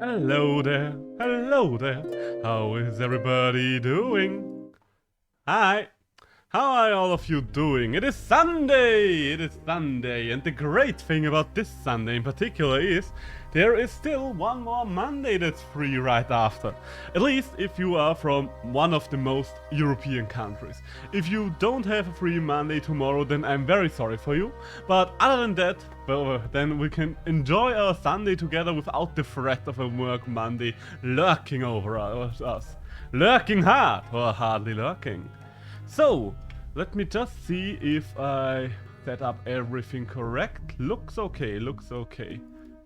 Hello there, how is everybody doing? Hi, how are all of you doing? It is Sunday, and the great thing about this Sunday in particular is there is still one more Monday that's free right after. At least if you are from one of the most European countries. If you don't have a free Monday tomorrow, then I'm very sorry for you. But other than that, well, then we can enjoy our Sunday together without the threat of a work Monday lurking over us. Lurking hard, or hardly lurking. So, let me just see if I set up everything correct. Looks okay, looks okay.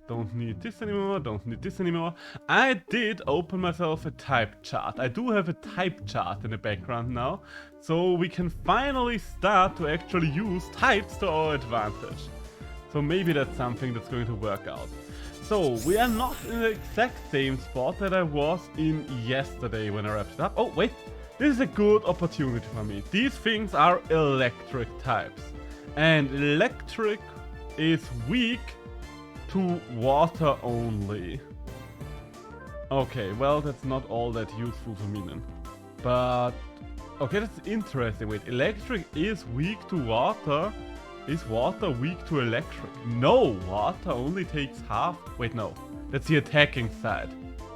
Don't need this anymore, don't need this anymore. I did open myself a type chart. I do have a type chart in the background now. So we can finally start to actually use types to our advantage. So maybe that's something that's going to work out. So we are not in the exact same spot that I was in yesterday when I wrapped it up. Oh wait, this is a good opportunity for me. These things are electric types. And electric is weak to water only. Okay, well that's not all that useful to me then. But okay, that's interesting. Wait, electric is weak to water. Is water weak to electric? No, water only takes half. Wait, no, that's the attacking side.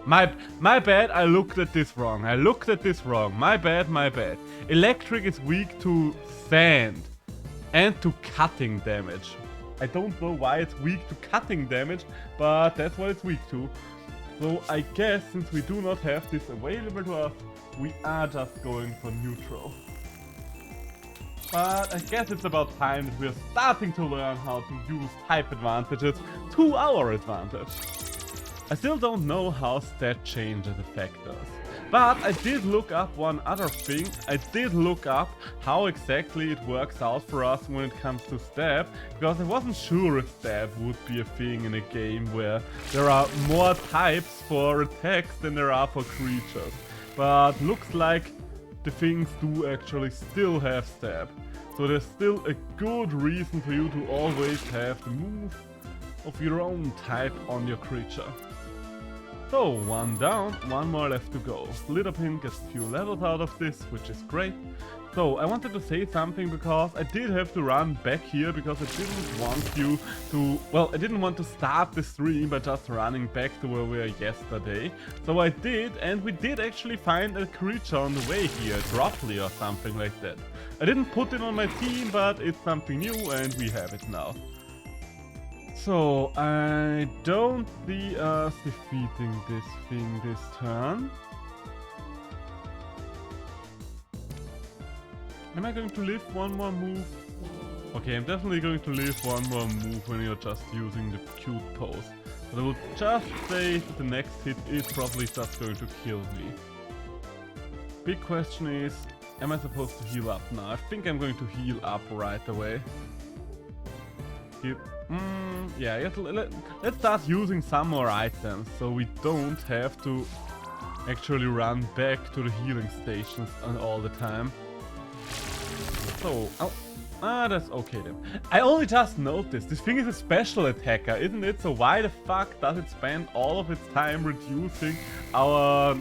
My bad, I looked at this wrong. My bad. Electric is weak to sand and to cutting damage. I don't know why it's weak to cutting damage, but that's what it's weak to. So I guess since we do not have this available to us, we are just going for neutral. But I guess it's about time that we are starting to learn how to use type advantages to our advantage. I still don't know how stat changes affect us. But I did look up one other thing. I did look up how exactly it works out for us when it comes to stab, because I wasn't sure if stab would be a thing in a game where there are more types for attacks than there are for creatures. But looks like the things do actually still have stab. So there's still a good reason for you to always have the move of your own type on your creature. So, one down, one more left to go. Slitherpin gets few levels out of this, which is great. So, I wanted to say something because I did have to run back here because I didn't want you to... Well, I didn't want to start the stream by just running back to where we were yesterday. So I did, and we did actually find a creature on the way here, Droply or something like that. I didn't put it on my team, but it's something new and we have it now. So, I don't see us defeating this thing this turn. Am I going to live one more move? Okay, I'm definitely going to live one more move when you're just using the cute pose. But I would just say that the next hit is probably just going to kill me. Big question is, am I supposed to heal up now? I think I'm going to heal up right away. Yeah, let's start using some more items so we don't have to actually run back to the healing stations all the time. So, that's okay then. I only just noticed, this thing is a special attacker, isn't it? So why the fuck does it spend all of its time reducing our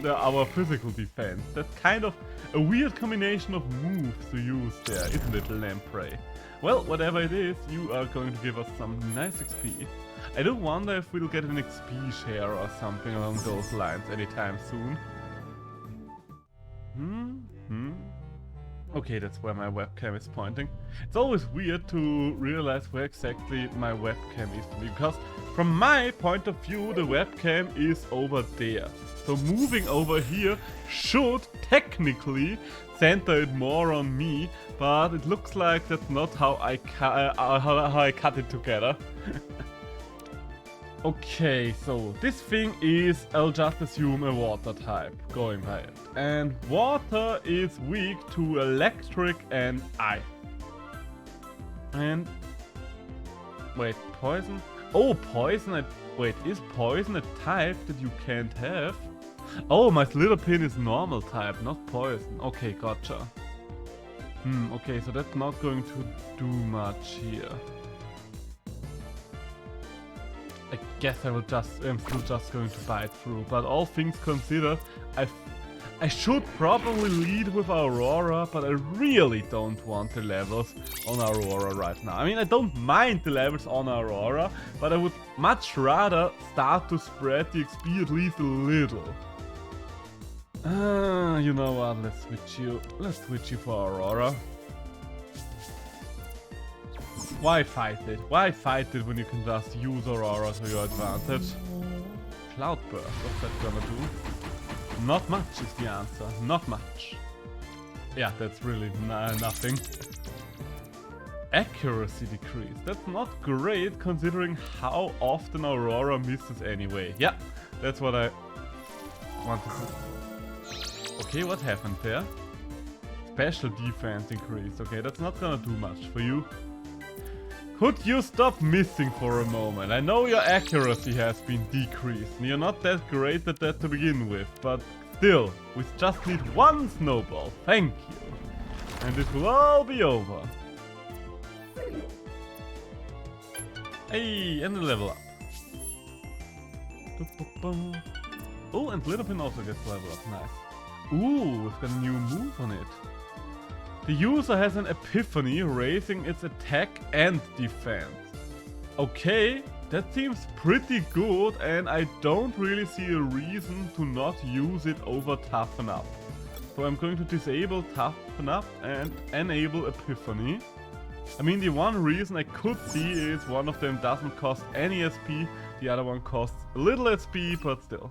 physical defense? That's kind of a weird combination of moves to use there, isn't it, Lamprey? Well, whatever it is, you are going to give us some nice XP. I do wonder if we'll get an XP share or something along those lines anytime soon. Okay, that's where my webcam is pointing. It's always weird to realize where exactly my webcam is to me, because from my point of view, the webcam is over there. So moving over here should technically center it more on me, but it looks like that's not how I cut it together. Okay, so this thing is, I'll just assume, a water type, going by it. And water is weak to electric and ice. And... wait, poison? Oh, poison! Wait, is poison a type that you can't have? Oh, my Slitherpin is normal type, not poison. Okay, gotcha. Okay, so that's not going to do much here. I guess I'm still just going to bite through. But all things considered, I should probably lead with Aurora, but I really don't want the levels on Aurora right now. I mean, I don't mind the levels on Aurora, but I would much rather start to spread the XP at least a little. You know what, let's switch you for Aurora. Why fight it? Why fight it when you can just use Aurora to your advantage? Cloudburst, what's that gonna do? Not much is the answer, not much. Yeah, that's really nothing. Accuracy decrease, that's not great considering how often Aurora misses anyway. Yeah, that's what I wanted to. Okay, what happened there? Special defense increase, okay, that's not gonna do much for you. Could you stop missing for a moment? I know your accuracy has been decreased and you're not that great at that to begin with, but still, we just need one snowball, thank you. And this will all be over. Hey, and a level up. Oh, and Littlepin also gets level up, nice. Ooh, we've got a new move on it. The user has an epiphany, raising its attack and defense. Okay, that seems pretty good and I don't really see a reason to not use it over Toughen Up. So I'm going to disable Toughen Up and enable Epiphany. I mean, the one reason I could see is one of them doesn't cost any SP, the other one costs a little SP, but still.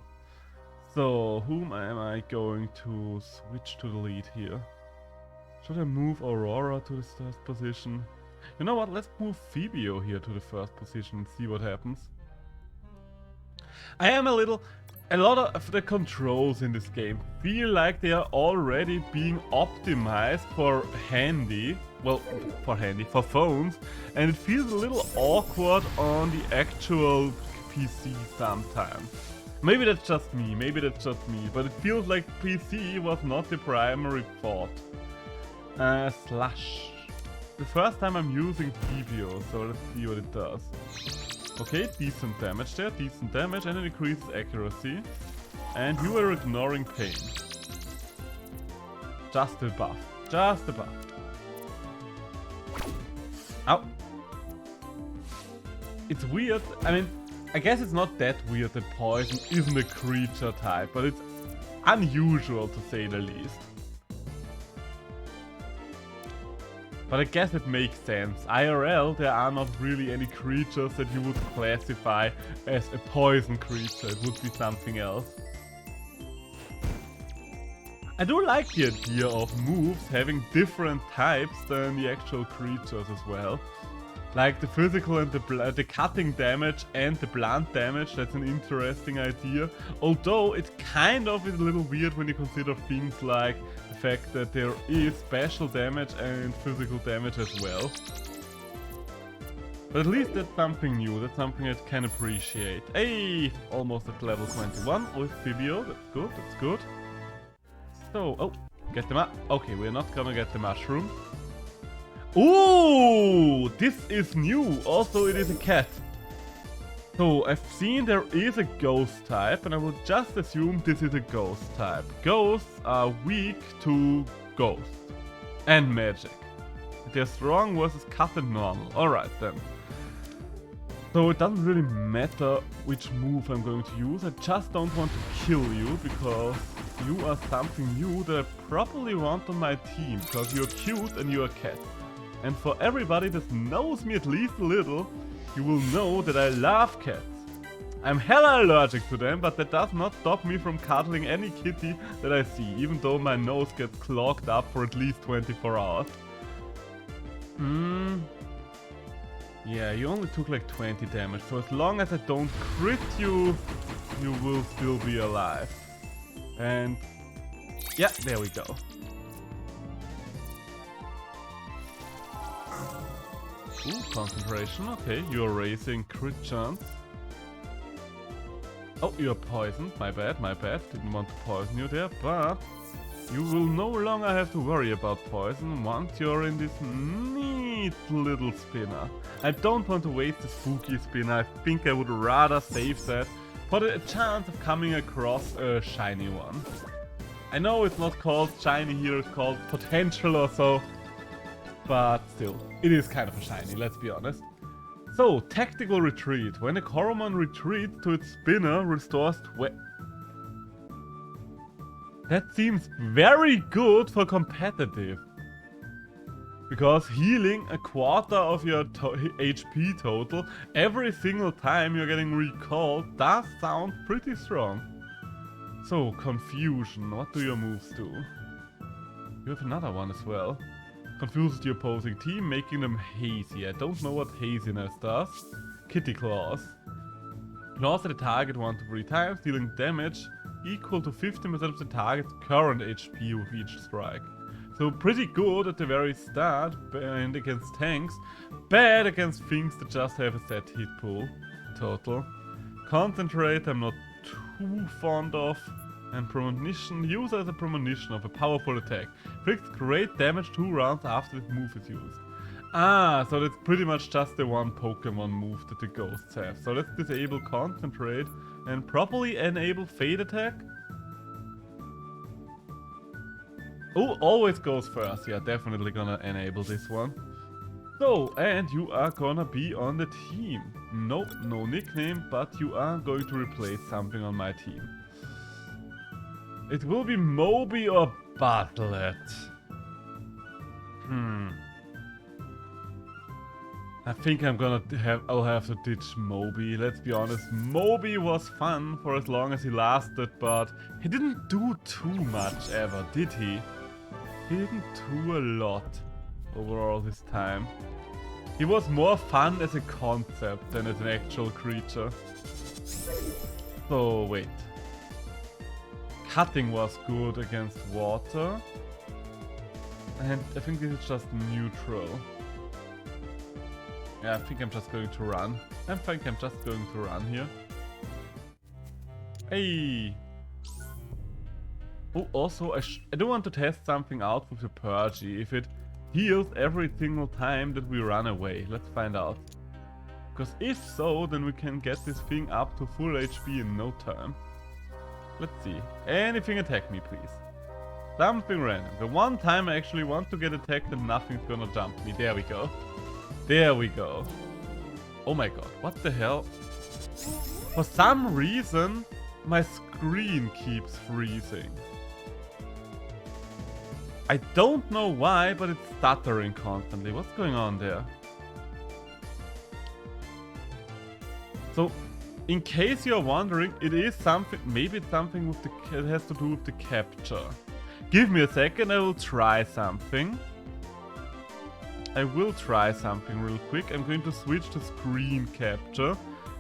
So, whom am I going to switch to the lead here? Should I move Aurora to the first position? You know what, let's move Phoebio here to the first position and see what happens. I am a lot of the controls in this game feel like they are already being optimized for for phones, and it feels a little awkward on the actual PC sometimes. Maybe that's just me, but it feels like PC was not the primary thought. Slash. The first time I'm using Phoebio, so let's see what it does. Okay, decent damage there, and it increases accuracy. And you are ignoring pain. Just a buff, Ow. It's weird, I mean, I guess it's not that weird that poison isn't a creature type, but it's unusual to say the least. But I guess it makes sense. IRL, there are not really any creatures that you would classify as a poison creature. It would be something else. I do like the idea of moves having different types than the actual creatures as well. Like the physical and the cutting damage and the blunt damage, that's an interesting idea. Although it kind of is a little weird when you consider things like the fact that there is special damage and physical damage as well. But at least that's something new, that's something I can appreciate. Hey, almost at level 21 with Phoebio, that's good. So, oh, get them up. Okay, we're not gonna get the mushroom. Ooh, this is new. Also, it is a cat. So, I've seen there is a ghost type, and I will just assume this is a ghost type. Ghosts are weak to ghost and magic. They're strong versus cut and normal. Alright then. So it doesn't really matter which move I'm going to use. I just don't want to kill you because you are something new that I probably want on my team. Because you're cute and you're a cat. And for everybody that knows me at least a little, you will know that I love cats. I'm hella allergic to them, but that does not stop me from cuddling any kitty that I see, even though my nose gets clogged up for at least 24 hours. Yeah, you only took like 20 damage, so as long as I don't crit you, you will still be alive. And yeah, there we go. Ooh, concentration, okay, you're raising crit chance. Oh, you're poisoned, my bad, didn't want to poison you there, but You will no longer have to worry about poison once you're in this neat little spinner. I don't want to waste the spooky spinner. I think I would rather save that for the chance of coming across a shiny one. I know it's not called shiny here, it's called potential or so. But still, it is kind of a shiny, let's be honest. So, tactical retreat. When a Coromon retreats to its spinner, restores That seems very good for competitive. Because healing a quarter of your HP total every single time you're getting recalled does sound pretty strong. So, confusion. What do your moves do? You have another one as well. Confuses the opposing team, making them hazy. I don't know what haziness does. Kitty claws. Claws at the target 1 to 3 times, dealing damage equal to 50% of the target's current HP with each strike. So pretty good at the very start and against tanks, bad against things that just have a set hit pool total. Concentrate I'm not too fond of. And premonition, use as a premonition of a powerful attack. Inflicts great damage 2 rounds after the move is used. Ah, so that's pretty much just the one Pokemon move that the ghosts have. So let's disable concentrate and properly enable fade attack. Oh, always goes first. Yeah, definitely gonna enable this one. So, and you are gonna be on the team. Nope, no nickname, but you are going to replace something on my team. It will be Moby or Bartlett. I think I'll have to ditch Moby. Let's be honest, Moby was fun for as long as he lasted, but he didn't do too much ever, did he? He didn't do a lot overall this time. He was more fun as a concept than as an actual creature. So, wait. Cutting was good against water. And I think this is just neutral. Yeah, I think I'm just going to run. Here. Hey! Oh, also, I do want to test something out with the Purgy. If it heals every single time that we run away. Let's find out. Because if so, then we can get this thing up to full HP in no time. Let's see. Anything attack me, please. Something random. The one time I actually want to get attacked and nothing's gonna jump me. There we go. There we go. Oh my god, what the hell? For some reason, my screen keeps freezing. I don't know why, but it's stuttering constantly. What's going on there? So, in case you're wondering, it is something, maybe it's something with it has to do with the capture. Give me a second, I will try something. I will try something real quick. I'm going to switch to screen capture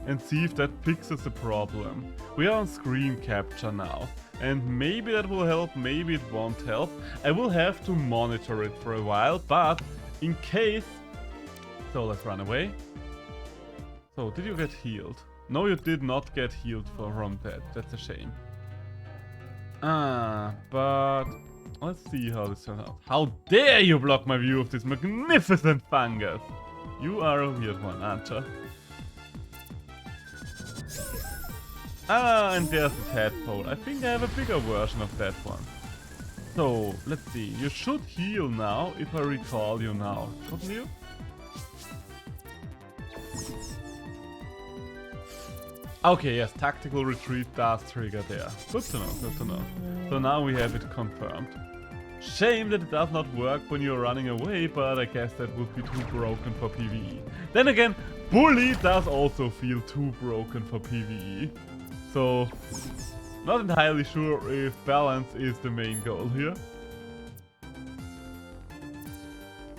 and see if that fixes the problem. We are on screen capture now. And maybe that will help, maybe it won't help. I will have to monitor it for a while, but in case... So let's run away. So, did you get healed? No, you did not get healed from that. That's a shame. But... Let's see how this turns out. How dare you block my view of this magnificent fungus! You are a weird one, aren't you? And there's the tadpole. I think I have a bigger version of that one. So, let's see. You should heal now, if I recall you now. Shouldn't you? Okay, yes, tactical retreat does trigger there. Good to know, good to know. So now we have it confirmed. Shame that it does not work when you're running away, but I guess that would be too broken for PvE. Then again, Bully does also feel too broken for PvE. So, not entirely sure if balance is the main goal here.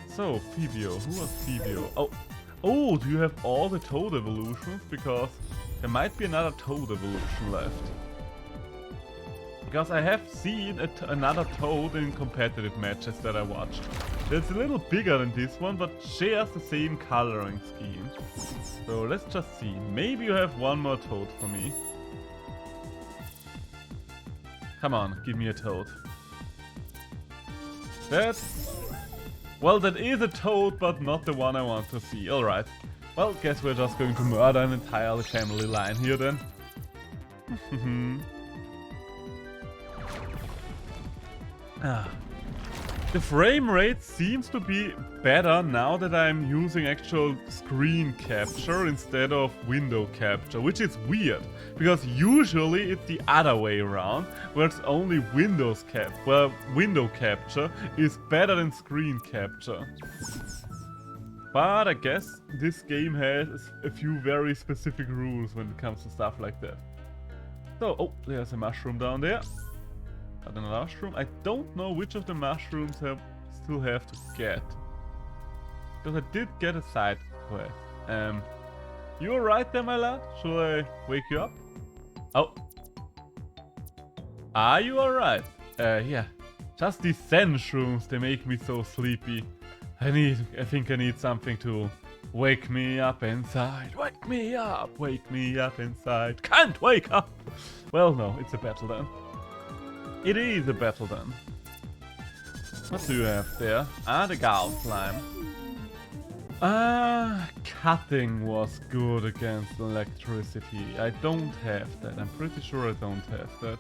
So, Phoebio. Who was Phoebio? Oh, do you have all the Toad evolutions? Because there might be another Toad evolution left. Because I have seen another Toad in competitive matches that I watched. It's a little bigger than this one, but shares the same coloring scheme. So let's just see. Maybe you have one more Toad for me. Come on, give me a Toad. That... Well, that is a toad, but not the one I want to see. Alright. Well, guess we're just going to murder an entire family line here then. The frame rate seems to be better now that I'm using actual screen capture instead of window capture, which is weird, because usually it's the other way around, where it's only window capture is better than screen capture. But I guess this game has a few very specific rules when it comes to stuff like that. So, oh, there's a mushroom down there. Another mushroom. I don't know which of the mushrooms I still have to get. Because I did get a side quest. You alright there, my lad? Should I wake you up? Oh. Are you alright? Yeah. Just these zen shrooms, they make me so sleepy. I think I need something to wake me up inside. Wake me up inside. Can't wake up! Well, no, it's a battle then. It is a battle then. What do you have there? The Gal slime. Cutting was good against electricity. I don't have that. I'm pretty sure I don't have that.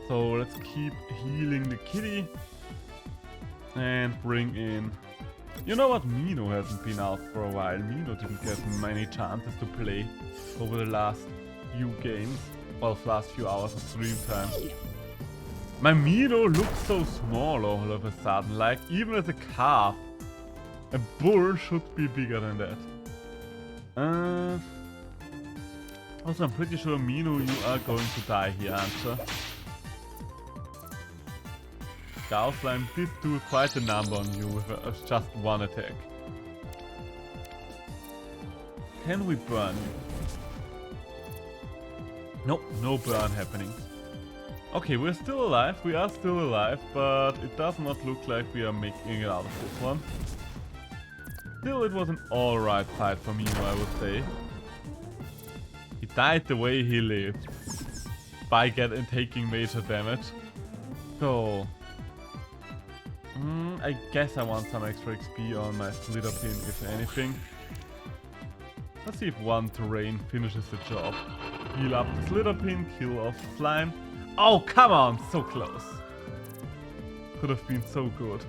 So let's keep healing the kitty. And bring in... You know what? Mino hasn't been out for a while. Mino didn't get many chances to play over the last few games. Well, last few hours of stream time. My Mino looks so small all of a sudden, like even as a calf. A bull should be bigger than that. Also, I'm pretty sure Mino, you are going to die here, aren't you? Gauss Slime did do quite a number on you with just one attack. Can we burn you? Nope, no burn happening. Okay, we're still alive, we are still alive, but it does not look like we are making it out of this one. Still, it was an alright fight for me, I would say. He died the way he lived, by taking major damage. So, I guess I want some extra XP on my Slither Pin, if anything. Let's see if one terrain finishes the job. Heal up the Slither Pin, kill off slime. Oh, come on! So close. Could have been so good.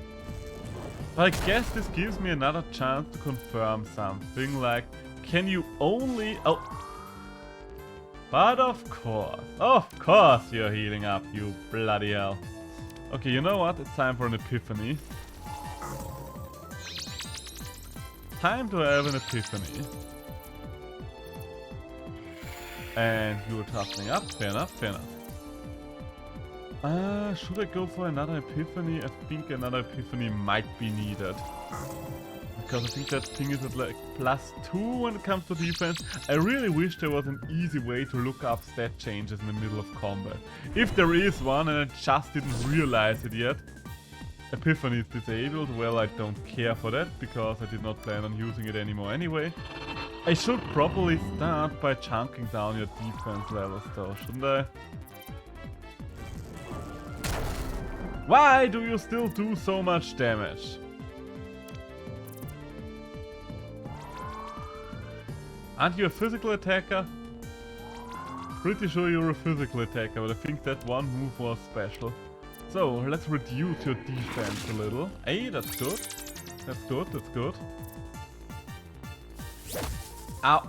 But I guess this gives me another chance to confirm something, like, can you only... Oh! But of course you're healing up, you bloody hell. Okay, you know what? It's time for an epiphany. Time to have an epiphany. And you were toughening up. Fair enough, fair enough. Should I go for another epiphany? I think another epiphany might be needed. Because I think that thing is at like +2 when it comes to defense. I really wish there was an easy way to look up stat changes in the middle of combat. If there is one and I just didn't realize it yet. Epiphany is disabled. Well, I don't care for that because I did not plan on using it anymore anyway. I should probably start by chunking down your defense levels though, shouldn't I? Why do you still do so much damage? Aren't you a physical attacker? Pretty sure you're a physical attacker, but I think that one move was special. So, let's reduce your defense a little. Hey, that's good. That's good, that's good. Ow.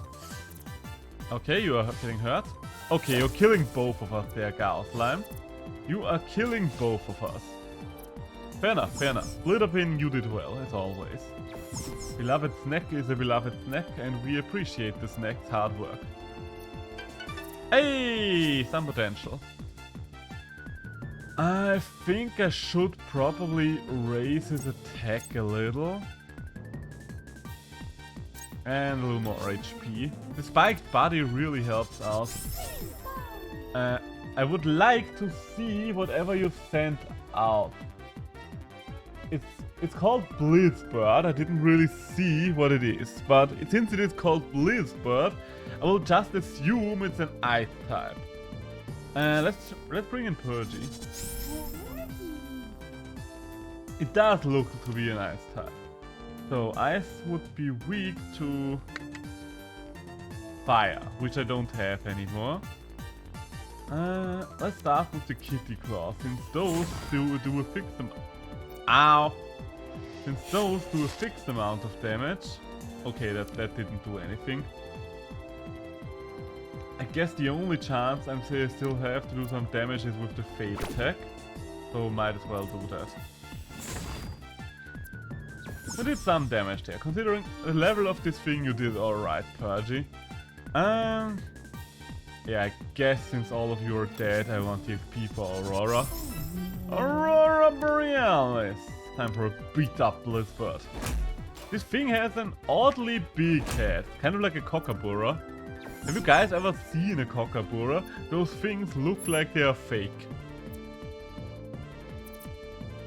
Okay, you are getting hurt. Okay, you're killing both of us there, Gal Slime. You are killing both of us. Fair enough, fair enough. Slither Pin, you did well, as always. Beloved snack is a beloved snack, and we appreciate the snack's hard work. Hey, some potential. I think I should probably raise his attack a little. And a little more HP. The spiked body really helps out. I would like to see whatever you sent out. It's called Blizzbird. I didn't really see what it is, but since it is called Blizzbird, I will just assume it's an ice type. Let's bring in Purgy. It does look to be an ice type. So ice would be weak to fire, which I don't have anymore. Let's start with the kitty claws, since those do a fixed amount. Ow! Since those do a fixed amount of damage. Okay, that didn't do anything. I guess the only chance I still have to do some damage is with the Fade attack. So might as well do that. You did some damage there. Considering the level of this thing, you did alright, Purgy. Yeah, I guess since all of you are dead, I want the XP for Aurora. Aurora Borealis! Time for a beat-up Blizzbird. This thing has an oddly big head, kind of like a Kookaburra. Have you guys ever seen a Kookaburra? Those things look like they are fake.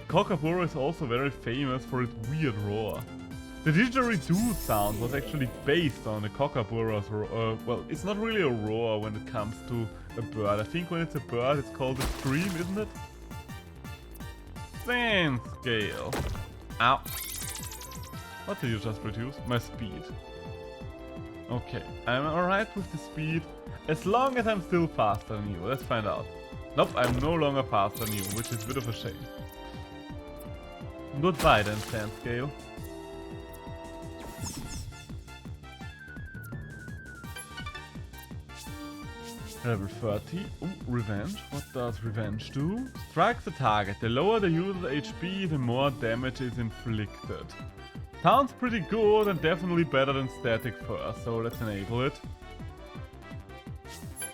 Kookaburra is also very famous for its weird roar. The didgeridoo sound was actually based on a Kookaburra's roar. Well, it's not really a roar when it comes to a bird. I think when it's a bird, it's called a scream, isn't it? Sand scale. Ow. What did you just reduce? My speed. Okay, I'm alright with the speed. As long as I'm still faster than you. Let's find out. Nope, I'm no longer faster than you, which is a bit of a shame. Goodbye then, sand scale. Level 30. Ooh, Revenge. What does Revenge do? Strikes the target. The lower the user's HP, the more damage is inflicted. Sounds pretty good and definitely better than Static First, so let's enable it.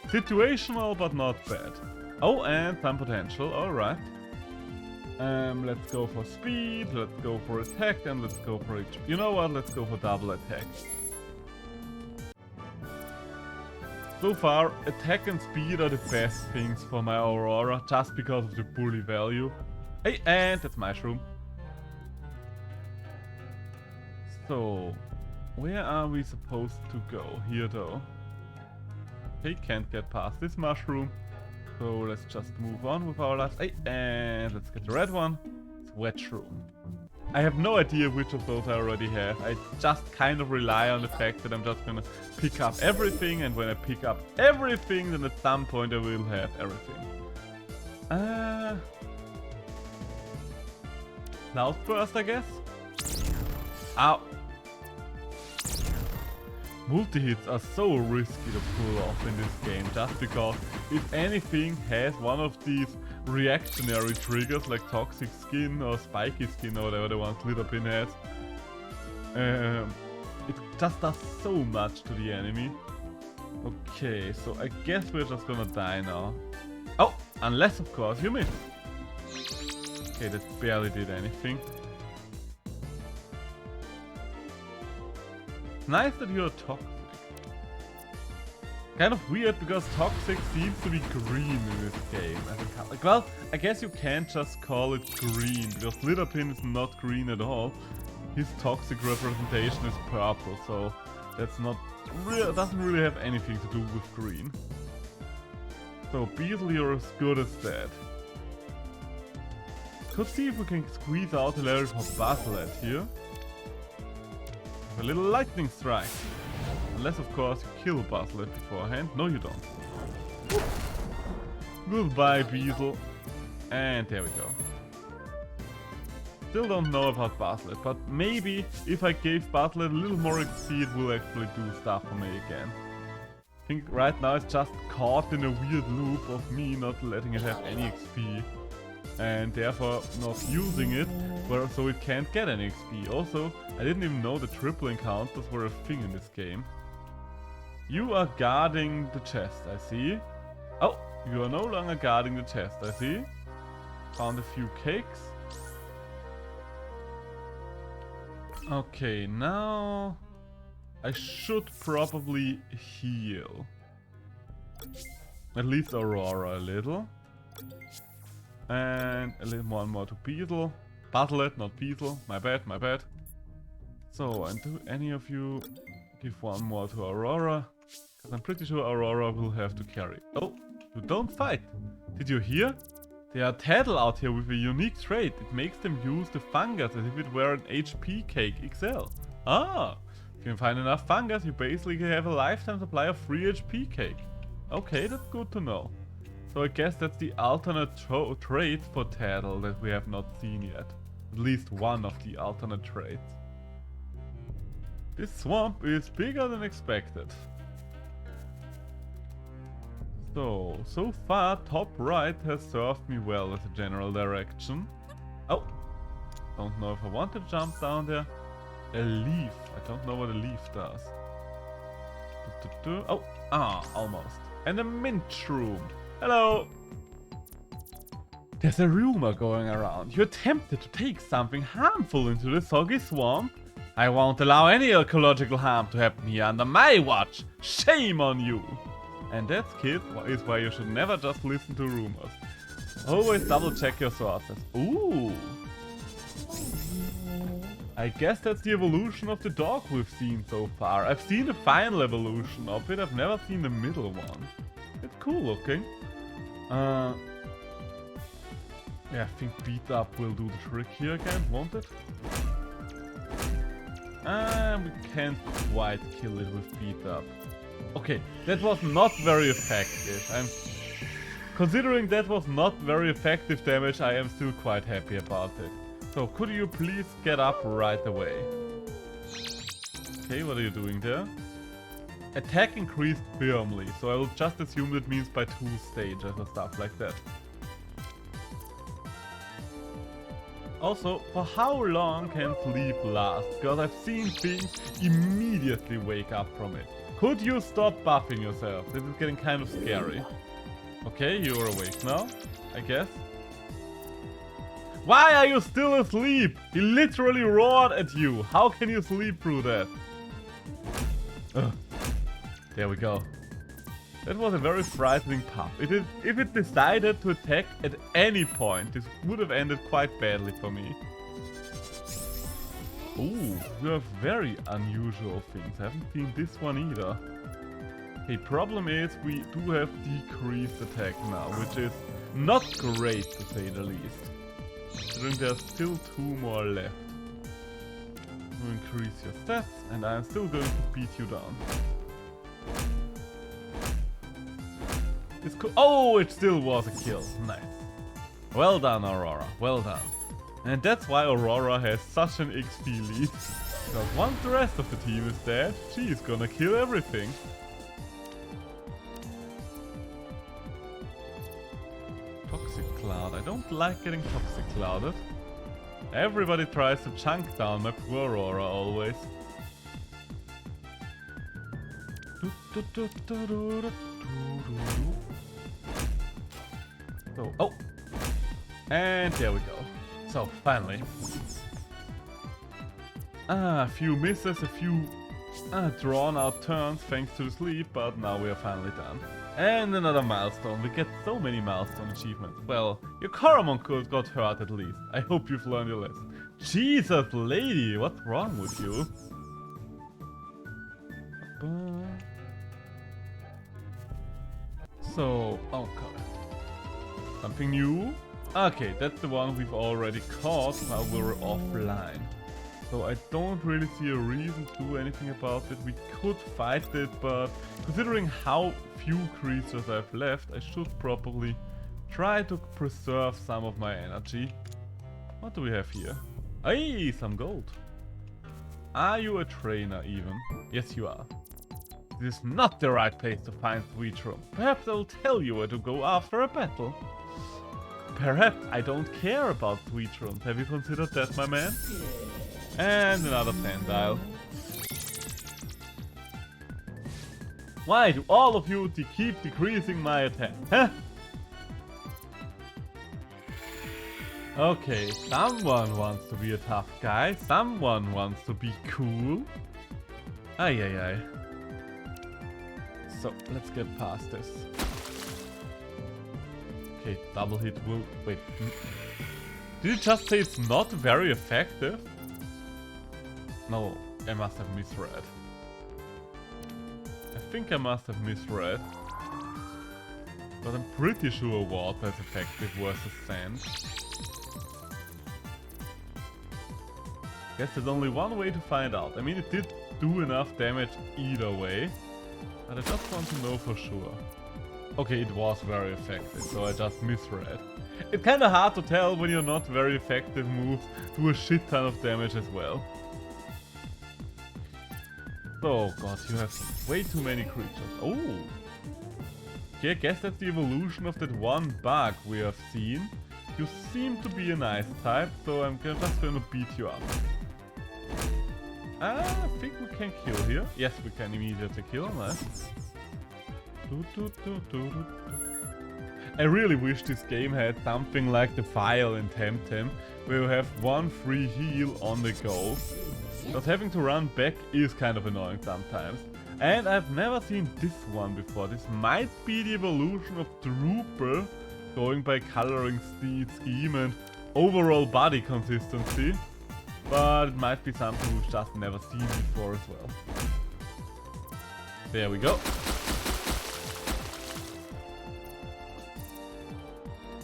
Situational, but not bad. Oh, and some potential, alright. Let's go for speed, let's go for attack, and let's go for HP. You know what, let's go for double attack. So far, attack and speed are the best things for my Aurora, just because of the bully value. Hey, and that's Mushroom. So, where are we supposed to go? Here though. Okay, can't get past this mushroom. So let's just move on with our last... Hey, and let's get the red one. It's Wet Room. I have no idea which of those I already have. I just kind of rely on the fact that I'm just gonna pick up everything, and when I pick up everything, then at some point I will have everything. Cloudburst, I guess? Ow. Multi-hits are so risky to pull off in this game, just because if anything has one of these reactionary triggers like Toxic Skin or Spiky Skin or whatever the one Slitherpin has, it just does so much to the enemy. Okay, so I guess we're just gonna die now. Oh, unless of course you miss. Okay, that barely did anything. Nice that you're toxic. Kind of weird because toxic seems to be green in this game. Well, I guess you can't just call it green because Slitherpin is not green at all. His toxic representation is purple, so that's not real. Doesn't really have anything to do with green. So Beetle, you're as good as dead. Could see if we can squeeze out a level for Basilette here. A little lightning strike. Unless of course you kill Basilette beforehand. No you don't. Whoop. Goodbye Beetle. And there we go. Still don't know about Basilette, but maybe if I gave Basilette a little more XP it will actually do stuff for me again. I think right now it's just caught in a weird loop of me not letting it have any XP. And therefore not using it, so it can't get any XP. Also, I didn't even know the triple encounters were a thing in this game. You are guarding the chest, I see. Oh, you are no longer guarding the chest, I see. Found a few cakes. Okay, now I should probably heal. At least Aurora a little. And a little more to Beetle. Basilette, not Beetle. My bad, my bad. So, and do any of you give one more to Aurora? Because I'm pretty sure Aurora will have to carry. Oh, you don't fight. Did you hear? There are Tattle out here with a unique trait. It makes them use the fungus as if it were an HP cake XL. Ah! If you can find enough fungus, you basically have a lifetime supply of free HP cake. Okay, that's good to know. So I guess that's the alternate trait for Tattle that we have not seen yet. At least one of the alternate traits. This swamp is bigger than expected. So far top right has served me well as a general direction. Oh! Don't know if I want to jump down there. A leaf. I don't know what a leaf does. Oh! Almost. And a mint shroom. Hello! There's a rumor going around. You're tempted to take something harmful into the soggy swamp? I won't allow any ecological harm to happen here under my watch. Shame on you! And that, kid, is why you should never just listen to rumors. Always double check your sources. Ooh! I guess that's the evolution of the dog we've seen so far. I've seen the final evolution of it, I've never seen the middle one. It's cool looking. Yeah, I think beat up will do the trick here again, won't it? We can't quite kill it with beat up. Okay, that was not very effective. Considering that was not very effective damage, I am still quite happy about it. So, could you please get up right away? Okay, what are you doing there? Attack increased firmly, so I will just assume that means by 2 stages or stuff like that. Also, for how long can sleep last? Because I've seen things immediately wake up from it. Could you stop buffing yourself? This is getting kind of scary. Okay, you're awake now, I guess. Why are you still asleep? He literally roared at you. How can you sleep through that? Ugh. There we go. That was a very frightening puff. If it decided to attack at any point, this would have ended quite badly for me. Ooh, you have very unusual things. I haven't seen this one either. Okay, problem is we do have decreased attack now, which is not great to say the least. Considering there's still 2 more left. You increase your stats, and I'm still going to beat you down. Oh, it still was a kill. Nice. Well done, Aurora. Well done. And that's why Aurora has such an XP lead. Because once the rest of the team is dead, she's gonna kill everything. Toxic Cloud. I don't like getting Toxic Clouded. Everybody tries to chunk down my poor Aurora always. So, oh! And there we go. So, finally. A few misses, a few drawn out turns thanks to the sleep, but now we are finally done. And another milestone. We get so many milestone achievements. Well, your Coromon got hurt at least. I hope you've learned your lesson. Jesus, lady, what's wrong with you? So, oh god. Something new? Okay, that's the one we've already caught while we were offline. So I don't really see a reason to do anything about it. We could fight it, but considering how few creatures I've left, I should probably try to preserve some of my energy. What do we have here? Hey, some gold. Are you a trainer even? Yes, you are. This is not the right place to find Sweet Room. Perhaps I'll tell you where to go after a battle. Perhaps I don't care about Sweet Rooms. Have you considered that, my man? And another Sandile. Why do all of you keep decreasing my attack? Huh? Okay, someone wants to be a tough guy. Someone wants to be cool. Ay ay ay. So, let's get past this. Okay, double hit will... Wait. Did you just say it's not very effective? No, I must have misread. I think I must have misread. But I'm pretty sure water is effective versus sand. Guess there's only one way to find out. I mean, it did do enough damage either way, but I just want to know for sure. Okay, it was very effective, so I just misread. It's kinda hard to tell when you're not very effective moves do a shit ton of damage as well. Oh god, you have way too many creatures. Oh! Okay, I guess that's the evolution of that one bug we have seen. You seem to be an ice type, so I'm just gonna beat you up. I think we can kill here. Yes, we can immediately kill. Nice. I really wish this game had something like the file in Temtem, where you have one free heal on the go. Because having to run back is kind of annoying sometimes. And I've never seen this one before. This might be the evolution of Drupal, going by coloring scheme and overall body consistency. But it might be something we've just never seen before as well. There we go.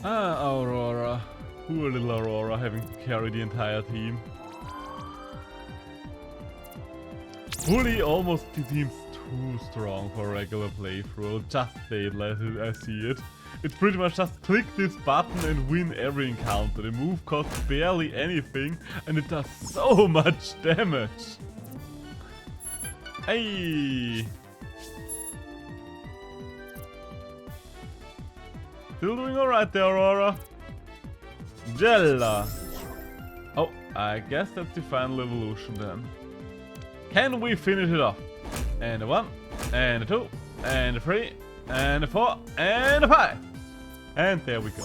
Ah, Aurora. Poor little Aurora having to carry the entire team. Bully almost seems too strong for a regular playthrough. I'll just say it like I see it. It's pretty much just click this button and win every encounter. The move costs barely anything and it does so much damage. Hey! Still doing alright there, Aurora. Jella! Oh, I guess that's the final evolution then. Can we finish it off? And a 1, and a 2, and a 3, and a 4, and a 5. And there we go.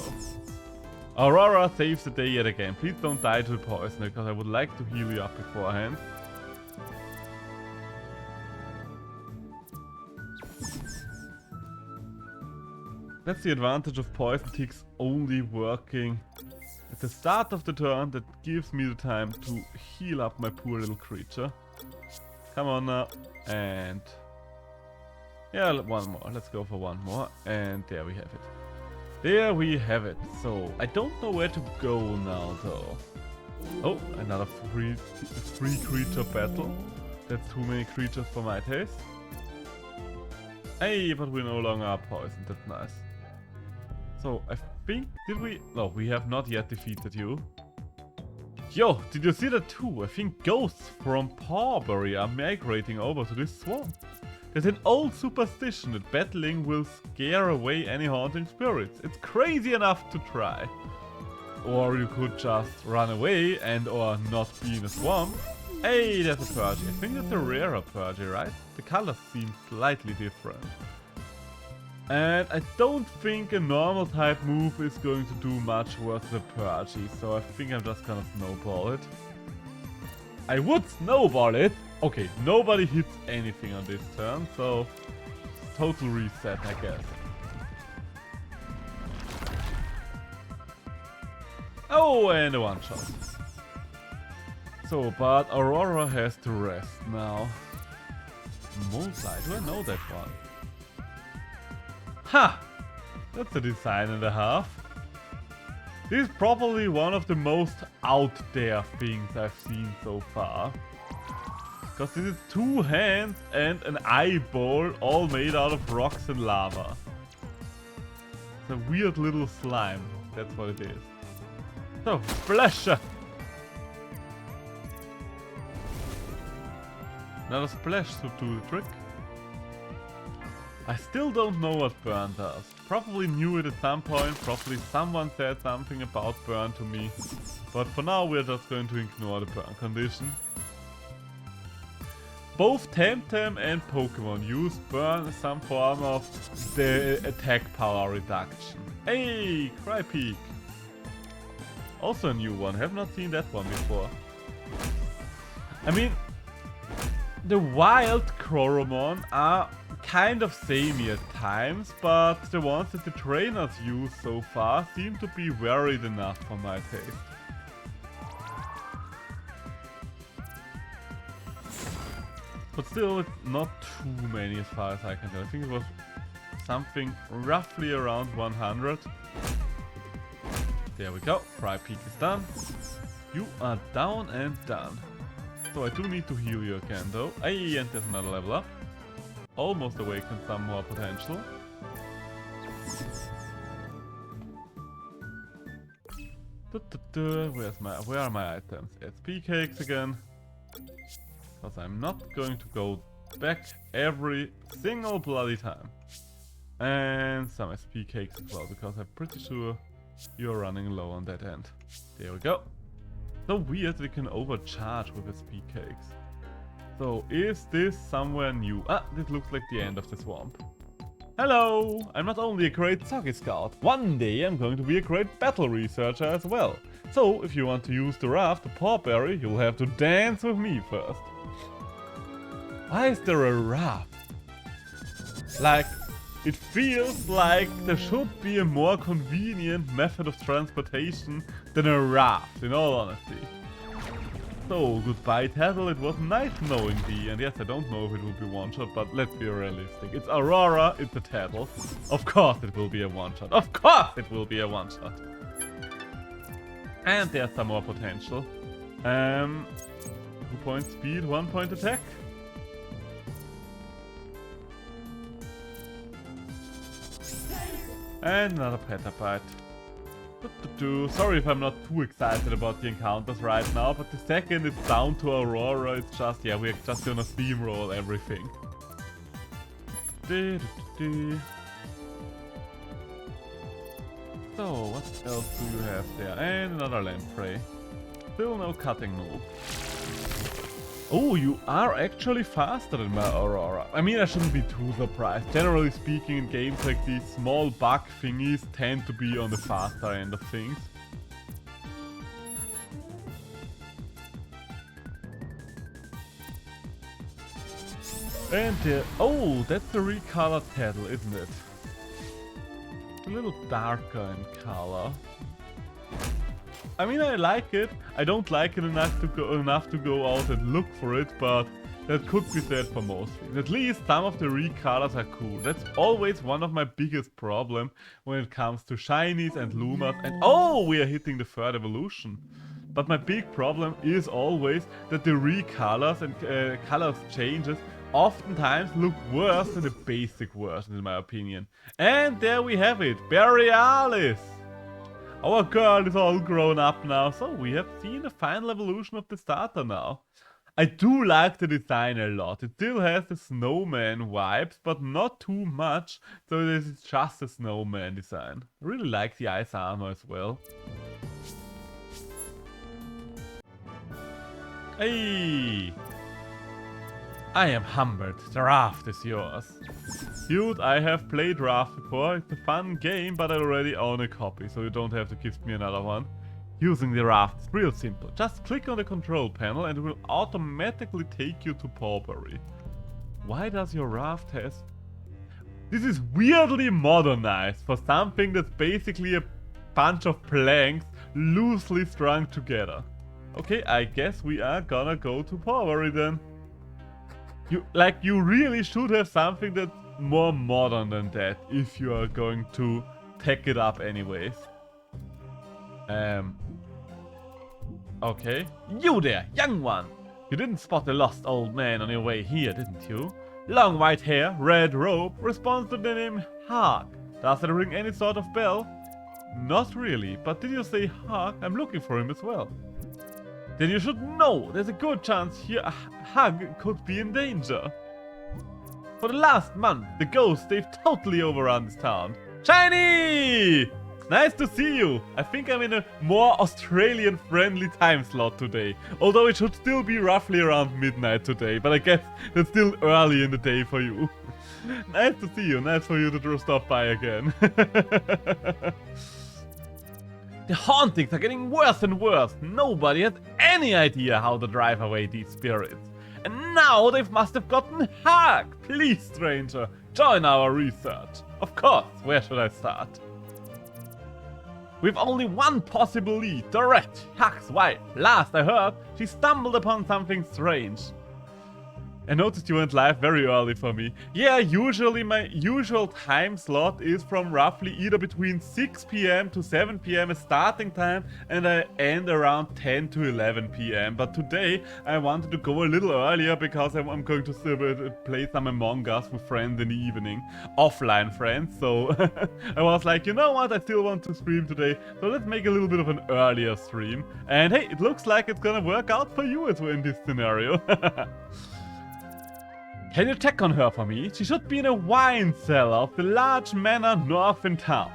Aurora saves the day yet again. Please don't die to the poison, because I would like to heal you up beforehand. That's the advantage of poison ticks only working at the start of the turn. That gives me the time to heal up my poor little creature. Come on now. And yeah, one more. Let's go for one more. And there we have it. There we have it. So I don't know where to go now though. Oh, another free creature battle. That's too many creatures for my taste. Hey, but we no longer are poisoned. That's nice. So I think, did we? No, we have not yet defeated you. Yo, did you see that too? I think ghosts from Pawberry are migrating over to this swamp. There's an old superstition that battling will scare away any haunting spirits. It's crazy enough to try. Or you could just run away and or not be in a swamp. Hey, there's a Purgy. I think that's a rarer Purgy, right? The colors seem slightly different. And I don't think a normal type move is going to do much versus a Purgy, so I think I'm just gonna snowball it. I would snowball it! Okay, nobody hits anything on this turn, so total reset, I guess. Oh, and a one shot. So, but Aurora has to rest now. Moonlight, do I know that one? Ha! That's a design and a half. This is probably one of the most out there things I've seen so far. Because this is 2 hands and an eyeball all made out of rocks and lava. It's a weird little slime, that's what it is. So, splash! Another splash to do the trick. I still don't know what burn does. Probably knew it at some point, probably someone said something about burn to me. But for now we're just going to ignore the burn condition. Both Temtem and Pokemon use burn as some form of the attack power reduction. Hey, Crypeak! Also a new one, have not seen that one before. I mean, the wild Coromon are kind of samey at times, but the ones that the trainers use so far seem to be varied enough for my taste. But still, it's not too many as far as I can tell. I think it was something roughly around 100. There we go. Fry peak is done. You are down and done. So I do need to heal you again though. Ay, and there's another level up. Almost awakened some more potential. Where are my items? SP cakes again. Because I'm not going to go back every single bloody time. And some SP cakes as well, because I'm pretty sure you're running low on that end. There we go. So weird we can overcharge with SP cakes. So is this somewhere new? Ah, this looks like the end of the swamp. Hello! I'm not only a great Soggy Scout, one day I'm going to be a great battle researcher as well. So if you want to use the raft to Pawberry, you'll have to dance with me first. Why is there a raft? Like, it feels like there should be a more convenient method of transportation than a raft, in all honesty. So, goodbye Tattle, it was nice knowing thee, and yes, I don't know if it will be one-shot, but let's be realistic. It's Aurora, it's a Tattle. Of course it will be a one-shot. Of course it will be a one-shot. And there's some more potential. 2 point speed, 1 point attack. And another Petabyte. Sorry if I'm not too excited about the encounters right now, but the second it's down to Aurora, it's just, yeah, we're just gonna steamroll everything. So, what else do you have there? And another lamprey. Still no cutting move. Oh, you are actually faster than my Aurora. I mean, I shouldn't be too surprised. Generally speaking, in games like these, small bug thingies tend to be on the faster end of things. And oh, that's the recolored Tattle, isn't it? A little darker in color. I mean, I like it. I don't like it enough to go out and look for it, but that could be said for most things. At least some of the recolors are cool. That's always one of my biggest problems when it comes to shinies and lumas. And oh, we are hitting the third evolution. But my big problem is always that the recolors and colors changes oftentimes look worse than the basic version, in my opinion. And there we have it, Borealis! Our girl is all grown up now, so we have seen the final evolution of the starter now. I do like the design a lot. It still has the snowman vibes, but not too much, so it is just a snowman design. I really like the ice armor as well. Hey! I am humbled. The raft is yours. Dude, I have played Raft before. It's a fun game, but I already own a copy, so you don't have to give me another one. Using the raft is real simple. Just click on the control panel and it will automatically take you to Pawberry. Why does your raft have... This is weirdly modernized for something that's basically a bunch of planks loosely strung together. Okay, I guess we are gonna go to Pawberry then. You really should have something that's more modern than that if you are going to tech it up anyways. Okay. You there, young one! You didn't spot the lost old man on your way here, didn't you? Long white hair, red robe, responds to the name Hark. Does that ring any sort of bell? Not really, but did you say Hark? I'm looking for him as well. Then you should know there's a good chance here Hug could be in danger. For the last month, the ghosts, they've totally overrun this town. Shiny! Nice to see you! I think I'm in a more Australian-friendly time slot today. Although it should still be roughly around midnight today, but I guess it's still early in the day for you. Nice to see you, nice for you to stop by again. The hauntings are getting worse and worse. Nobody has any idea how to drive away these spirits. And now they must have gotten Hug. Please, stranger, join our research. Of course, where should I start? We've only one possible lead, Dorette, Hug's wife. Last I heard, she stumbled upon something strange. I noticed you went live very early for me. Yeah, usually my usual time slot is from roughly either between 6 p.m. to 7 p.m. as starting time, and I end around 10 to 11 p.m. But today I wanted to go a little earlier because I'm going to play some Among Us with friends in the evening. Offline friends, so I was like, you know what, I still want to stream today, so let's make a little bit of an earlier stream. And hey, it looks like it's gonna work out for you as well in this scenario. Can you check on her for me? She should be in a wine cellar of the large manor north in town.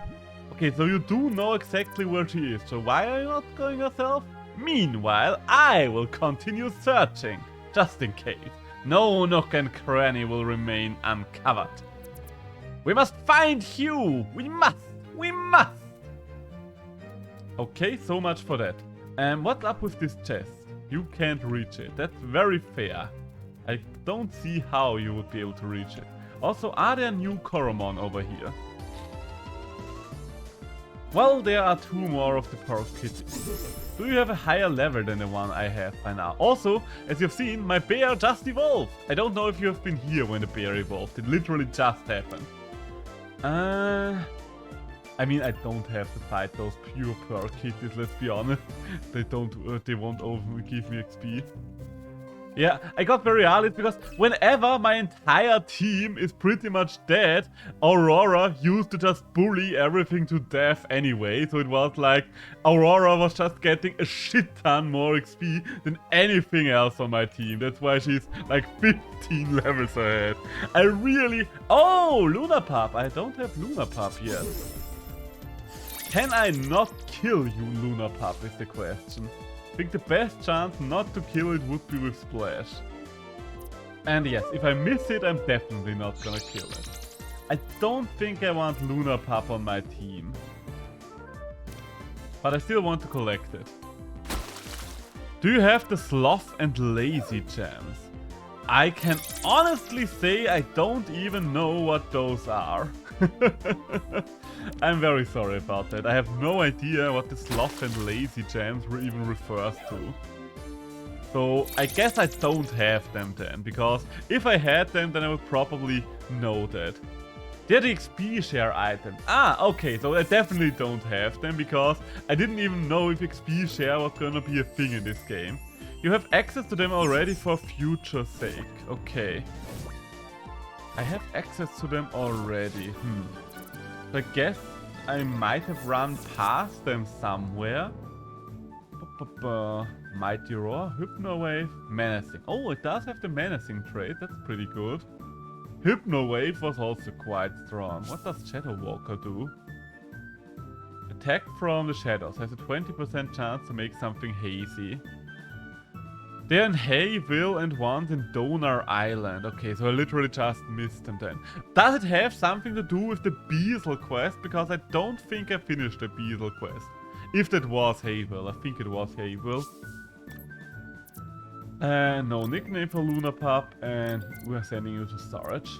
Okay, so you do know exactly where she is, so why are you not going yourself? Meanwhile, I will continue searching, just in case. No nook and cranny will remain uncovered. We must find Hugh! We must! We must! Okay, so much for that. And what's up with this chest? You can't reach it. That's very fair. I don't see how you would be able to reach it. Also, are there new Coromon over here? Well, there are 2 more of the Pearl Kitties. Do you have a higher level than the one I have by now? Also, as you've seen, my bear just evolved. I don't know if you have been here when the bear evolved. It literally just happened. I mean, I don't have to fight those pure Pearl Kitties, let's be honest. They won't over give me XP. Yeah, I got very early because whenever my entire team is pretty much dead, Aurora used to just bully everything to death anyway. So it was like Aurora was just getting a shit ton more XP than anything else on my team. That's why she's like 15 levels ahead. I really... Oh, Luna Pup. I don't have Luna Pup yet. Can I not kill you, Luna Pup, is the question. I think the best chance not to kill it would be with Splash. And yes, if I miss it, I'm definitely not gonna kill it. I don't think I want Luna Pup on my team. But I still want to collect it. Do you have the Sloth and Lazy gems? I can honestly say I don't even know what those are. I'm very sorry about that. I have no idea what the Sloth and Lazy gems even refers to. So I guess I don't have them then, because if I had them, then I would probably know that. They're the XP share items. Ah, okay, so I definitely don't have them, because I didn't even know if XP share was gonna be a thing in this game. You have access to them already for future's sake. Okay. I have access to them already. So I guess I might have run past them somewhere. Mighty Roar, Hypno Wave, Menacing. Oh, it does have the Menacing trait. That's pretty good. Hypno Wave was also quite strong. What does Shadow Walker do? Attack from the shadows. Has a 20% chance to make something hazy. They're in Hayville and one's in Donar Island. Okay, so I literally just missed them then. Does it have something to do with the Beazle quest? Because I don't think I finished the Beazle quest. If that was Hayville, I think it was Hayville. No nickname for Luna Pup, and we're sending you to storage.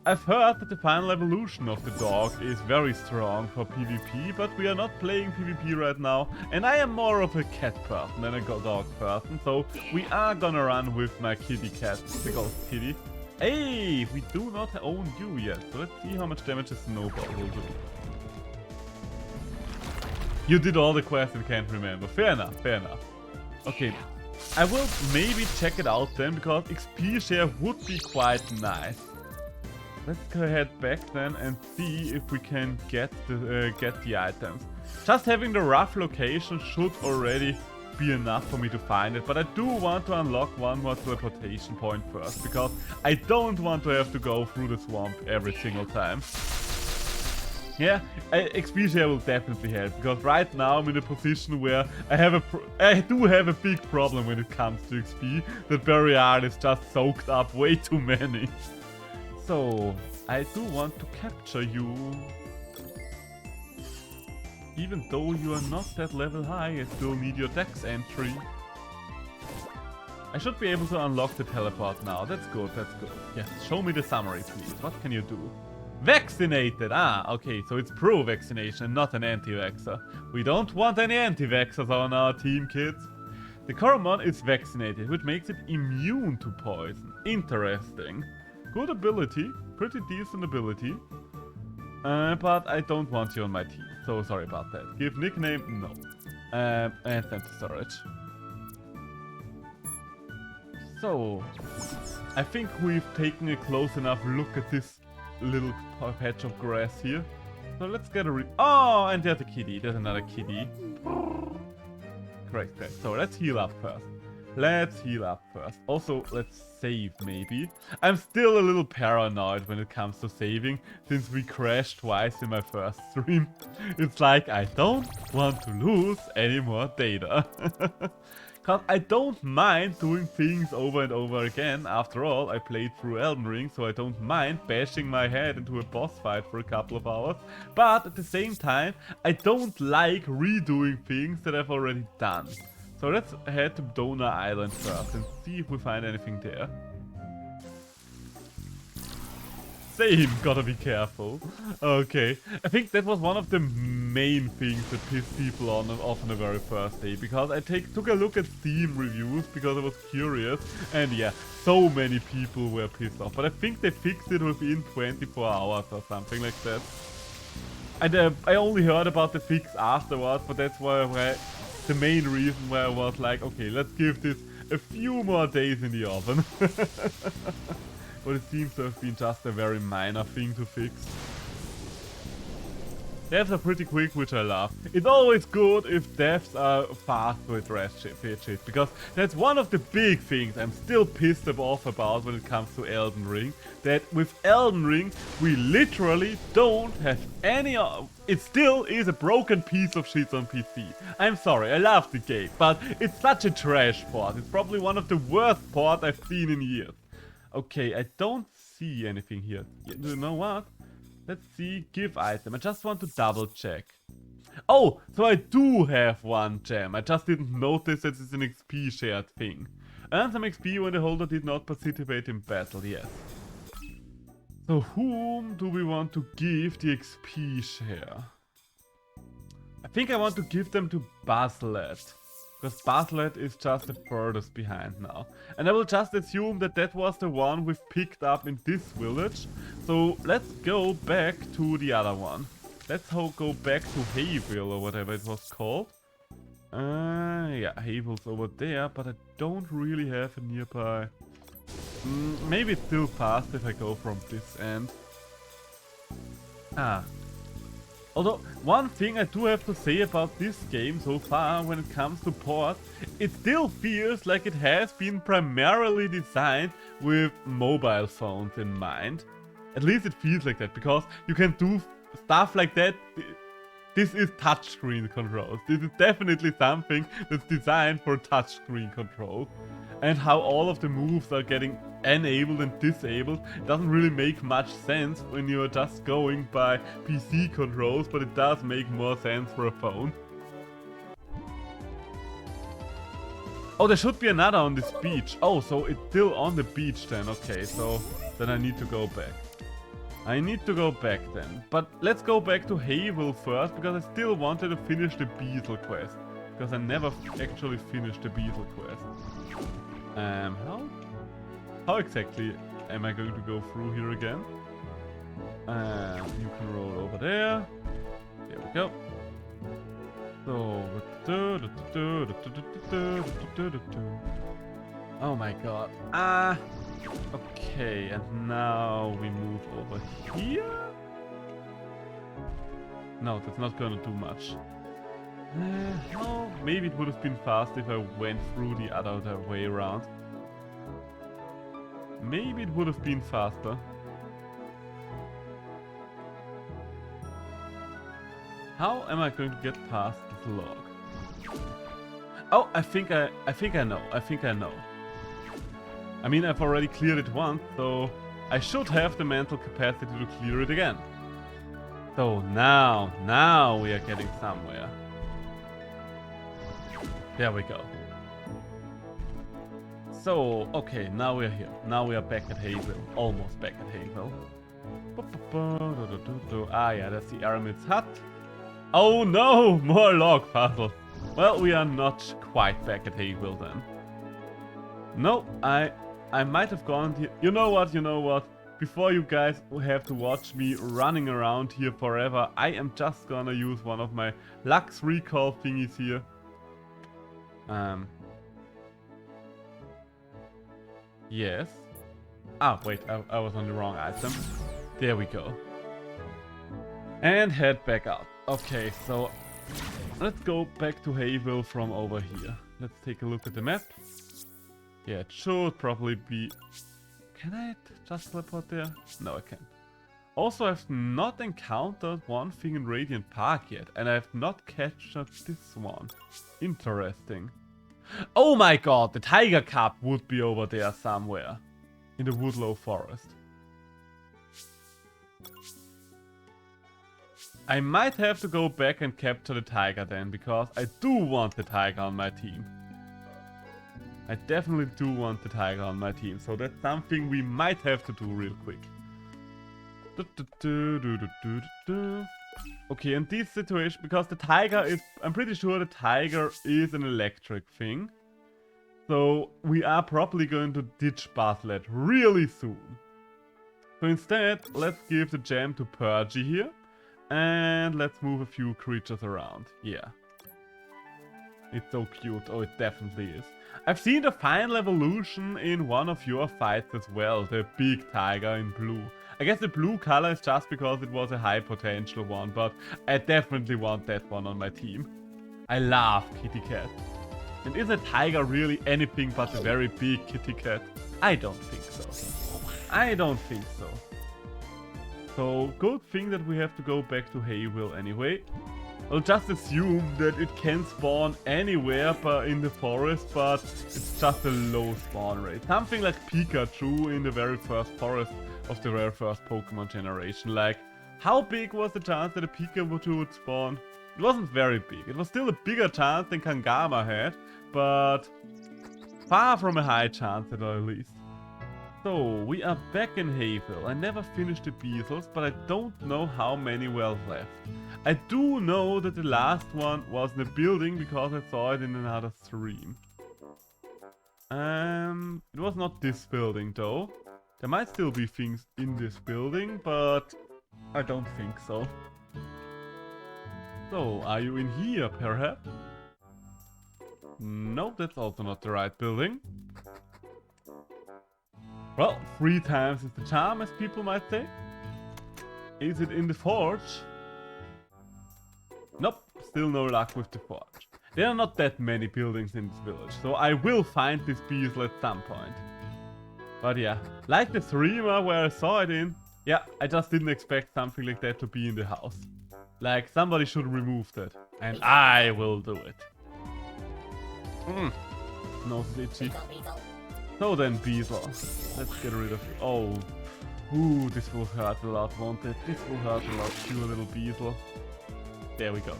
I've heard that the final evolution of the dog is very strong for PvP, but we are not playing PvP right now, and I am more of a cat person than a dog person, so we are gonna run with my kitty cat, the ghost kitty. Hey, we do not own you yet, so let's see how much damage a snowball will do. You did all the quests and can't remember. Fair enough, fair enough. Okay, I will maybe check it out then, because XP share would be quite nice. Let's go ahead back then and see if we can get the items. Just having the rough location should already be enough for me to find it, but I do want to unlock one more teleportation point first, because I don't want to have to go through the swamp every single time. Yeah, XP share will definitely help, because right now I'm in a position where I do have a big problem when it comes to XP. That Burial is just soaked up way too many. So, I do want to capture you. Even though you are not that level high, I still need your dex entry. I should be able to unlock the teleport now. That's good, that's good. Yes, show me the summary, please. What can you do? Vaccinated! Ah, okay, so it's pro-vaccination and not an anti-vaxxer. We don't want any anti-vaxxers on our team, kids. The Coromon is vaccinated, which makes it immune to poison. Interesting. Good ability. Pretty decent ability. But I don't want you on my team. So sorry about that. Give nickname? No. And send to storage. So, I think we've taken a close enough look at this little patch of grass here. So let's get a oh, and there's a kitty. There's another kitty. Great. So let's heal up first. Also, let's save maybe. I'm still a little paranoid when it comes to saving, since we crashed twice in my first stream. It's like I don't want to lose any more data. Cause I don't mind doing things over and over again. After all, I played through Elden Ring, so I don't mind bashing my head into a boss fight for a couple of hours. But at the same time, I don't like redoing things that I've already done. So let's head to Donor Island first and see if we find anything there. Same, gotta be careful. Okay, I think that was one of the main things that pissed people off on the very first day, because I took a look at Steam reviews because I was curious, and yeah, so many people were pissed off. But I think they fixed it within 24 hours or something like that. And I only heard about the fix afterwards, but that's why the main reason why I was like, okay, let's give this a few more days in the oven. But it seems to have been just a very minor thing to fix. Deaths are pretty quick, which I love. It's always good if deaths are fast with rest shit, because that's one of the big things I'm still pissed off about when it comes to Elden Ring. That with Elden Ring, we literally don't have any... It still is a broken piece of shit on PC. I'm sorry, I love the game, but it's such a trash port. It's probably one of the worst ports I've seen in years. Okay, I don't see anything here. You know what? Let's see, give item. I just want to double check. Oh, so I do have one gem. I just didn't notice that it's an XP shared thing. Earn some XP when the holder did not participate in battle, yes. So whom do we want to give the XP share? I think I want to give them to Baslet. Because Baslet is just the furthest behind now. And I will just assume that that was the one we've picked up in this village. So let's go back to the other one. Let's go back to Hayville or whatever it was called. Yeah, Hayville's over there, but I don't really have a nearby. Maybe it's still fast if I go from this end. Although, one thing I do have to say about this game so far when it comes to ports, it still feels like it has been primarily designed with mobile phones in mind. At least it feels like that, because you can do stuff like that. This is touchscreen controls. This is definitely something that's designed for touchscreen control. And how all of the moves are getting enabled and disabled doesn't really make much sense when you're just going by PC controls, but it does make more sense for a phone. Oh, there should be another on this beach. Oh, so it's still on the beach then. Okay, so then I need to go back. I need to go back then. But let's go back to Hayville first, because I still wanted to finish the Beetle quest. Because I never actually finished the Beetle quest. How exactly am I going to go through here again? You can roll over there. There we go. So, oh my god. Okay, and now we move over here. No, that's not gonna do much. Oh, maybe it would have been fast if I went through the other way around. Maybe it would have been faster. How am I going to get past this log? Oh, I think I know. I mean, I've already cleared it once, so I should have the mental capacity to clear it again. So now we are getting somewhere. There we go. So, okay, now we're here. Now we are back at Hayville. Almost back at Hayville. Ah, yeah, that's the Aramit's hut. Oh no! More log puzzles. Well, we are not quite back at Hayville then. No, I might have gone here. You know what? Before you guys have to watch me running around here forever, I am just gonna use one of my Lux recall thingies here. Yes. Ah, wait, I was on the wrong item. There we go. And head back out. Okay, so let's go back to Hayville from over here. Let's take a look at the map. Yeah, it should probably be... Can I just teleport there? No, I can't. Also, I've not encountered one thing in Radiant Park yet, and I have not captured this one. Interesting. Oh my god, the Tiger Cub would be over there somewhere. In the Woodlow Forest. I might have to go back and capture the tiger then, because I do want the tiger on my team. I definitely do want the tiger on my team, so that's something we might have to do real quick. Okay, in this situation, because the tiger is... I'm pretty sure the tiger is an electric thing. So we are probably going to ditch Baslet really soon. So instead, let's give the gem to Purgy here. And let's move a few creatures around. Yeah. It's so cute. Oh, it definitely is. I've seen the final evolution in one of your fights as well. The big tiger in blue. I guess the blue color is just because it was a high potential one. But I definitely want that one on my team. I love kitty cat. And is a tiger really anything but a very big kitty cat? I don't think so. I don't think so. So, good thing that we have to go back to Hayville anyway. I'll just assume that it can spawn anywhere in the forest, but it's just a low spawn rate. Something like Pikachu in the very first forest of the very first Pokemon generation. Like, how big was the chance that a Pikachu would spawn? It wasn't very big. It was still a bigger chance than Kangama had, but far from a high chance at least. So, we are back in Hayville. I never finished the Beezles, but I don't know how many were left. I do know that the last one was in a building because I saw it in another stream. It was not this building though. There might still be things in this building, but I don't think so. So, are you in here perhaps? Nope, that's also not the right building. Well, 3 times is the charm, as people might say. Is it in the forge? Nope, still no luck with the forge. There are not that many buildings in this village, so I will find this Beezle at some point. But yeah, like the streamer where I saw it in, yeah, I just didn't expect something like that to be in the house. Like, somebody should remove that. And I will do it. No glitchy. So then, Beezle. Let's get rid of it. Oh. Ooh, this will hurt a lot, won't it? This will hurt a lot, you little Beezle. There we go.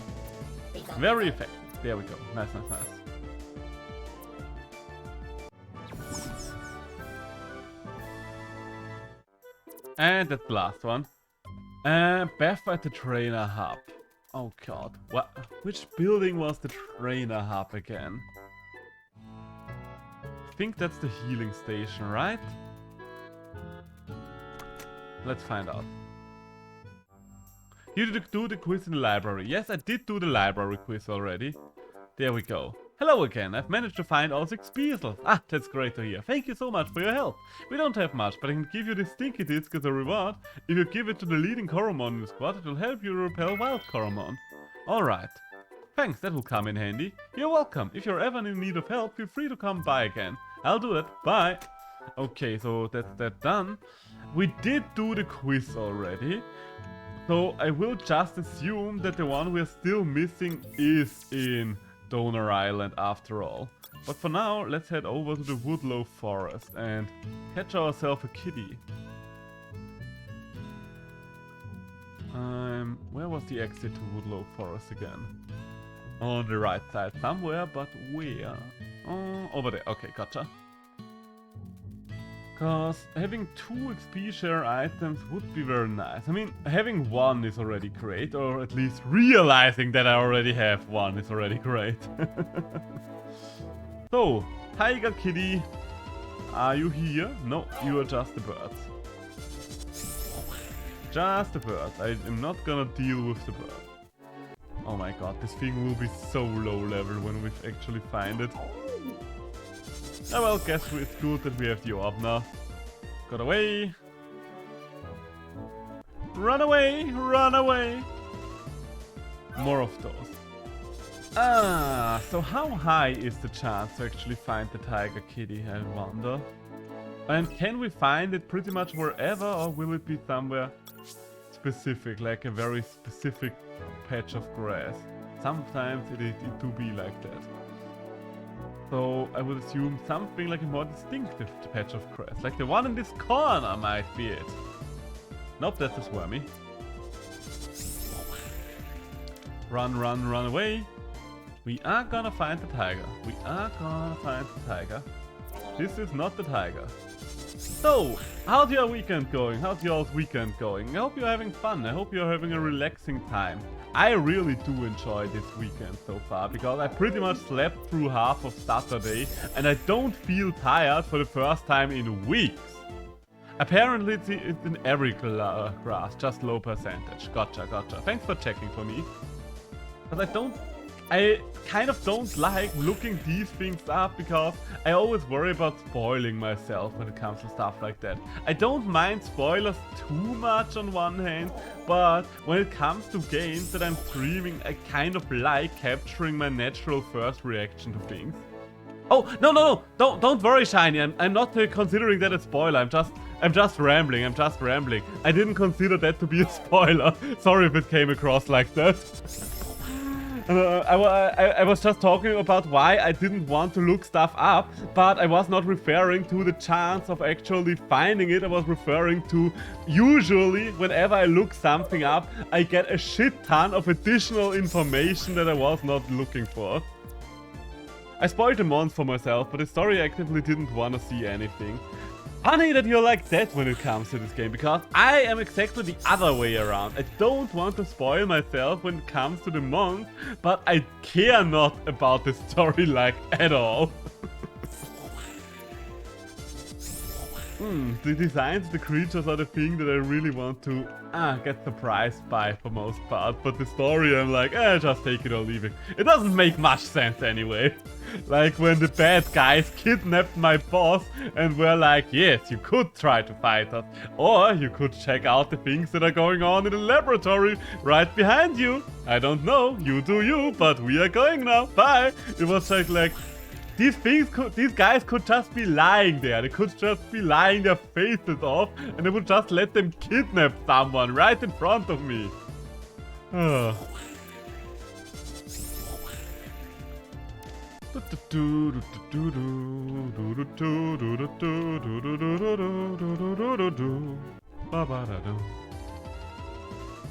Very effective. There we go. Nice, nice, nice. And that's the last one. Beth at the trainer hub. Oh god. What? Which building was the trainer hub again? I think that's the healing station, right? Let's find out. You did do the quiz in the library. Yes, I did do the library quiz already. There we go. Hello again. I've managed to find all 6 Beezles. Ah, that's great to hear. Thank you so much for your help. We don't have much, but I can give you this stinky disc as a reward. If you give it to the leading Coromon in the squad, it will help you repel wild Coromon. Alright. Thanks, that will come in handy. You're welcome. If you're ever in need of help, feel free to come by again. I'll do it. Bye. Okay, so that's that done. We did do the quiz already. So I will just assume that the one we're still missing is in Donor Island after all. But for now, let's head over to the Woodlow Forest and catch ourselves a kitty. Where was the exit to Woodlow Forest again? On the right side somewhere, but where? Oh, over there. Okay, gotcha. Because having 2 XP share items would be very nice. I mean, having 1 is already great, or at least realizing that I already have 1 is already great. So, Tiger Kitty, are you here? No, you are just a bird. Just a bird. I am not gonna deal with the bird. Oh my god, this thing will be so low level when we actually find it. Oh well, guess it's good that we have the orb now. Got away. Run away, run away. More of those. Ah, so how high is the chance to actually find the Tiger Kitty, I wonder? And can we find it pretty much wherever, or will it be somewhere specific, like a very specific patch of grass? Sometimes it do be like that. So I would assume something like a more distinctive patch of grass, like the one in this corner might be it. Nope, that's a Swarmy. Run, run, run away. We are gonna find the tiger. We are gonna find the tiger. This is not the tiger. So, how's your weekend going? How's y'all's weekend going? I hope you're having fun. I hope you're having a relaxing time. I really do enjoy this weekend so far, because I pretty much slept through half of Saturday and I don't feel tired for the first time in weeks. Apparently it's in every class, just low percentage. Gotcha, gotcha. Thanks for checking for me. But I kind of don't like looking these things up, because I always worry about spoiling myself when it comes to stuff like that. I don't mind spoilers too much on one hand, but when it comes to games that I'm streaming, I kind of like capturing my natural first reaction to things. Oh, no, don't worry, Shiny, I'm not considering that a spoiler, I'm just rambling, I didn't consider that to be a spoiler. Sorry if it came across like that. I was just talking about why I didn't want to look stuff up, but I was not referring to the chance of actually finding it. I was referring to, usually whenever I look something up, I get a shit ton of additional information that I was not looking for. I spoiled the mons for myself, but the story actively didn't want to see anything. Funny that you're like that when it comes to this game, because I am exactly the other way around. I don't want to spoil myself when it comes to the mons, but I care not about the story like at all. The designs, the creatures are the thing that I really want to get surprised by for most part, but the story I'm like, just take it or leave it. It doesn't make much sense anyway. Like when the bad guys kidnapped my boss and were like, yes, you could try to fight us, or you could check out the things that are going on in the laboratory right behind you. I don't know, you do you, but we are going now, bye. It was like these guys could just be lying there. They could just be lying their faces off, and I would just let them kidnap someone right in front of me.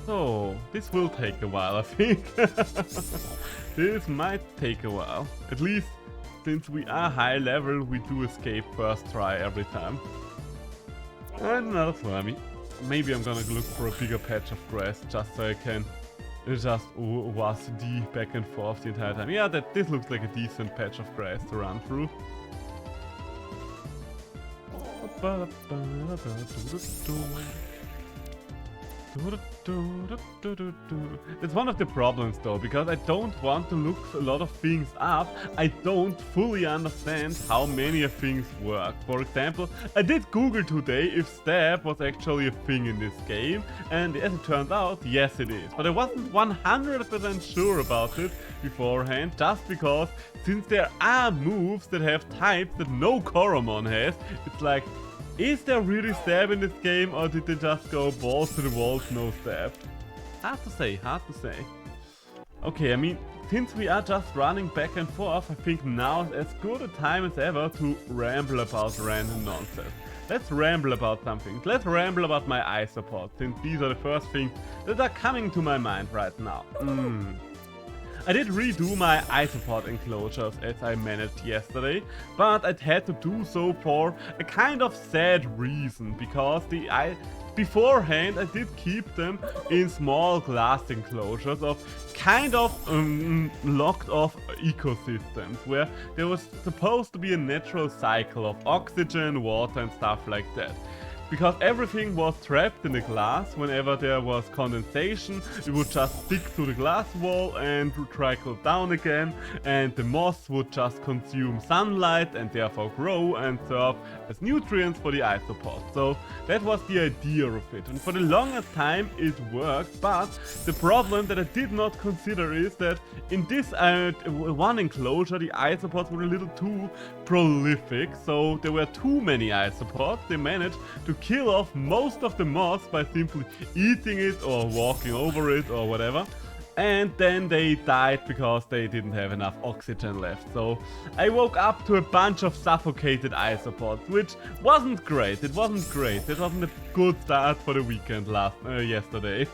So, this will take a while, I think. This might take a while. At least, since we are high level, we do escape first try every time. And another Swarmy. Maybe I'm gonna look for a bigger patch of grass, just so I can just was D back and forth the entire time. Yeah, this looks like a decent patch of grass to run through. It's one of the problems though, because I don't want to look a lot of things up. I don't fully understand how many of things work. For example, I did Google today if stab was actually a thing in this game, and as it turns out, yes it is. But I wasn't 100% sure about it beforehand, just because since there are moves that have types that no Coromon has, it's like, is there really stab in this game, or did they just go balls to the walls, no stab? Hard to say, hard to say. Okay, I mean, since we are just running back and forth, I think now is as good a time as ever to ramble about random nonsense. Let's ramble about something. Let's ramble about my eye support, since these are the first things that are coming to my mind right now. I did redo my isopod enclosures as I managed yesterday, but I had to do so for a kind of sad reason, because beforehand I did keep them in small glass enclosures of kind of locked off ecosystems, where there was supposed to be a natural cycle of oxygen, water and stuff like that. Because everything was trapped in the glass, whenever there was condensation, it would just stick to the glass wall and trickle down again, and the moss would just consume sunlight and therefore grow and serve as nutrients for the isopods. So that was the idea of it, and for the longest time it worked, but the problem that I did not consider is that in this one enclosure the isopods were a little too prolific, so there were too many isopods. They managed to kill off most of the moss by simply eating it or walking over it or whatever, and then they died because they didn't have enough oxygen left. So I woke up to a bunch of suffocated isopods, which wasn't great. It wasn't great. It wasn't a good start for the weekend yesterday.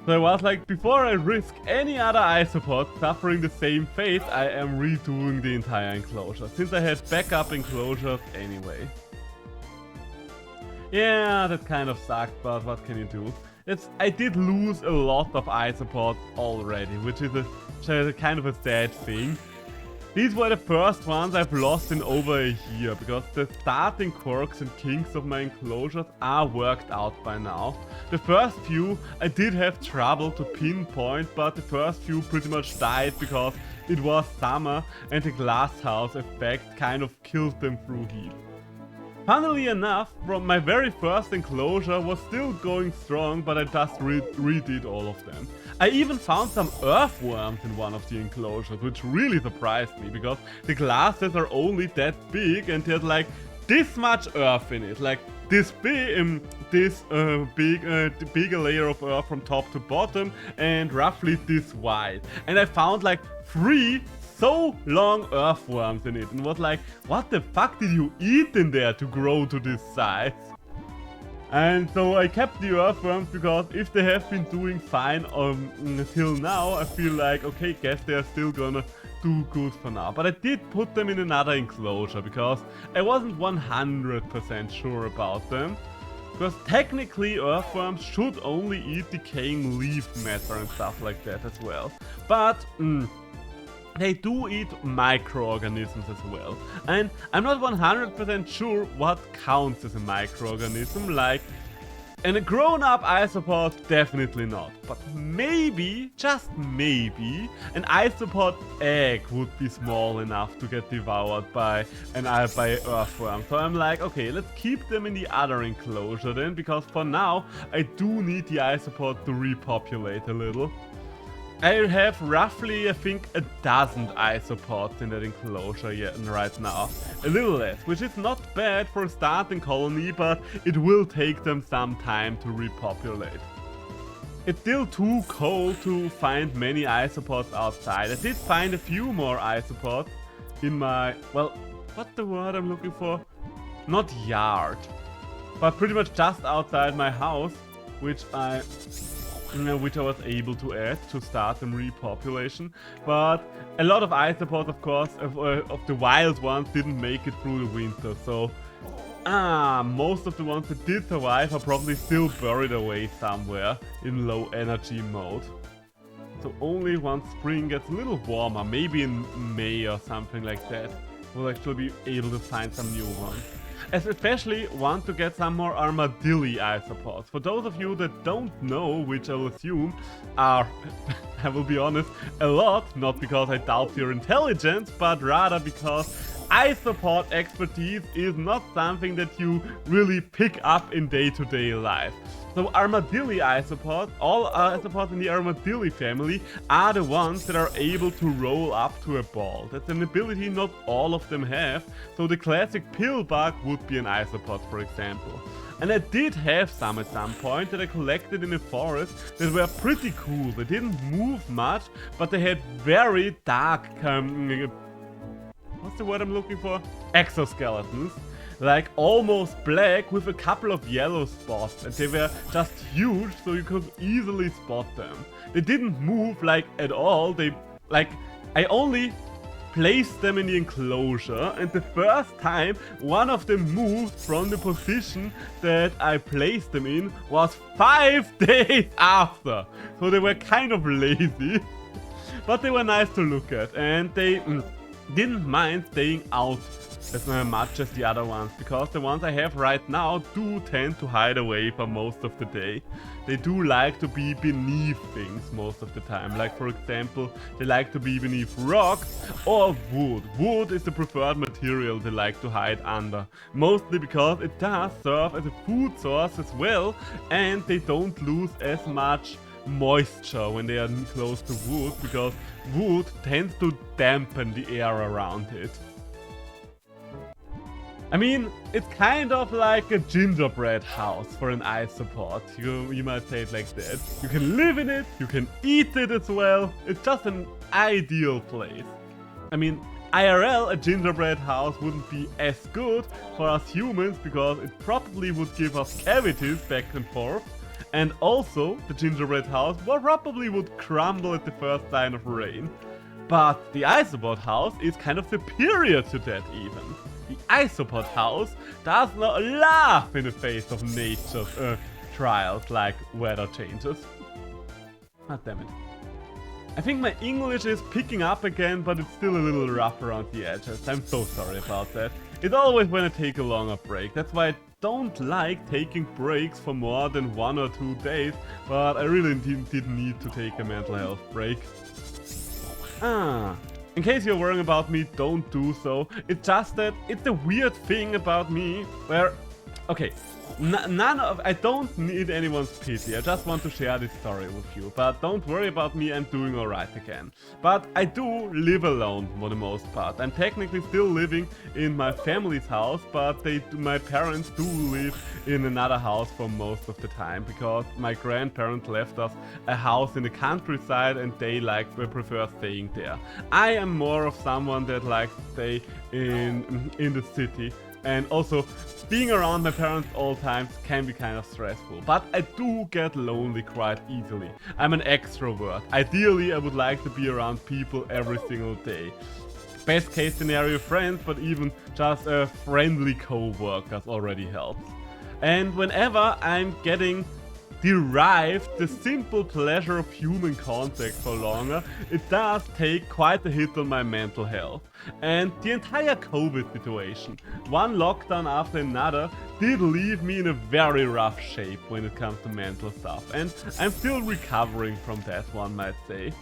So I was like, before I risk any other isopod suffering the same fate, I am redoing the entire enclosure, since I had backup enclosures anyway. Yeah, that kind of sucked, but what can you do? I did lose a lot of isopods already, which is a kind of a sad thing. These were the first ones I've lost in over a year, because the starting quirks and kinks of my enclosures are worked out by now. The first few I did have trouble to pinpoint, but the first few pretty much died because it was summer and the glass house effect kind of killed them through heat. Funnily enough, from my very first enclosure was still going strong, but I just redid all of them. I even found some earthworms in one of the enclosures, which really surprised me, because the glasses are only that big and there's like this much earth in it, like this big, bigger layer of earth from top to bottom and roughly this wide. And I found like 3 so long earthworms in it and was like, what the fuck did you eat in there to grow to this size? And so I kept the earthworms, because if they have been doing fine until now, I feel like, okay, guess they're still gonna do good for now. But I did put them in another enclosure because I wasn't 100% sure about them. Because technically earthworms should only eat decaying leaf matter and stuff like that as well. But they do eat microorganisms as well. And I'm not 100% sure what counts as a microorganism, like, and a grown-up isopod, definitely not. But maybe, just maybe, an isopod egg would be small enough to get devoured by earthworm. So I'm like, okay, let's keep them in the other enclosure then, because for now, I do need the isopod to repopulate a little. I have roughly, I think, a dozen isopods in that enclosure right now. A little less, which is not bad for a starting colony, but it will take them some time to repopulate. It's still too cold to find many isopods outside. I did find a few more isopods in my, well, what's the word I'm looking for? Not yard, but pretty much just outside my house, which I was able to add to start the repopulation. But a lot of isopods, of course, of the wild ones didn't make it through the winter, so most of the ones that did survive are probably still buried away somewhere in low energy mode. So only once spring gets a little warmer, maybe in May or something like that, we'll actually be able to find some new ones. I especially want to get some more armadilli isopods. For those of you that don't know, which I will assume are, I will be honest, a lot, not because I doubt your intelligence, but rather because isopod expertise is not something that you really pick up in day-to-day life. So armadilli isopods, all isopods in the armadilli family, are the ones that are able to roll up to a ball. That's an ability not all of them have, so the classic pillbug would be an isopod, for example. And I did have some at some point that I collected in a forest that were pretty cool. They didn't move much, but they had very dark, what's the word I'm looking for? Exoskeletons. like almost black with a couple of yellow spots, and they were just huge, so you could easily spot them. They didn't move like at all. I only placed them in the enclosure, and the first time one of them moved from the position that I placed them in was 5 days after. So they were kind of lazy, but they were nice to look at, and they didn't mind staying out as much as the other ones, because the ones I have right now do tend to hide away for most of the day. They do like to be beneath things most of the time. Like, for example, they like to be beneath rocks or wood. Wood is the preferred material they like to hide under. Mostly because it does serve as a food source as well, and they don't lose as much moisture when they are close to wood, because wood tends to dampen the air around it. I mean, it's kind of like a gingerbread house for an isopod. You might say it like that. You can live in it, you can eat it as well. It's just an ideal place. I mean, IRL, a gingerbread house wouldn't be as good for us humans, because it probably would give us cavities back and forth. And also, the gingerbread house probably would crumble at the first sign of rain. But the isopod house is kind of superior to that even. The isopod house does not laugh in the face of nature's trials like weather changes. God damn it. I think my English is picking up again, but it's still a little rough around the edges. I'm so sorry about that. It's always when I take a longer break. That's why I don't like taking breaks for more than 1 or 2 days, but I really did need to take a mental health break. In case you're worrying about me, don't do so. It's just that it's a weird thing about me where... Okay, I don't need anyone's pity. I just want to share this story with you. But don't worry about me, I'm doing alright again. But I do live alone for the most part. I'm technically still living in my family's house, but my parents do live in another house for most of the time, because my grandparents left us a house in the countryside and they prefer staying there. I am more of someone that likes to stay in the city. And also, being around my parents all times can be kind of stressful. But I do get lonely quite easily. I'm an extrovert. Ideally, I would like to be around people every single day. Best case scenario, friends, but even just friendly co-workers already helps. And whenever I'm getting derived the simple pleasure of human contact for longer, it does take quite a hit on my mental health. And the entire COVID situation, one lockdown after another, did leave me in a very rough shape when it comes to mental stuff. And I'm still recovering from that, one might say.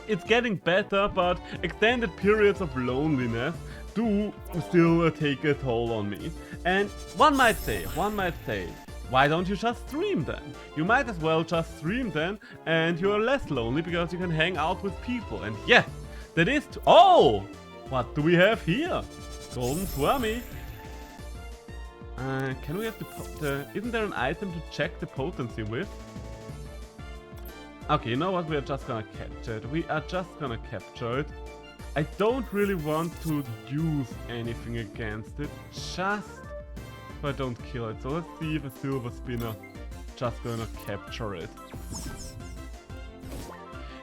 It's getting better, but extended periods of loneliness do still take a toll on me. And one might say, why don't you just stream then? You might as well just stream then, and you're less lonely because you can hang out with people. And yes, that is oh! What do we have here? Golden Swarmy. Can we have isn't there an item to check the potency with? Okay, you know what? We are just gonna capture it. I don't really want to use anything against it, just so I don't kill it. So let's see if a silver spinner just gonna capture it.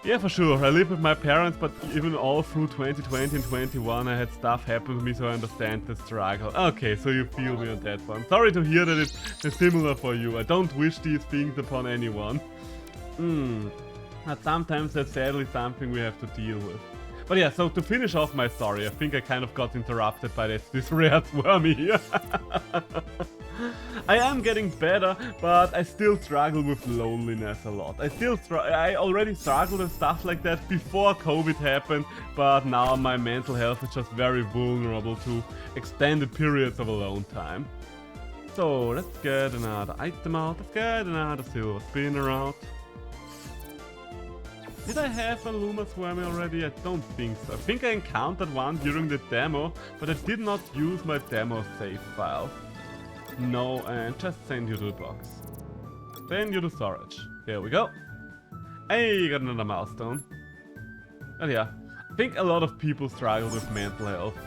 Yeah, for sure. I live with my parents, but even all through 2020 and 21 I had stuff happen to me, so I understand the struggle. Okay, so you feel me on that one. Sorry to hear that it's similar for you. I don't wish these things upon anyone. But sometimes that's sadly something we have to deal with. But yeah, so to finish off my story, I think I kind of got interrupted by this rare Swarmy here. I am getting better, but I still struggle with loneliness a lot. I already struggled with stuff like that before COVID happened, but now my mental health is just very vulnerable to extended periods of alone time. So let's get another item out, let's get another silver spinner out. Did I have a Luma Swarmy already? I don't think so. I think I encountered one during the demo, but I did not use my demo save file. No, and just send you to the box. Send you to storage. Here we go. Hey, got another milestone. And yeah, I think a lot of people struggle with mental health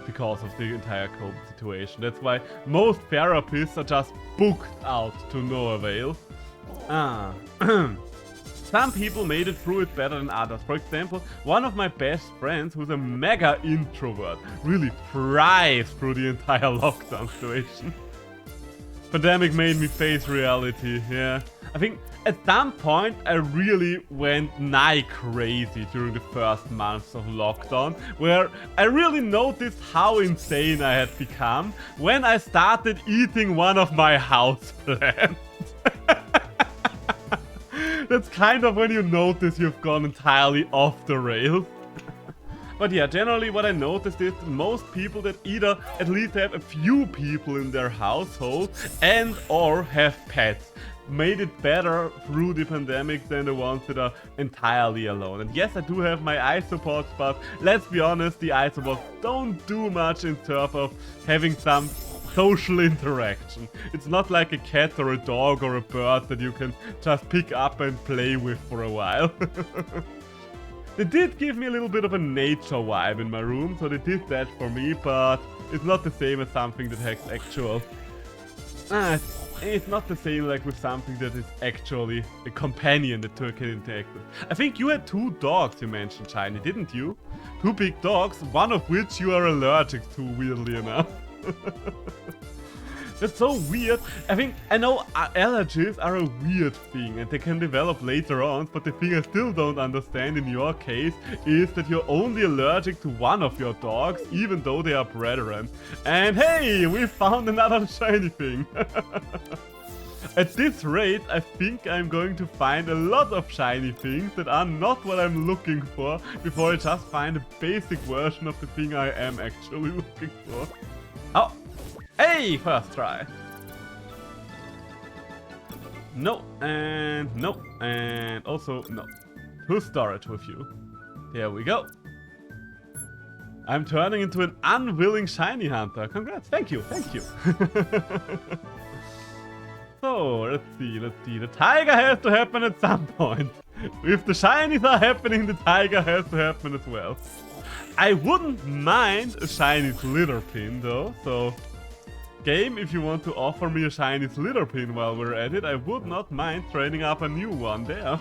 because of the entire COVID situation. That's why most therapists are just booked out to no avail. Some people made it through it better than others. For example, one of my best friends, who's a mega introvert, really thrived through the entire lockdown situation. Pandemic made me face reality, yeah. I think at some point I really went nigh crazy during the first months of lockdown, where I really noticed how insane I had become when I started eating one of my houseplants. That's kind of when you notice you've gone entirely off the rails. But yeah, generally what I noticed is most people that either at least have a few people in their household and or have pets made it better through the pandemic than the ones that are entirely alone. And yes, I do have my isopods, but let's be honest, the isopods don't do much in terms of having some social interaction. It's not like a cat or a dog or a bird that you can just pick up and play with for a while. They did give me a little bit of a nature vibe in my room, so they did that for me, but it's not the same as something that has actual... it's not the same like with something that is actually a companion that you can interact with. I think you had 2 dogs you mentioned, Shiny, didn't you? 2 big dogs, one of which you are allergic to, weirdly enough. That's so weird. I know allergies are a weird thing and they can develop later on, but the thing I still don't understand in your case is that you're only allergic to one of your dogs, even though they are brethren. And hey, we found another shiny thing. At this rate, I think I'm going to find a lot of shiny things that are not what I'm looking for before I just find a basic version of the thing I am actually looking for. Oh! Hey! First try! No, and no, and also no. 2 storage with you. There we go. I'm turning into an unwilling shiny hunter. Congrats, thank you, thank you. So, let's see. The tiger has to happen at some point. If the shinies are happening, the tiger has to happen as well. I wouldn't mind a shiny slither pin though, so... Game, if you want to offer me a shiny slither pin while we're at it, I would not mind trading up a new one there.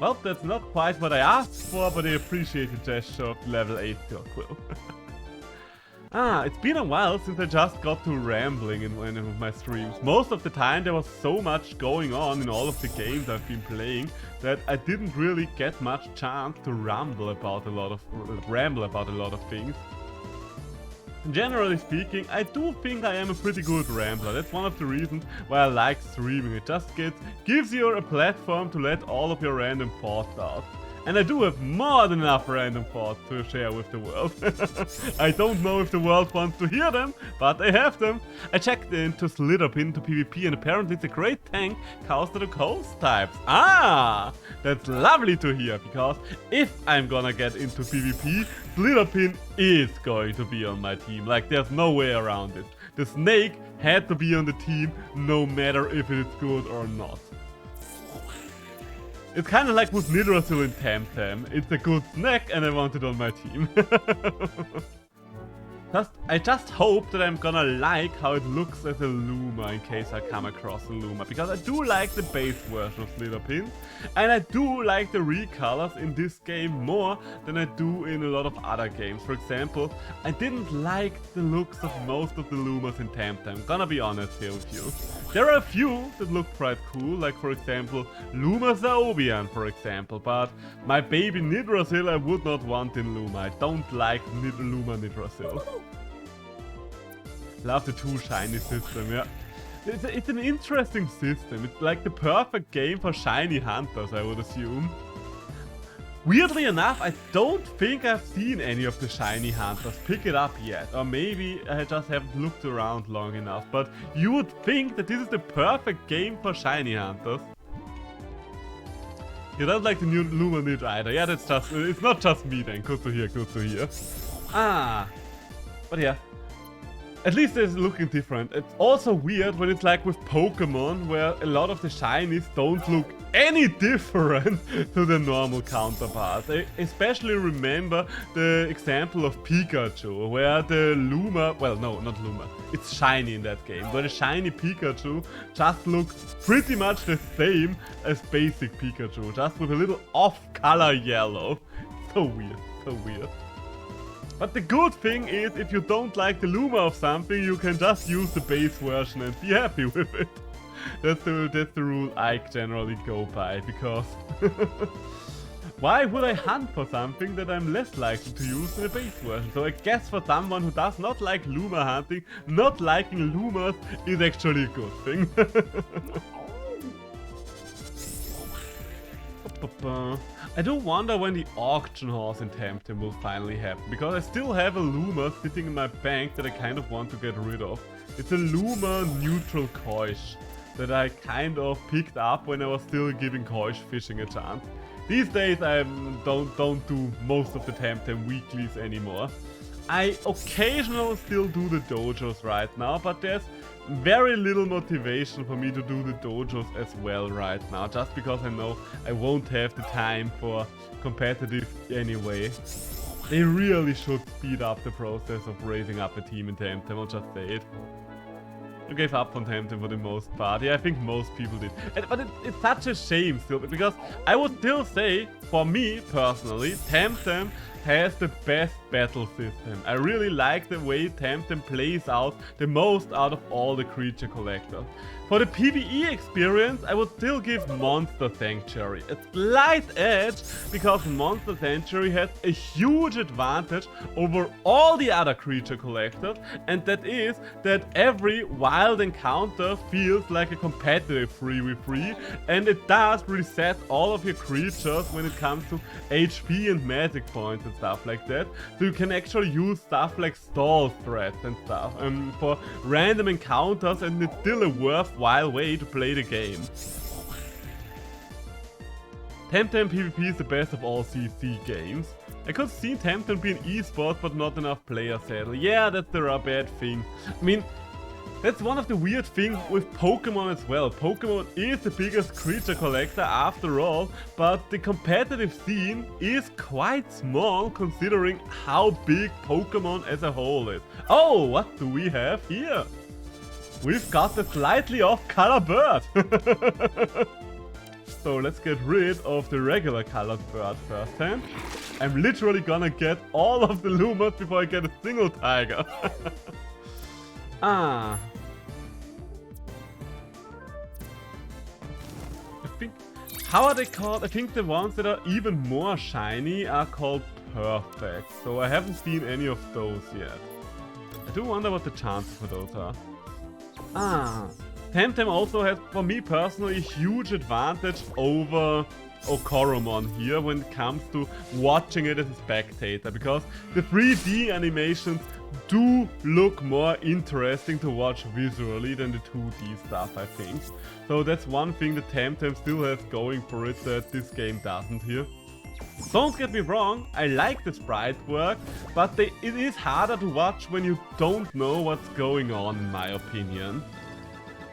Well, that's not quite what I asked for, but I appreciate the gesture of level 8 Pure Quill. It's been a while since I just got to rambling in one of my streams. Most of the time there was so much going on in all of the games I've been playing that I didn't really get much chance to ramble about a lot of things. Generally speaking, I do think I am a pretty good rambler. That's one of the reasons why I like streaming. It just gives you a platform to let all of your random thoughts out. And I do have more than enough random thoughts to share with the world. I don't know if the world wants to hear them, but I have them. I checked into Slitherpin to PvP and apparently it's a great tank counter to coast types. That's lovely to hear, because if I'm gonna get into PvP, Slitherpin is going to be on my team. Like, there's no way around it. The snake had to be on the team no matter if it is good or not. It's kind of like with Nidrasil in Temtem. It's a good snack and I want it on my team. I just hope that I'm gonna like how it looks as a Luma in case I come across a Luma. Because I do like the base version of Slitherpin. And I do like the recolors in this game more than I do in a lot of other games. For example, I didn't like the looks of most of the Lumas in Temtem. Gonna be honest here with you. There are a few that look quite cool, like for example Luma Zaobian, for example. But my baby Nidrasil I would not want in Luma. I don't like Luma Nidrasil. Love the 2 shiny system, yeah. It's an interesting system. It's like the perfect game for shiny hunters, I would assume. Weirdly enough, I don't think I've seen any of the shiny hunters pick it up yet. Or maybe I just haven't looked around long enough. But you would think that this is the perfect game for shiny hunters. You don't like the new Luma Nid either. Yeah, it's not just me then. Good to hear, good to hear. But yeah. At least it's looking different. It's also weird when it's like with Pokemon, where a lot of the shinies don't look any different to the normal counterparts. I especially remember the example of Pikachu, where the Luma, well no, not Luma, it's shiny in that game, where the shiny Pikachu just looks pretty much the same as basic Pikachu, just with a little off-color yellow. So weird, so weird. But the good thing is, if you don't like the Luma of something, you can just use the base version and be happy with it. That's the rule I generally go by, because why would I hunt for something that I'm less likely to use in a base version? So I guess for someone who does not like Luma hunting, not liking Lumas is actually a good thing. I do wonder when the auction house in Temptem will finally happen, because I still have a Luma sitting in my bank that I kind of want to get rid of. It's a Luma neutral Koish that I kind of picked up when I was still giving Koish fishing a chance. These days I don't do most of the Temtem weeklies anymore. I occasionally still do the dojos right now, but there's very little motivation for me to do the dojos as well right now, just because I know I won't have the time for competitive anyway. They really should speed up the process of raising up a team in Temtem, I'll just say it. I gave up on Temtem for the most part. Yeah, I think most people did. But it's such a shame still, because I would still say, for me personally, Temtem has the best battle system. I really like the way Temtem plays out the most out of all the creature collectors. For the PvE experience, I would still give Monster Sanctuary a slight edge, because Monster Sanctuary has a huge advantage over all the other creature collectors, and that is that every wild encounter feels like a competitive 3v3, and it does reset all of your creatures when it comes to HP and magic points and stuff like that. So you can actually use stuff like stall threats and stuff for random encounters, and it's still a worthwhile way to play the game. Temtem PvP is the best of all CC games. I could see Temtem be an esports, but not enough players sadly. Yeah, that's the bad thing. I mean, that's one of the weird things with Pokemon as well. Pokemon is the biggest creature collector after all, but the competitive scene is quite small considering how big Pokemon as a whole is. Oh, what do we have here? We've got a slightly off-color bird. So let's get rid of the regular colored bird first hand. I'm literally gonna get all of the Lumas before I get a single tiger. I think, how are they called? I think the ones that are even more shiny are called perfect. So I haven't seen any of those yet. I do wonder what the chances for those are. Temtem also has, for me personally, a huge advantage over Coromon here when it comes to watching it as a spectator, because the 3D animations do look more interesting to watch visually than the 2D stuff, I think. So that's one thing that Temtem still has going for it that this game doesn't here. Don't get me wrong, I like the sprite work, but it is harder to watch when you don't know what's going on, in my opinion.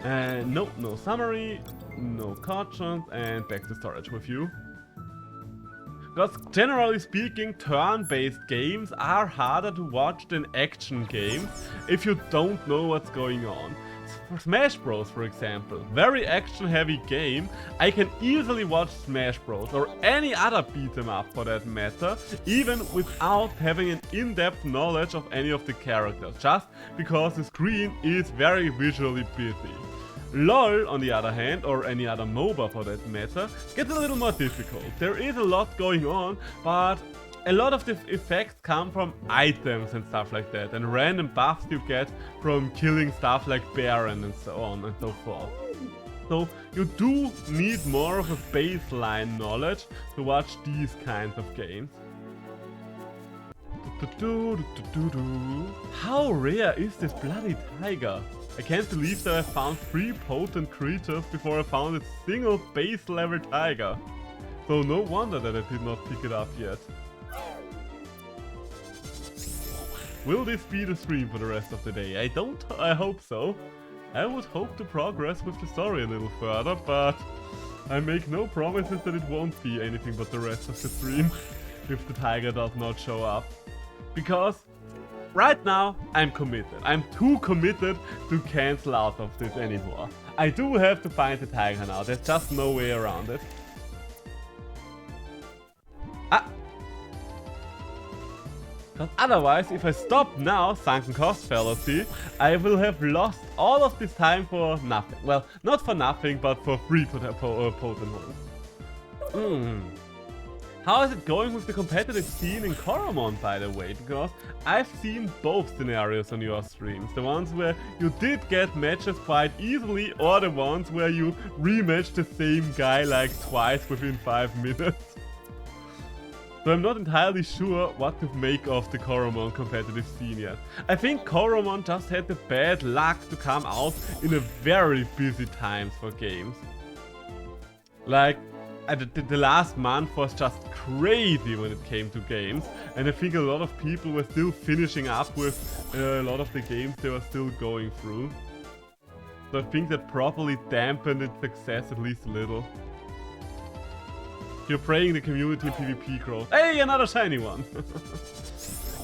No summary, no cautions, and back to storage with you. Because generally speaking, turn-based games are harder to watch than action games if you don't know what's going on. For Smash Bros, for example, very action-heavy game, I can easily watch Smash Bros, or any other beat-em up for that matter, even without having an in-depth knowledge of any of the characters, just because the screen is very visually busy. LOL, on the other hand, or any other MOBA for that matter, gets a little more difficult. There is a lot going on, but a lot of the effects come from items and stuff like that, and random buffs you get from killing stuff like Baron and so on and so forth. So you do need more of a baseline knowledge to watch these kinds of games. How rare is this bloody tiger? I can't believe that I found 3 potent creatures before I found a single base level tiger. So no wonder that I did not pick it up yet. Will this be the stream for the rest of the day? I hope so. I would hope to progress with the story a little further, but I make no promises that it won't be anything but the rest of the stream if the tiger does not show up. Because right now I'm committed. I'm too committed to cancel out of this anymore. I do have to find the tiger now. There's just no way around it. Because otherwise, if I stop now, sunken cost fallacy, I will have lost all of this time for nothing. Well, not for nothing, but for free potent hold. How is it going with the competitive scene in Coromon, by the way? Because I've seen both scenarios on your streams. The ones where you did get matches quite easily, or the ones where you rematched the same guy like twice within 5 minutes. So I'm not entirely sure what to make of the Coromon competitive scene yet. I think Coromon just had the bad luck to come out in a very busy times for games. Like, the last month was just crazy when it came to games, and I think a lot of people were still finishing up with a lot of the games they were still going through. So I think that probably dampened its success at least a little. You're praying the community PvP growth. Hey, another shiny one!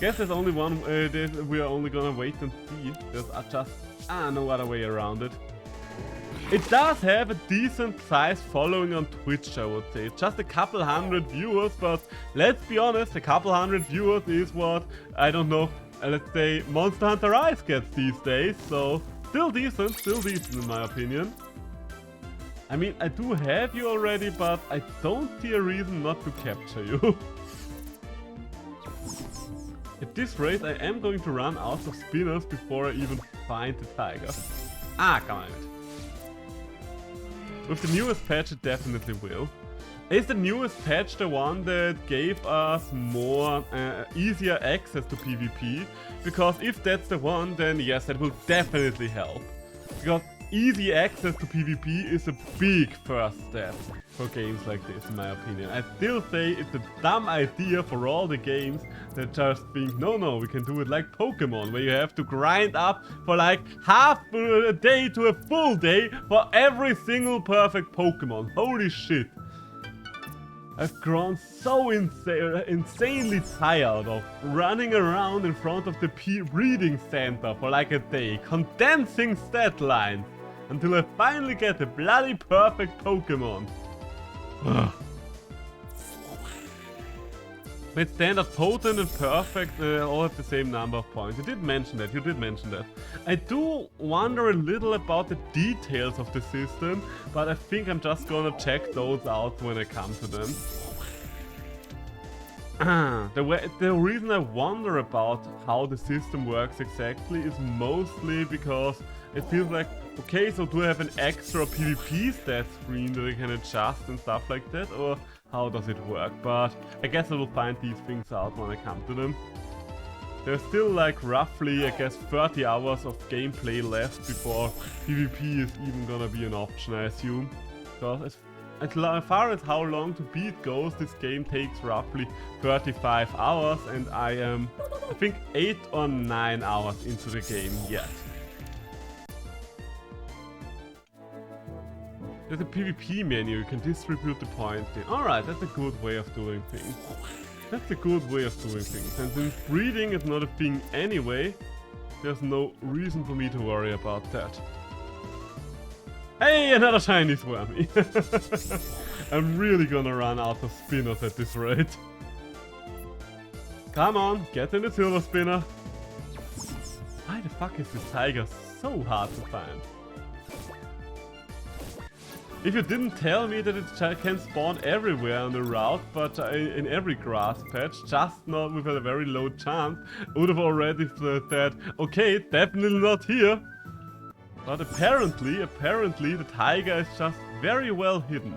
Guess there's only one, we are only gonna wait and see. There's just no other way around it. It does have a decent size following on Twitch, I would say. It's just a couple hundred viewers, but let's be honest, a couple hundred viewers is what, I don't know, let's say Monster Hunter Rise gets these days, so still decent in my opinion. I mean, I do have you already, but I don't see a reason not to capture you. At this rate, I am going to run out of spinners before I even find the tiger. Come on. With the newest patch, it definitely will. Is the newest patch the one that gave us more easier access to PvP? Because if that's the one, then yes, that will definitely help. Because easy access to PvP is a big first step for games like this, in my opinion. I still say it's a dumb idea for all the games that just think, no, we can do it like Pokemon, where you have to grind up for like half a day to a full day for every single perfect Pokemon. Holy shit. I've grown so insanely tired of running around in front of the breeding center for like a day, condensing stat lines, until I finally get a bloody perfect Pokemon. But standard potent and perfect all have the same number of points. You did mention that. I do wonder a little about the details of the system, but I think I'm just gonna check those out when I come to them. The reason I wonder about how the system works exactly is mostly because it feels like, okay, so do I have an extra PvP stat screen that I can adjust and stuff like that, or how does it work? But I guess I will find these things out when I come to them. There's still like roughly, I guess, 30 hours of gameplay left before PvP is even gonna be an option, I assume. Because as far as how long to beat goes, this game takes roughly 35 hours, and I am, I think, 8 or 9 hours into the game yet. There's a PvP menu, you can distribute the points in. Alright, that's a good way of doing things. And since breeding is not a thing anyway, there's no reason for me to worry about that. Hey, another shiny Swarmy! I'm really gonna run out of spinners at this rate. Come on, get in the silver spinner. Why the fuck is this tiger so hard to find? If you didn't tell me that it can spawn everywhere on the route, but in every grass patch, just not with a very low chance, I would have already said, okay, definitely not here. But apparently the tiger is just very well hidden.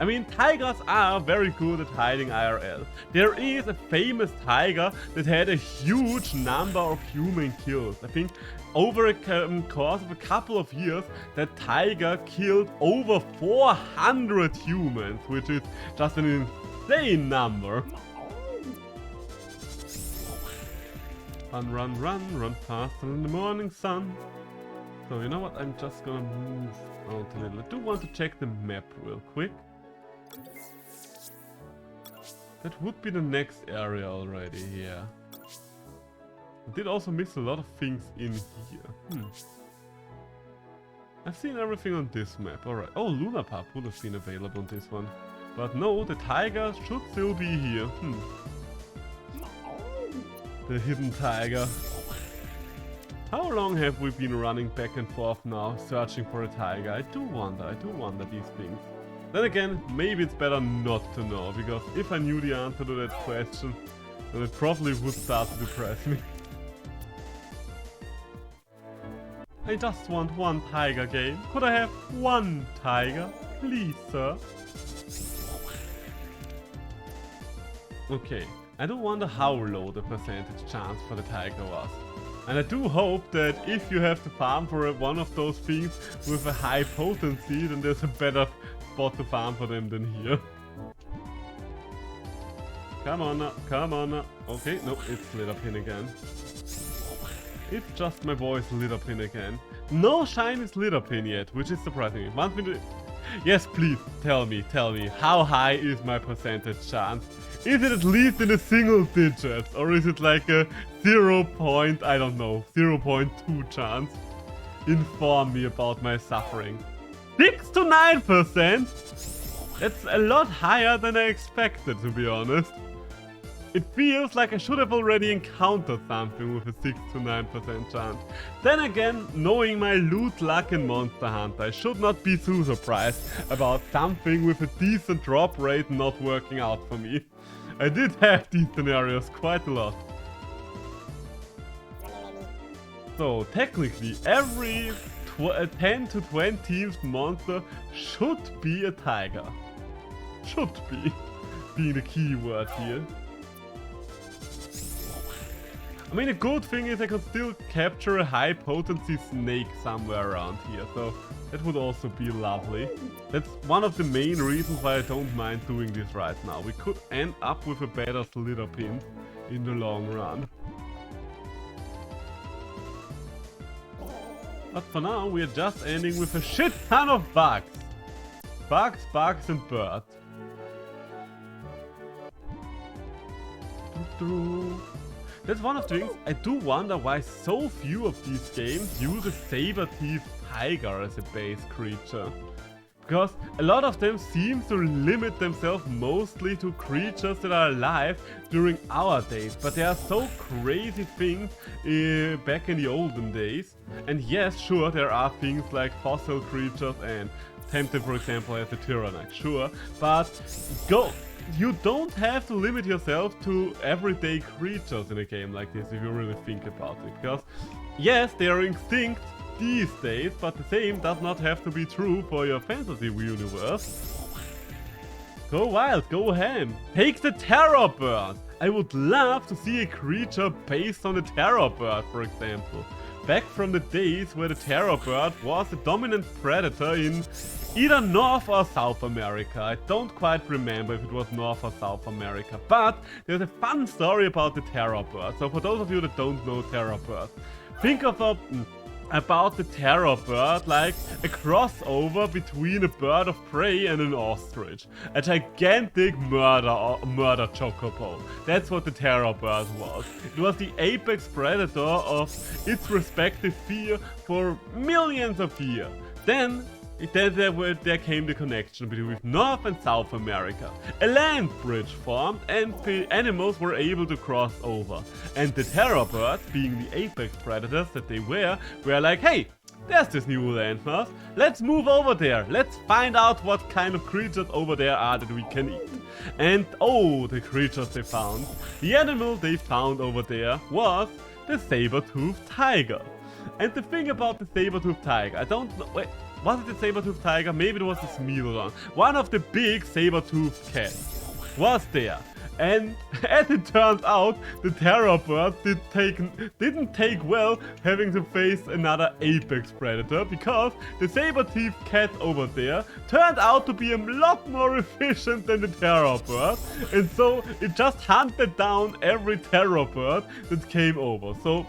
I mean, tigers are very good at hiding IRL. There is a famous tiger that had a huge number of human kills. I think over a course of a couple of years, that tiger killed over 400 humans, which is just an insane number. Run faster than the morning sun. So, you know what? I'm just gonna move out a little. I do want to check the map real quick. That would be the next area already here. I did also miss a lot of things in here. I've seen everything on this map. Alright. Oh, Luna Pup would have been available on this one. But no, the tiger should still be here. The hidden tiger. How long have we been running back and forth now, searching for a tiger? I do wonder these things. Then again, maybe it's better not to know, because if I knew the answer to that question, then it probably would start to depress me. I just want one tiger game. Could I have one tiger? Please, sir. Okay, I do wonder how low the percentage chance for the tiger was. And I do hope that if you have to farm for one of those things with a high potency, then there's a better spot to farm for them than here. Come on now, come on now. Okay, no, it's lit up in again. It's just my voice lit up in again. No shine is lit up in yet, which is surprising me. Want me to... Yes, please, tell me, how high is my percentage chance? Is it at least in the single digits, or is it like a 0.2 chance? Inform me about my suffering. 6 to 9%? That's a lot higher than I expected, to be honest. It feels like I should have already encountered something with a 6 to 9% chance. Then again, knowing my loot luck in Monster Hunter, I should not be too surprised about something with a decent drop rate not working out for me. I did have these scenarios quite a lot. So technically every 10 to 20th monster should be a tiger. Should be, being the key word here. I mean, a good thing is I can still capture a high potency snake somewhere around here, so that would also be lovely. That's one of the main reasons why I don't mind doing this right now. We could end up with a better slither pin in the long run. But for now, we are just ending with a shit ton of bugs. Bugs, bugs and birds. That's one of the things. I do wonder why so few of these games use a saber-teethed tiger as a base creature. Because a lot of them seem to limit themselves mostly to creatures that are alive during our days. But there are so crazy things back in the olden days. And yes, sure, there are things like fossil creatures and Tempted, for example, as a Tyrannosaurus, sure. But you don't have to limit yourself to everyday creatures in a game like this if you really think about it. Because, yes, they are extinct these days, but the same does not have to be true for your fantasy universe. Go wild, go ham. Take the terror bird. I would love to see a creature based on the terror bird, for example. Back from the days where the terror bird was the dominant predator in either North or South America. I don't quite remember if it was North or South America, but there's a fun story about the terror bird. So for those of you that don't know terror bird, think of about the terror bird like a crossover between a bird of prey and an ostrich. A gigantic murder chocobo. That's what the terror bird was. It was the apex predator of its respective sphere for millions of years. Then there came the connection between North and South America. A land bridge formed and the animals were able to cross over. And the terror birds, being the apex predators that they were like, hey, there's this new landmass, let's move over there, let's find out what kind of creatures over there are that we can eat. And oh, the creatures they found. The animal they found over there was the saber-toothed tiger. And the thing about the saber-toothed tiger, I don't know, wait, was it the saber-toothed tiger? Maybe it was the Smilodon. One of the big saber-toothed cats was there. And as it turns out, the terror bird didn't take well having to face another apex predator, because the saber-toothed cat over there turned out to be a lot more efficient than the terror bird, and so it just hunted down every terror bird that came over. So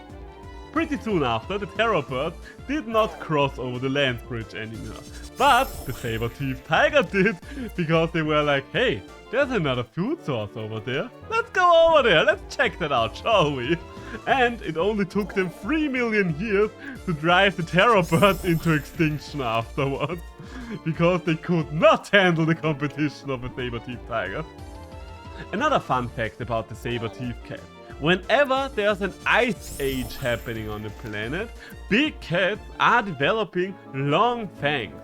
Pretty soon after, the terror birds did not cross over the land bridge anymore. But the saber-toothed tiger did, because they were like, hey, there's another food source over there. Let's go over there, let's check that out, shall we? And it only took them 3 million years to drive the terror birds into extinction afterwards, because they could not handle the competition of a saber-toothed tiger. Another fun fact about the saber-toothed cat. Whenever there's an ice age happening on the planet, big cats are developing long fangs.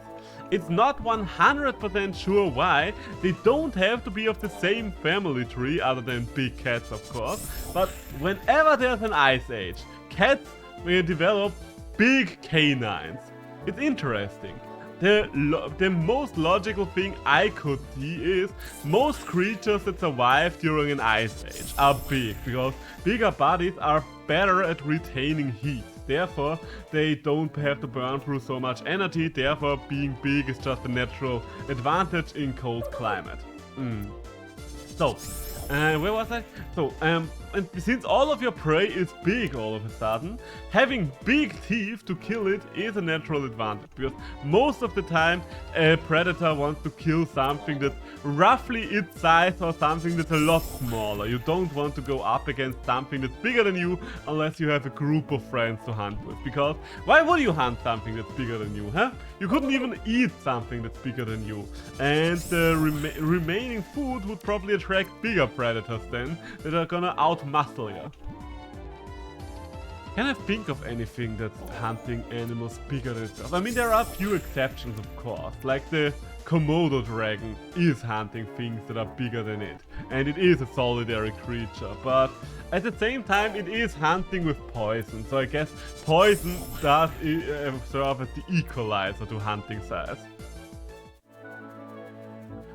It's not 100% sure why. They don't have to be of the same family tree, other than big cats of course, but whenever there's an ice age, cats will develop big canines. It's interesting. The most logical thing I could see is most creatures that survive during an ice age are big, because bigger bodies are better at retaining heat. Therefore, they don't have to burn through so much energy, therefore being big is just a natural advantage in cold climate. So, where was I? So, and since all of your prey is big all of a sudden, having big teeth to kill it is a natural advantage, because most of the time a predator wants to kill something that's roughly its size or something that's a lot smaller. You don't want to go up against something that's bigger than you unless you have a group of friends to hunt with, because why would you hunt something that's bigger than you, huh? You couldn't even eat something that's bigger than you, and the remaining food would probably attract bigger predators then that are gonna outmuscle you. Can I think of anything that's hunting animals bigger than itself? I mean, there are a few exceptions of course, like the Komodo dragon is hunting things that are bigger than it, and it is a solitary creature, but at the same time it is hunting with poison, so I guess poison does serve as the equalizer to hunting size.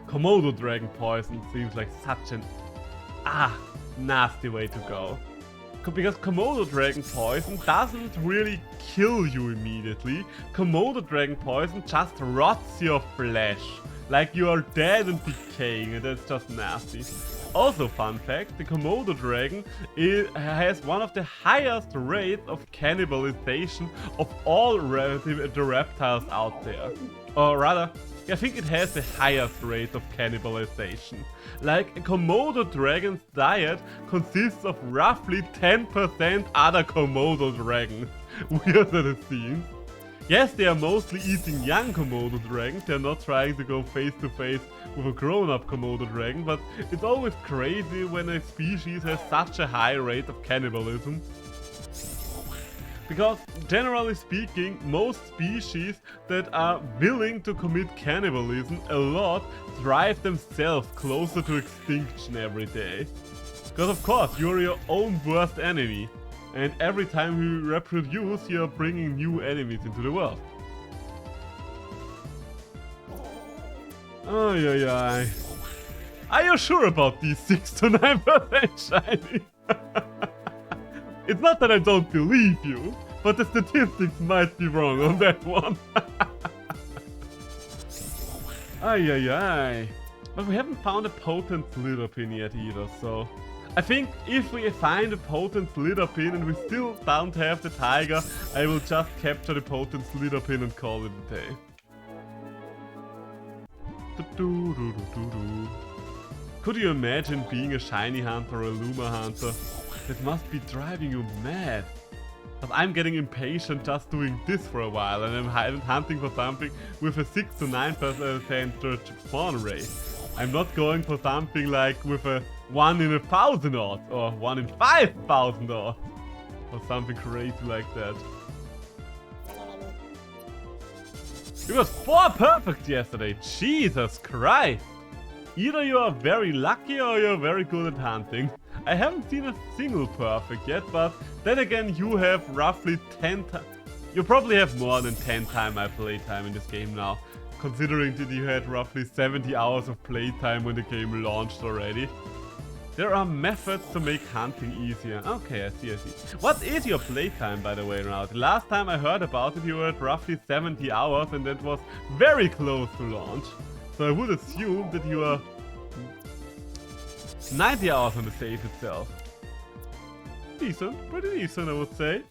Komodo dragon poison seems like such an nasty way to go. Because Komodo dragon poison doesn't really kill you immediately. Komodo dragon poison just rots your flesh. Like you are dead and decaying, and that's just nasty. Also, fun fact, the Komodo dragon has one of the highest rates of cannibalization of all the reptiles out there. Or rather, I think it has the highest rate of cannibalization. Like, a Komodo dragon's diet consists of roughly 10% other Komodo dragons. Weird as it seems. Yes, they are mostly eating young Komodo dragons, they're not trying to go face to face with a grown-up Komodo dragon, but it's always crazy when a species has such a high rate of cannibalism. Because, generally speaking, most species that are willing to commit cannibalism a lot drive themselves closer to extinction every day. Because of course, you're your own worst enemy. And every time you reproduce, you're bringing new enemies into the world. Ay. Are you sure about these 6 to 9% shiny? It's not that I don't believe you, but the statistics might be wrong on that one. Ay. But we haven't found a potent slither pin yet either, so... I think if we find a potent slither pin and we still don't have the tiger, I will just capture the potent slither pin and call it a day. Could you imagine being a shiny hunter or a luma hunter? That must be driving you mad. But I'm getting impatient just doing this for a while, and I'm hunting for something with a 6 to 9% spawn rate. I'm not going for something like with a 1 in 1,000 odds, or 1 in 5,000 odds, or something crazy like that. It was 4 perfect yesterday, Jesus Christ! Either you are very lucky or you're very good at hunting. I haven't seen a single perfect yet, but then again you have roughly 10 times... You probably have more than 10 times my playtime in this game now, considering that you had roughly 70 hours of playtime when the game launched already. There are methods to make hunting easier. Okay, I see. What is your playtime, by the way, now? The last time I heard about it, you were at roughly 70 hours, and that was very close to launch. So I would assume that you are 90 hours on the save itself. Decent, pretty decent, I would say.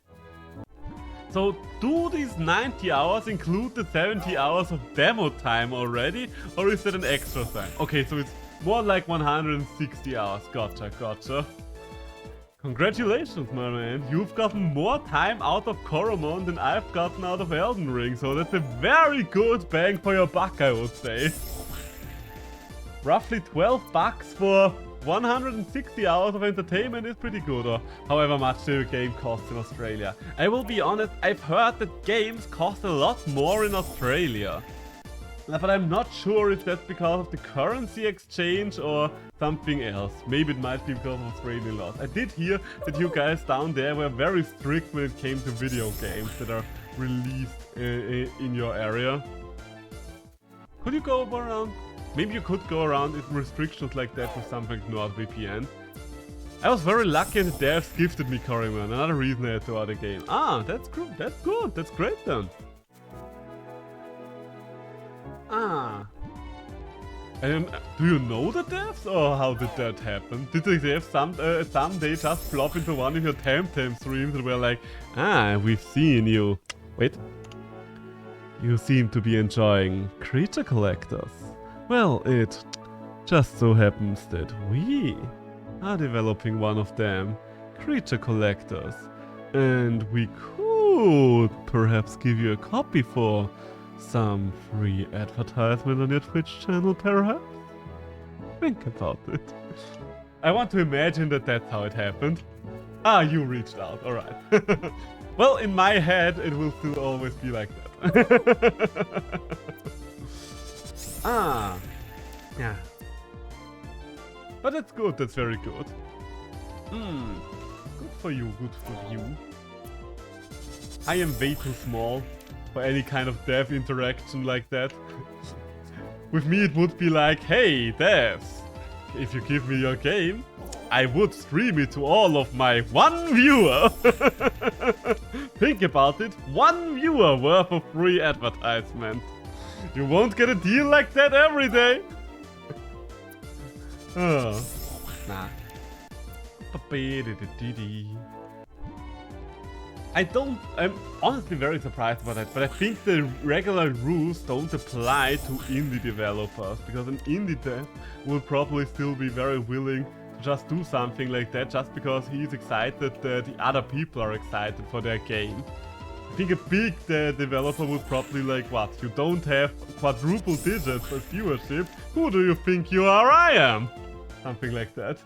So do these 90 hours include the 70 hours of demo time already? Or is that an extra thing? Okay, so it's more like 160 hours. Gotcha, gotcha. Congratulations, my man. You've gotten more time out of Coromon than I've gotten out of Elden Ring. So that's a very good bang for your buck, I would say. Roughly 12 bucks for 160 hours of entertainment is pretty good, or however much the game costs in Australia. I will be honest, I've heard that games cost a lot more in Australia. But I'm not sure if that's because of the currency exchange or something else. Maybe it might be because of Australian laws. I did hear that you guys down there were very strict when it came to video games that are released in your area. Could you go around? Maybe you could go around with restrictions like that with something like NordVPN. I was very lucky and the devs gifted me Coromon, another reason I had to order the game. Ah, that's good, that's great then. Ah. And do you know the devs, or how did that happen? Did the devs someday just flop into one of your Temtem streams and were like, ah, we've seen you. Wait. You seem to be enjoying creature collectors. Well, it just so happens that we are developing one of them, creature collectors, and we could perhaps give you a copy for some free advertisement on your Twitch channel, perhaps? Think about it. I want to imagine that that's how it happened. Ah, you reached out, alright. Well, in my head, it will still always be like that. Ah, yeah. But that's good, that's very good. Good for you, good for you. I am way too small for any kind of dev interaction like that. With me it would be like, hey devs, if you give me your game, I would stream it to all of my one viewer. Think about it, one viewer worth of free advertisement. You won't get a deal like that every day. Oh, nah. I'm honestly very surprised about that, but I think the regular rules don't apply to indie developers, because an indie dev will probably still be very willing to just do something like that just because he's excited that the other people are excited for their game. I think a big developer would probably like, what, you don't have quadruple digits as viewership? Who do you think you are? I am! Something like that.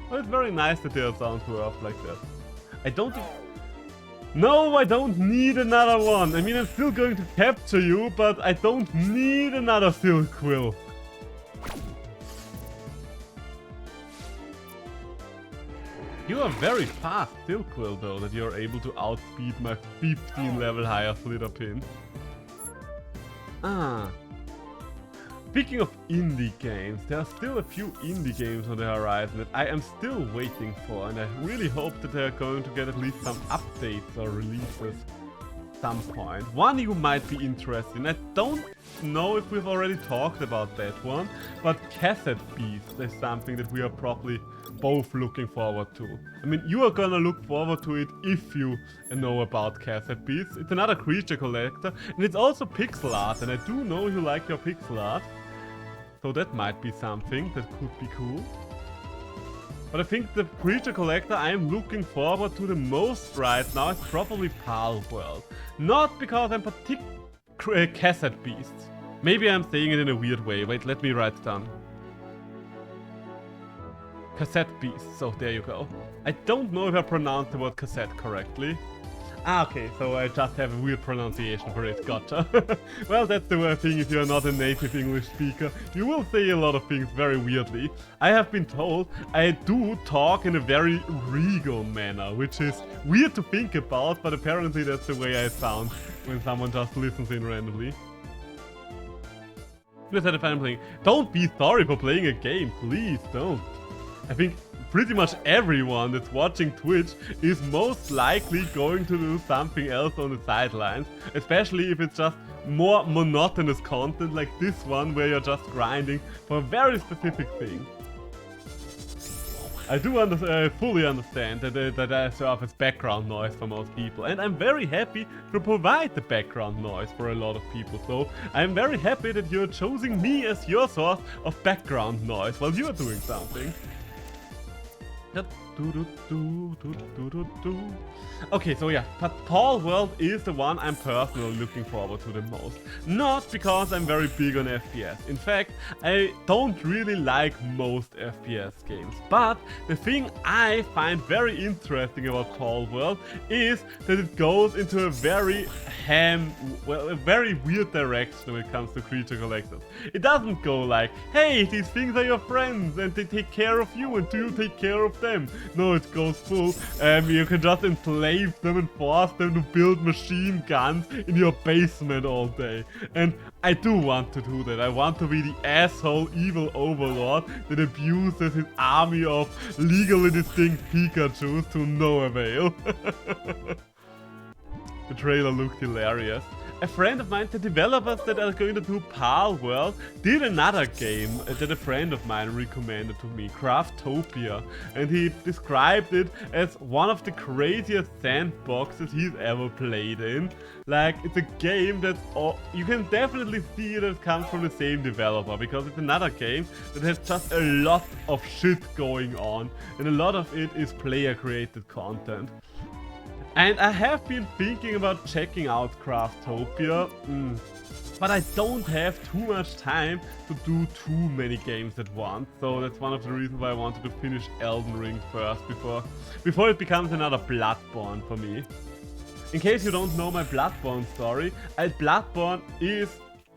But it's very nice that they are down to earth like that. No, I don't need another one. I mean, I'm still going to capture you, but I don't need another Silk Quill. You are very fast, Silk Quill, though, that you're able to outspeed my 15 level higher Slither Pin. Ah. Speaking of indie games, there are still a few indie games on the horizon that I am still waiting for, and I really hope that they are going to get at least some updates or releases at some point. One you might be interested in, I don't know if we've already talked about that one, but Cassette Beast is something that we are probably both looking forward to. I mean, you are gonna look forward to it if you know about Cassette Beast. It's another creature collector, and it's also pixel art, and I do know you like your pixel art. So that might be something that could be cool. But I think the creature collector I am looking forward to the most right now is probably Pal World. Not because I'm particular Cassette Beasts. Maybe I'm saying it in a weird way. Wait, let me write it down. Cassette Beasts, so there you go. I don't know if I pronounced the word cassette correctly. Ah, okay, so I just have a weird pronunciation for it, gotcha. Well, that's the thing if you're not a native English speaker. You will say a lot of things very weirdly. I have been told I do talk in a very regal manner, which is weird to think about, but apparently that's the way I sound when someone just listens in randomly. Just had a fun playing. Don't be sorry for playing a game, please don't. I think pretty much everyone that's watching Twitch is most likely going to do something else on the sidelines, especially if it's just more monotonous content like this one where you're just grinding for a very specific thing. I do fully understand that I serve as background noise for most people, and I'm very happy to provide the background noise for a lot of people. So I'm very happy that you're choosing me as your source of background noise while you're doing something. Okay, so yeah, but Paul World is the one I'm personally looking forward to the most. Not because I'm very big on FPS. In fact, I don't really like most FPS games. But the thing I find very interesting about Paul World is that it goes into a very a very weird direction when it comes to creature collectors. It doesn't go like, hey, these things are your friends and they take care of you and you take care of them. No, it goes full. You can just enslave them and force them to build machine guns in your basement all day. And I do want to do that. I want to be the asshole evil overlord that abuses his army of legally distinct Pikachus to no avail. The trailer looked hilarious. A friend of mine, the developers that are going to do Pal World, did another game that a friend of mine recommended to me, Craftopia, and he described it as one of the craziest sandboxes he's ever played in. Like, it's a game that you can definitely see that it comes from the same developer, because it's another game that has just a lot of shit going on, and a lot of it is player-created content. And I have been thinking about checking out Craftopia, but I don't have too much time to do too many games at once, so that's one of the reasons why I wanted to finish Elden Ring first before it becomes another Bloodborne for me. In case you don't know my Bloodborne story, Bloodborne is,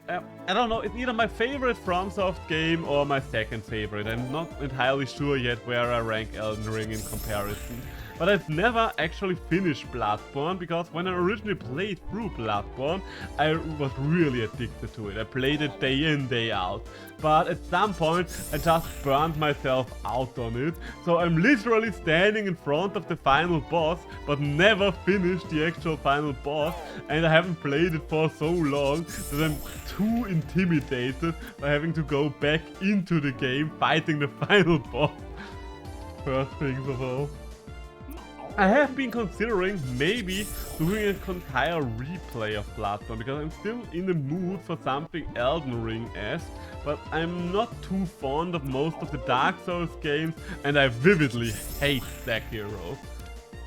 I don't know, it's either my favorite FromSoft game or my second favorite. I'm not entirely sure yet where I rank Elden Ring in comparison. But I've never actually finished Bloodborne, because when I originally played through Bloodborne, I was really addicted to it. I played it day in, day out. But at some point, I just burned myself out on it. So I'm literally standing in front of the final boss, but never finished the actual final boss. And I haven't played it for so long that I'm too intimidated by having to go back into the game fighting the final boss. First things of all. I have been considering maybe doing an entire replay of Bloodborne, because I'm still in the mood for something Elden Ring-esque, but I'm not too fond of most of the Dark Souls games, and I vividly hate Sekiro.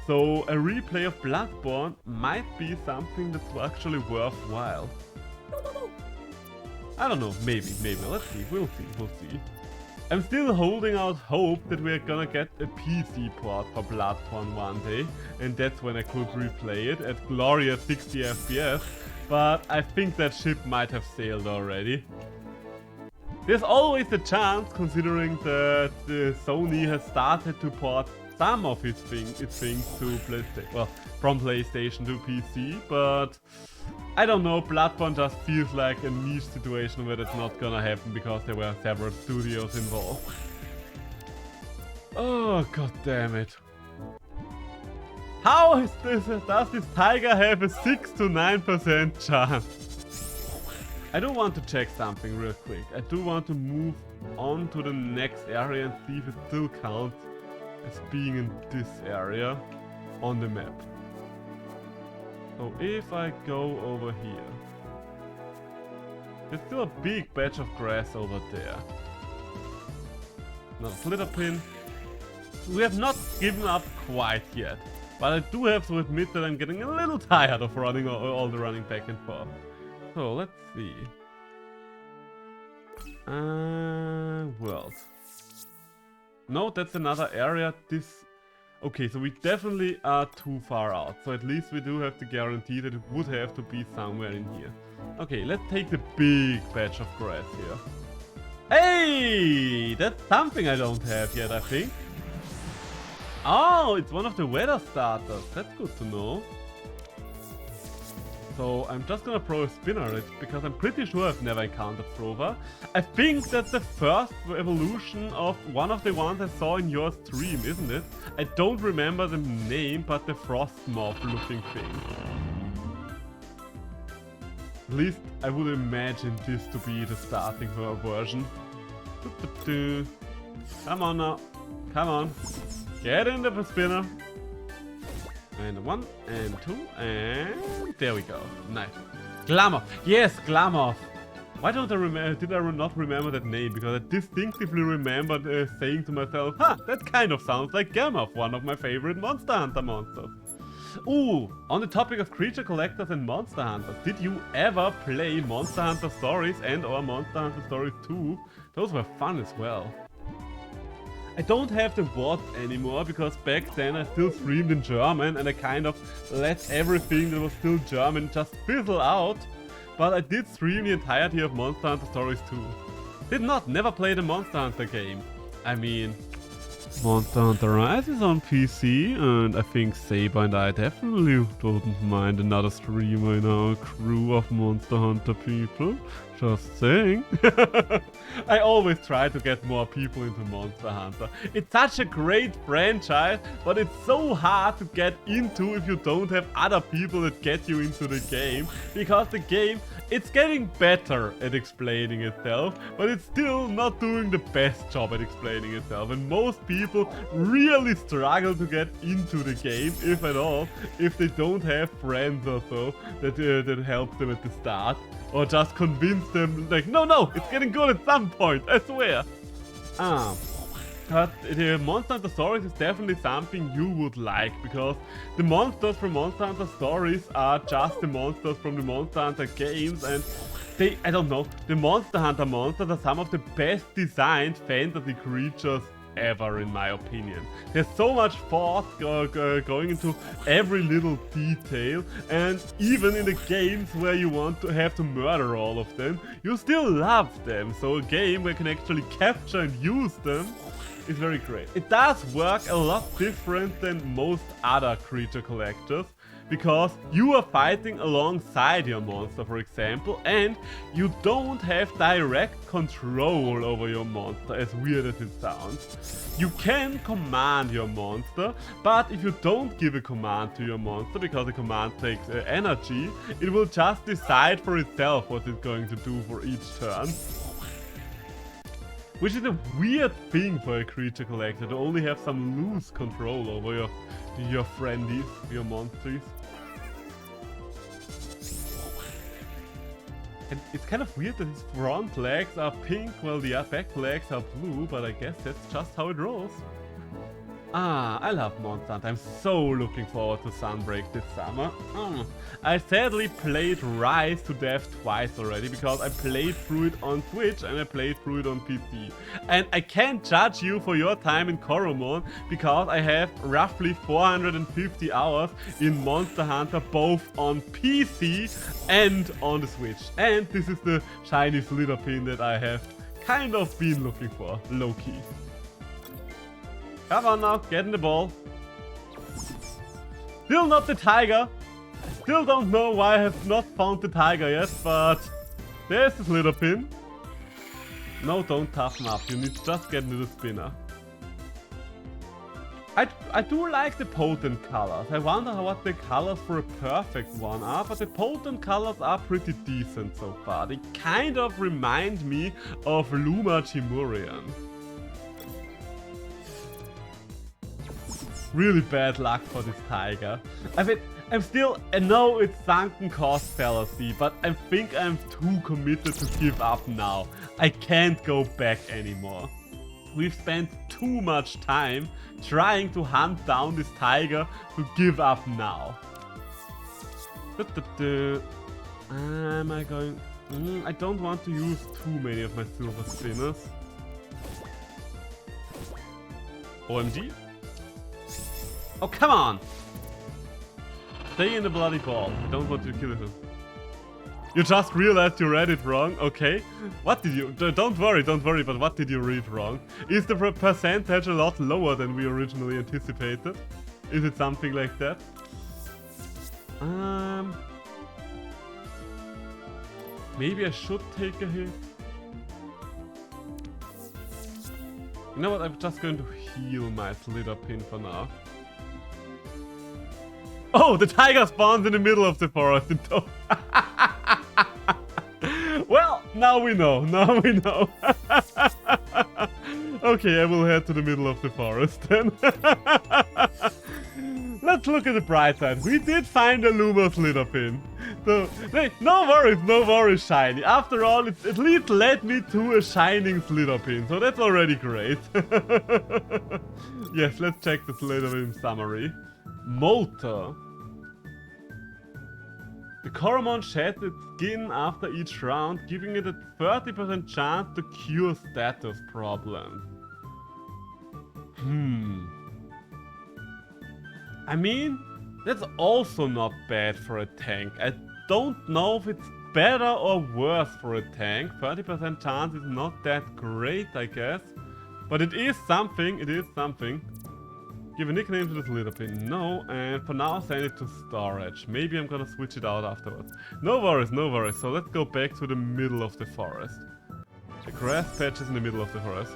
So a replay of Bloodborne might be something that's actually worthwhile. I don't know, maybe, let's see, we'll see. I'm still holding out hope that we're gonna get a PC port for Bloodborne one day, and that's when I could replay it at glorious 60 FPS, but I think that ship might have sailed already. There's always a chance, considering that Sony has started to port some of its things to PlayStation, well, from PlayStation to PC, but I don't know, Bloodborne just feels like a niche situation where that's not gonna happen because there were several studios involved. Oh, god damn it. How is does this tiger have a 6 to 9% chance? I do want to check something real quick. I do want to move on to the next area and see if it still counts as being in this area on the map. So if I go over here, there's still a big patch of grass over there. Another slitter pin. We have not given up quite yet, but I do have to admit that I'm getting a little tired of running all the running back and forth. So let's see. World. No, that's another area. Okay, so we definitely are too far out. So at least we do have to guarantee that it would have to be somewhere in here. Okay, let's take the big patch of grass here. Hey! That's something I don't have yet, I think. Oh, it's one of the weather starters. That's good to know. So I'm just gonna throw a spin on it, because I'm pretty sure I've never encountered Frova. I think that's the first evolution of one of the ones I saw in your stream, isn't it? I don't remember the name, but the frost moth looking thing. At least I would imagine this to be the starting version. Come on now. Come on. Get in the spinner. And 1 and 2 and there we go. Nice. Glamour. Yes, Glamour. Why don't I remember? Did I not remember that name? Because I distinctively remembered saying to myself, "Huh, that kind of sounds like Gammoth, one of my favorite Monster Hunter monsters." Ooh, on the topic of creature collectors and Monster Hunters, did you ever play Monster Hunter Stories and/or Monster Hunter Stories 2? Those were fun as well. I don't have the VOD anymore because back then I still streamed in German and I kind of let everything that was still German just fizzle out. But I did stream the entirety of Monster Hunter Stories 2. Never played a Monster Hunter game. I mean, Monster Hunter Rise is on PC, and I think Saber and I definitely wouldn't mind another streamer in our crew of Monster Hunter people. Just saying. I always try to get more people into Monster Hunter. It's such a great franchise, but it's so hard to get into if you don't have other people that get you into the game. Because the game, it's getting better at explaining itself, but it's still not doing the best job at explaining itself. And most people really struggle to get into the game, if at all, if they don't have friends or so that help them at the start. Or just convince them, like, no, it's getting good at some point, I swear. But the Monster Hunter Stories is definitely something you would like, because the monsters from Monster Hunter Stories are just the monsters from the Monster Hunter games, and I don't know, the Monster Hunter monsters are some of the best designed fantasy creatures ever, in my opinion. There's so much thought going into every little detail, and even in the games where you want to have to murder all of them, you still love them. So a game where you can actually capture and use them is very great. It does work a lot different than most other creature collectors, because you are fighting alongside your monster, for example, and you don't have direct control over your monster, as weird as it sounds. You can command your monster, but if you don't give a command to your monster, because the command takes energy, it will just decide for itself what it's going to do for each turn. Which is a weird thing for a creature collector, to only have some loose control over your friendies, your monsters. And it's kind of weird that his front legs are pink while the back legs are blue, but I guess that's just how it rolls. I love Monster Hunter. I'm so looking forward to Sunbreak this summer. I sadly played Rise to death twice already, because I played through it on Switch and I played through it on PC. And I can't judge you for your time in Coromon, because I have roughly 450 hours in Monster Hunter, both on PC and on the Switch. And this is the shiny Slither pin that I have kind of been looking for, low-key. Come on now, get in the ball. Still not the tiger. Still don't know why I have not found the tiger yet, but there's the Slither pin. No, don't toughen up. You need to just get into the spinner. I do like the potent colors. I wonder what the colors for a perfect one are, but the potent colors are pretty decent so far. They kind of remind me of Luma Chimurian. Really bad luck for this tiger. I mean, I know it's sunken cost fallacy, but I think I'm too committed to give up now. I can't go back anymore. We've spent too much time trying to hunt down this tiger to give up now. Am I going... I don't want to use too many of my silver spinners. OMG. Oh, come on! Stay in the bloody ball. I don't want to kill it. You just realized you read it wrong? Okay. What did you... Don't worry, but what did you read wrong? Is the percentage a lot lower than we originally anticipated? Is it something like that? Maybe I should take a hit. You know what? I'm just going to heal my Slither pin for now. Oh, the tiger spawns in the middle of the forest in tow. Well, now we know. Okay, I will head to the middle of the forest then. Let's look at the bright side. We did find a Luma Slitherpin. So, hey, no worries, shiny. After all, it at least led me to a shining Slitherpin, so that's already great. Yes, let's check the Slitherpin summary. Molter. The Coromon sheds its skin after each round, giving it a 30% chance to cure status problems. I mean, that's also not bad for a tank. I don't know if it's better or worse for a tank. 30% chance is not that great, I guess. But it is something, Give a nickname to the Slitherpin. No, and for now send it to storage. Maybe I'm gonna switch it out afterwards. No worries. So let's go back to the middle of the forest. The grass patch is in the middle of the forest.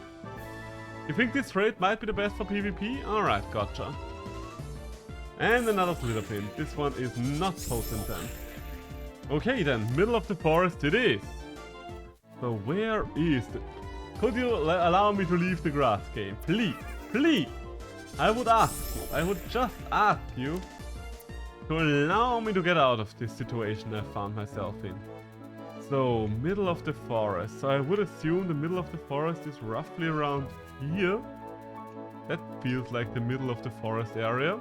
You think this trade might be the best for PvP? Alright, gotcha. And another Slitherpin. This one is not potent then. Okay then, middle of the forest it is. So where is the... Could you allow me to leave the grass game? Please! I would just ask you to allow me to get out of this situation I found myself in. So, middle of the forest. So I would assume the middle of the forest is roughly around here. That feels like the middle of the forest area.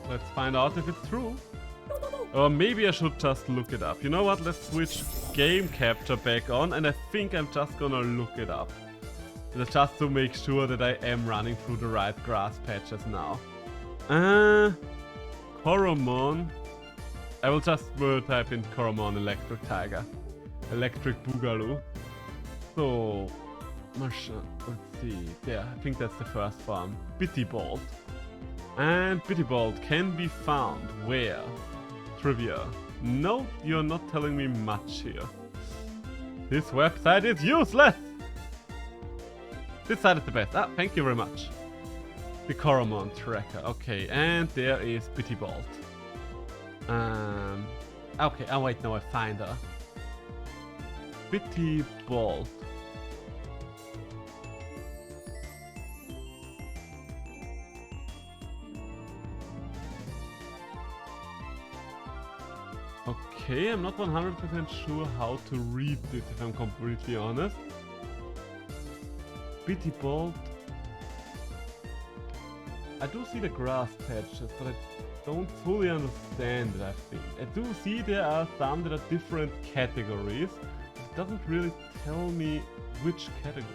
Let's find out if it's true. Or maybe I should just look it up. You know what? Let's switch game capture back on, and I think I'm just gonna look it up. Just to make sure that I am running through the right grass patches now. Coromon. I will just type in Coromon Electric Tiger. Electric Boogaloo. So, let's see. There, I think that's the first farm. Bittybolt. And Bittybolt can be found where? Trivia. No, you're not telling me much here. This website is useless! This side is the best. Ah, thank you very much. The Coromon tracker. Okay, and there is Bittybolt. Okay, oh wait, no, I find her. Bittybolt. Okay, I'm not 100% sure how to read this if I'm completely honest. Bittybolt. I do see the grass patches, but I don't fully understand it, I think. I do see there are some that are different categories. It doesn't really tell me which category.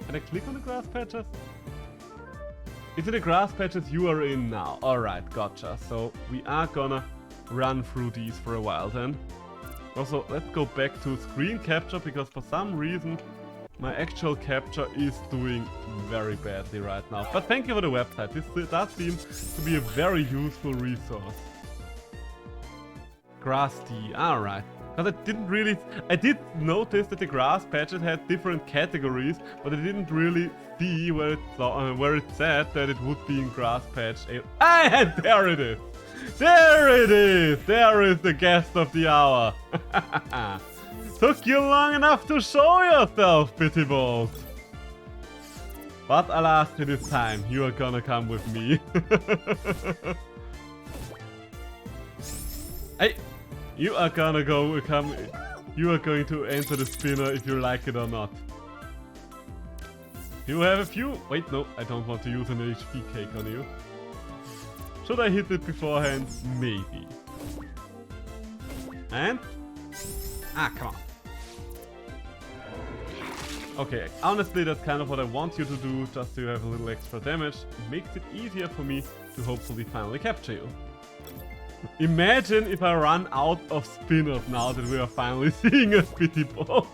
Can I click on the grass patches? Is it the grass patches you are in now? Alright, gotcha. So we are gonna run through these for a while then. Also, let's go back to screen capture because for some reason my actual capture is doing very badly right now. But thank you for the website. This does seem to be a very useful resource. Grass tea, alright. Because I did notice that the grass patches had different categories, but I didn't really see where it said that it would be in grass patch. And there it is! There it is! There is the guest of the hour! Took you long enough to show yourself, Bittybolt! But alas, it is time. You are gonna come with me. Hey! You are gonna you are going to enter the spinner if you like it or not. You have a few... Wait, no, I don't want to use an HP cake on you. Should I hit it beforehand? Maybe. And... Ah, come on. Okay, honestly that's kind of what I want you to do, just to have a little extra damage. It makes it easier for me to hopefully finally capture you. Imagine if I run out of spinners now that we are finally seeing a Bittybolt.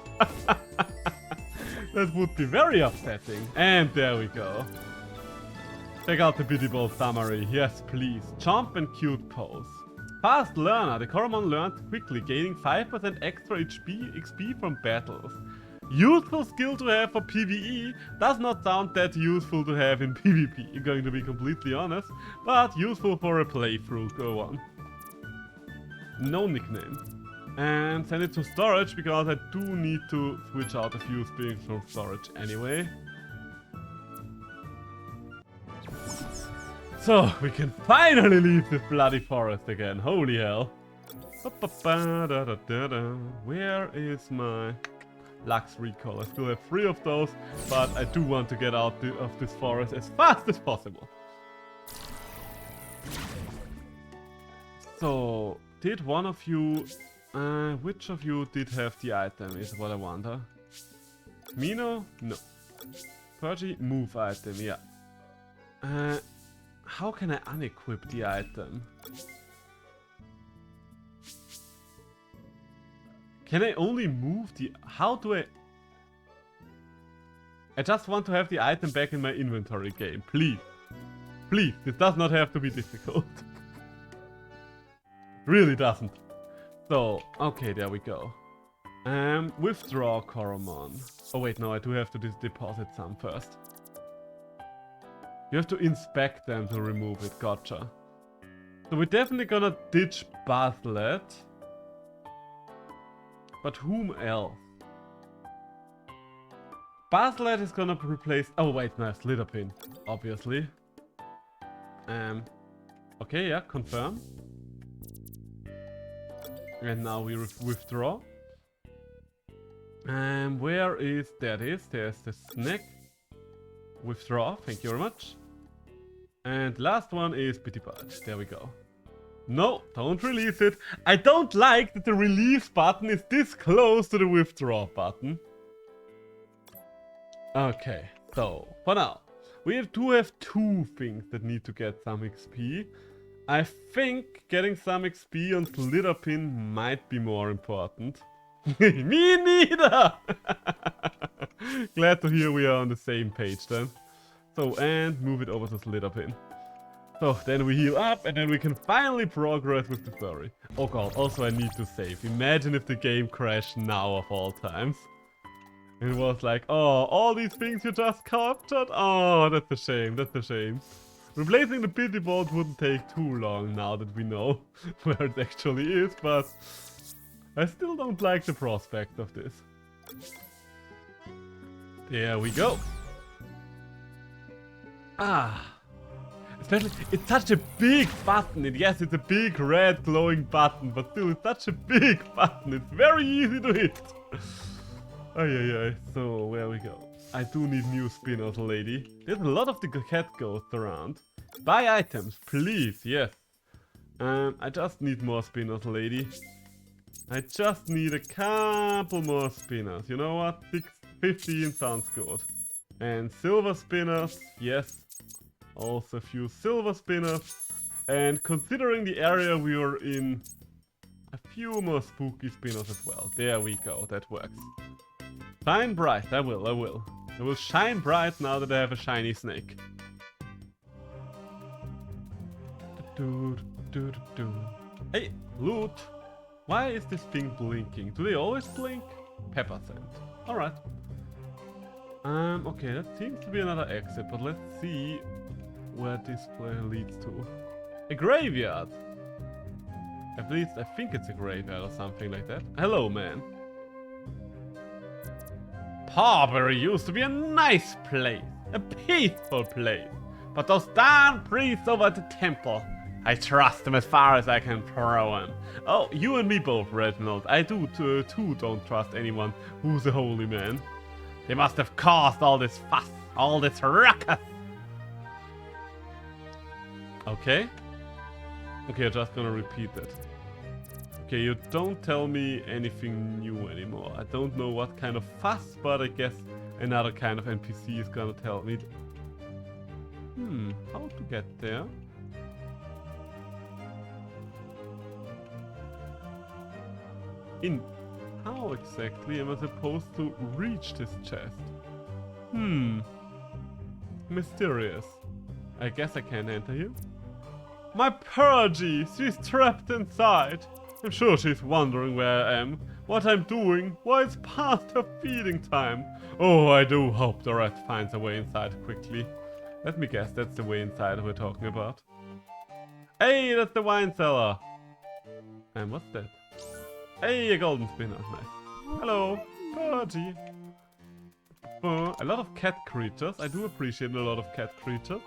That would be very upsetting. And there we go. Check out the Bittybolt summary. Yes, please. Jump and cute pose. Fast learner. The Coromon learned quickly, gaining 5% extra XP from battles. Useful skill to have for PvE, does not sound that useful to have in PvP, going to be completely honest, but useful for a playthrough, go on. No nickname. And send it to storage, because I do need to switch out a few things from storage anyway. So, we can finally leave this bloody forest again. Holy hell. Where is my Lux Recall? I still have 3 of those, but I do want to get out of this forest as fast as possible. So, did one of you... which of you did have the item is what I wonder. Mino? No. Purgy? Move item, yeah. How can I unequip the item? Can I only move the... How do I... I just want to have the item back in my inventory game. Please. Please. This does not have to be difficult. Really doesn't. So, okay, there we go. Withdraw Coromon. Oh wait, no, I do have to deposit some first. You have to inspect them to remove it, gotcha. So we're definitely gonna ditch Baslet. But whom else? Baslet is gonna replace... Oh wait, no, Slitherpin, obviously. Okay, yeah, confirm. And now we withdraw. Where is... There it is. There's the snack. Withdraw. Thank you very much. And last one is Bitty Bud. There we go. No, don't release it. I don't like that the release button is this close to the withdraw button. Okay, so for now, we do have 2 things that need to get some XP. I think getting some XP on Slitherpin might be more important. Me neither! Glad to hear we are on the same page then. So, and move it over to Slitherpin. So, then we heal up and then we can finally progress with the story. Oh god, also I need to save. Imagine if the game crashed now of all times. And it was like, oh, all these things you just captured? Oh, that's a shame, that's a shame. Replacing the pity vault wouldn't take too long now that we know where it actually is, but I still don't like the prospect of this. There we go. Ah. Especially, it's such a big button. And yes, it's a big red glowing button, but still, it's such a big button. It's very easy to hit. Ay. So, where we go? I do need new spinners, lady. There's a lot of the cat ghosts around. Buy items, please, yes. I just need more spinners, lady. I just need a couple more spinners. You know what? 15 sounds good. And silver spinners, yes. Also a few silver spinners. And considering the area we were in, a few more spooky spinners as well. There we go, that works. Shine bright, I will. I will shine bright now that I have a shiny snake. Hey, loot! Why is this thing blinking? Do they always blink? Pepper scent. Alright. Okay, that seems to be another exit, but let's see where this place leads to. A graveyard! At least I think it's a graveyard or something like that. Hello, man. Parbury used to be a nice place, a peaceful place. But those darn priests over at the temple, I trust them as far as I can throw them. Oh, you and me both, Reginald. I too don't trust anyone who's a holy man. They must have caused all this fuss, all this ruckus. Okay. Okay, I'm just gonna repeat that. Okay, you don't tell me anything new anymore. I don't know what kind of fuss, but I guess another kind of NPC is gonna tell me. How to get there? How exactly am I supposed to reach this chest? Mysterious. I guess I can't enter here. My Purgy! She's trapped inside. I'm sure she's wondering where I am, what I'm doing, why it's past her feeding time. Oh, I do hope the rat finds a way inside quickly. Let me guess, that's the way inside we're talking about. Hey, that's the wine cellar! And what's that? Hey, a golden spinner. Nice. Hello, birdie. A lot of cat creatures. I do appreciate a lot of cat creatures.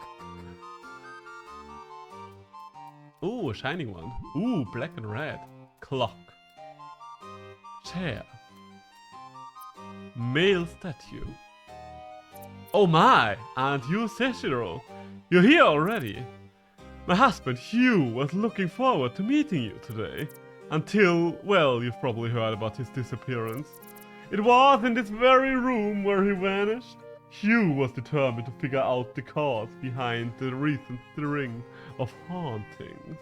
Ooh, a shiny one. Ooh, black and red. Clock. Chair. Male statue. Oh my! Aren't you Seshiro? You're here already. My husband Hugh was looking forward to meeting you today. Until, well, you've probably heard about his disappearance. It was in this very room where he vanished. Hugh was determined to figure out the cause behind the recent string of hauntings.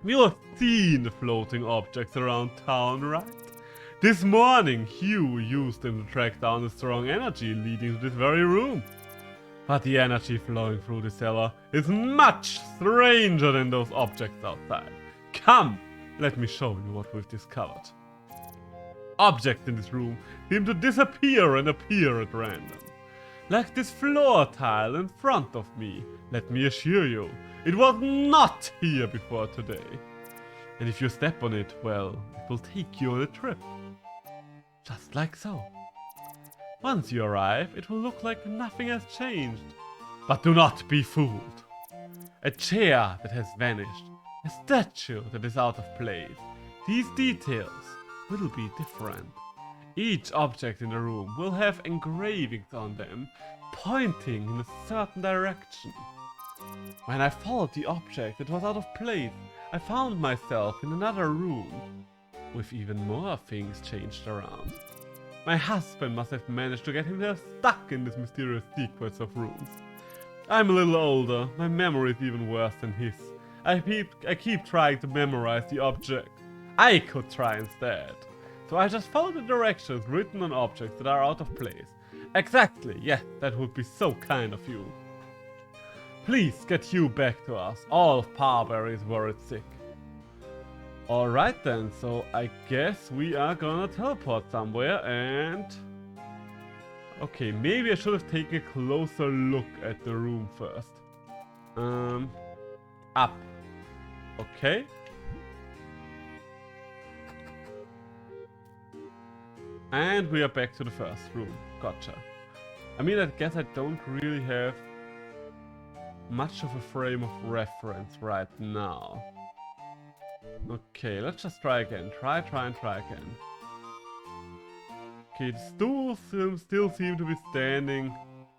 You have seen the floating objects around town, right? This morning, Hugh used them to track down the strong energy leading to this very room. But the energy flowing through the cellar is much stranger than those objects outside. Come, let me show you what we've discovered. Objects in this room seem to disappear and appear at random. Like this floor tile in front of me. Let me assure you, it was not here before today. And if you step on it, well, it will take you on a trip. Just like so. Once you arrive, it will look like nothing has changed. But do not be fooled. A chair that has vanished. A statue that is out of place. These details will be different. Each object in the room will have engravings on them, pointing in a certain direction. When I followed the object that was out of place, I found myself in another room, with even more things changed around. My husband must have managed to get himself stuck in this mysterious sequence of rooms. I'm a little older, my memory is even worse than his. I keep trying to memorize the object. I could try instead. So I just follow the directions written on objects that are out of place. Exactly, yes, that would be so kind of you. Please get Hugh back to us. All of Parbury is worried sick. Alright then, so I guess we are gonna teleport somewhere and... Okay, maybe I should have taken a closer look at the room first. Up. Okay. And we are back to the first room. Gotcha. I mean, I guess I don't really have much of a frame of reference right now. Okay, let's just try again. Try and try again. Okay, the stools still seem to be standing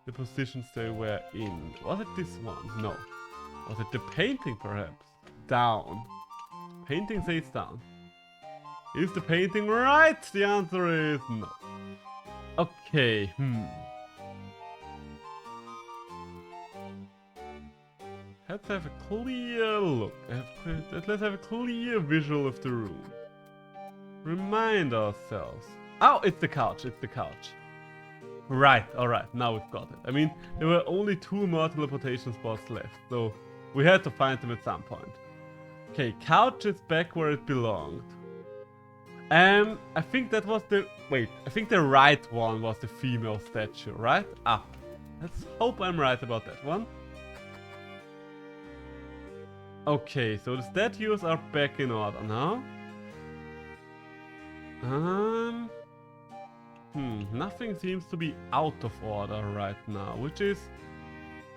the positions they were in. Was it this one? No. Was it the painting perhaps? Down. Painting says down. Is the painting right? The answer is no. Okay, Let's have a clear look. Let's have a clear visual of the room. Remind ourselves. Oh, it's the couch, it's the couch. Right, alright, now we've got it. I mean, there were only 2 more teleportation spots left, so we had to find them at some point. Okay, couch is back where it belonged. I think that was the... Wait, I think the right one was the female statue, right? Up. Let's hope I'm right about that one. Okay, so the statues are back in order now. Nothing seems to be out of order right now, which is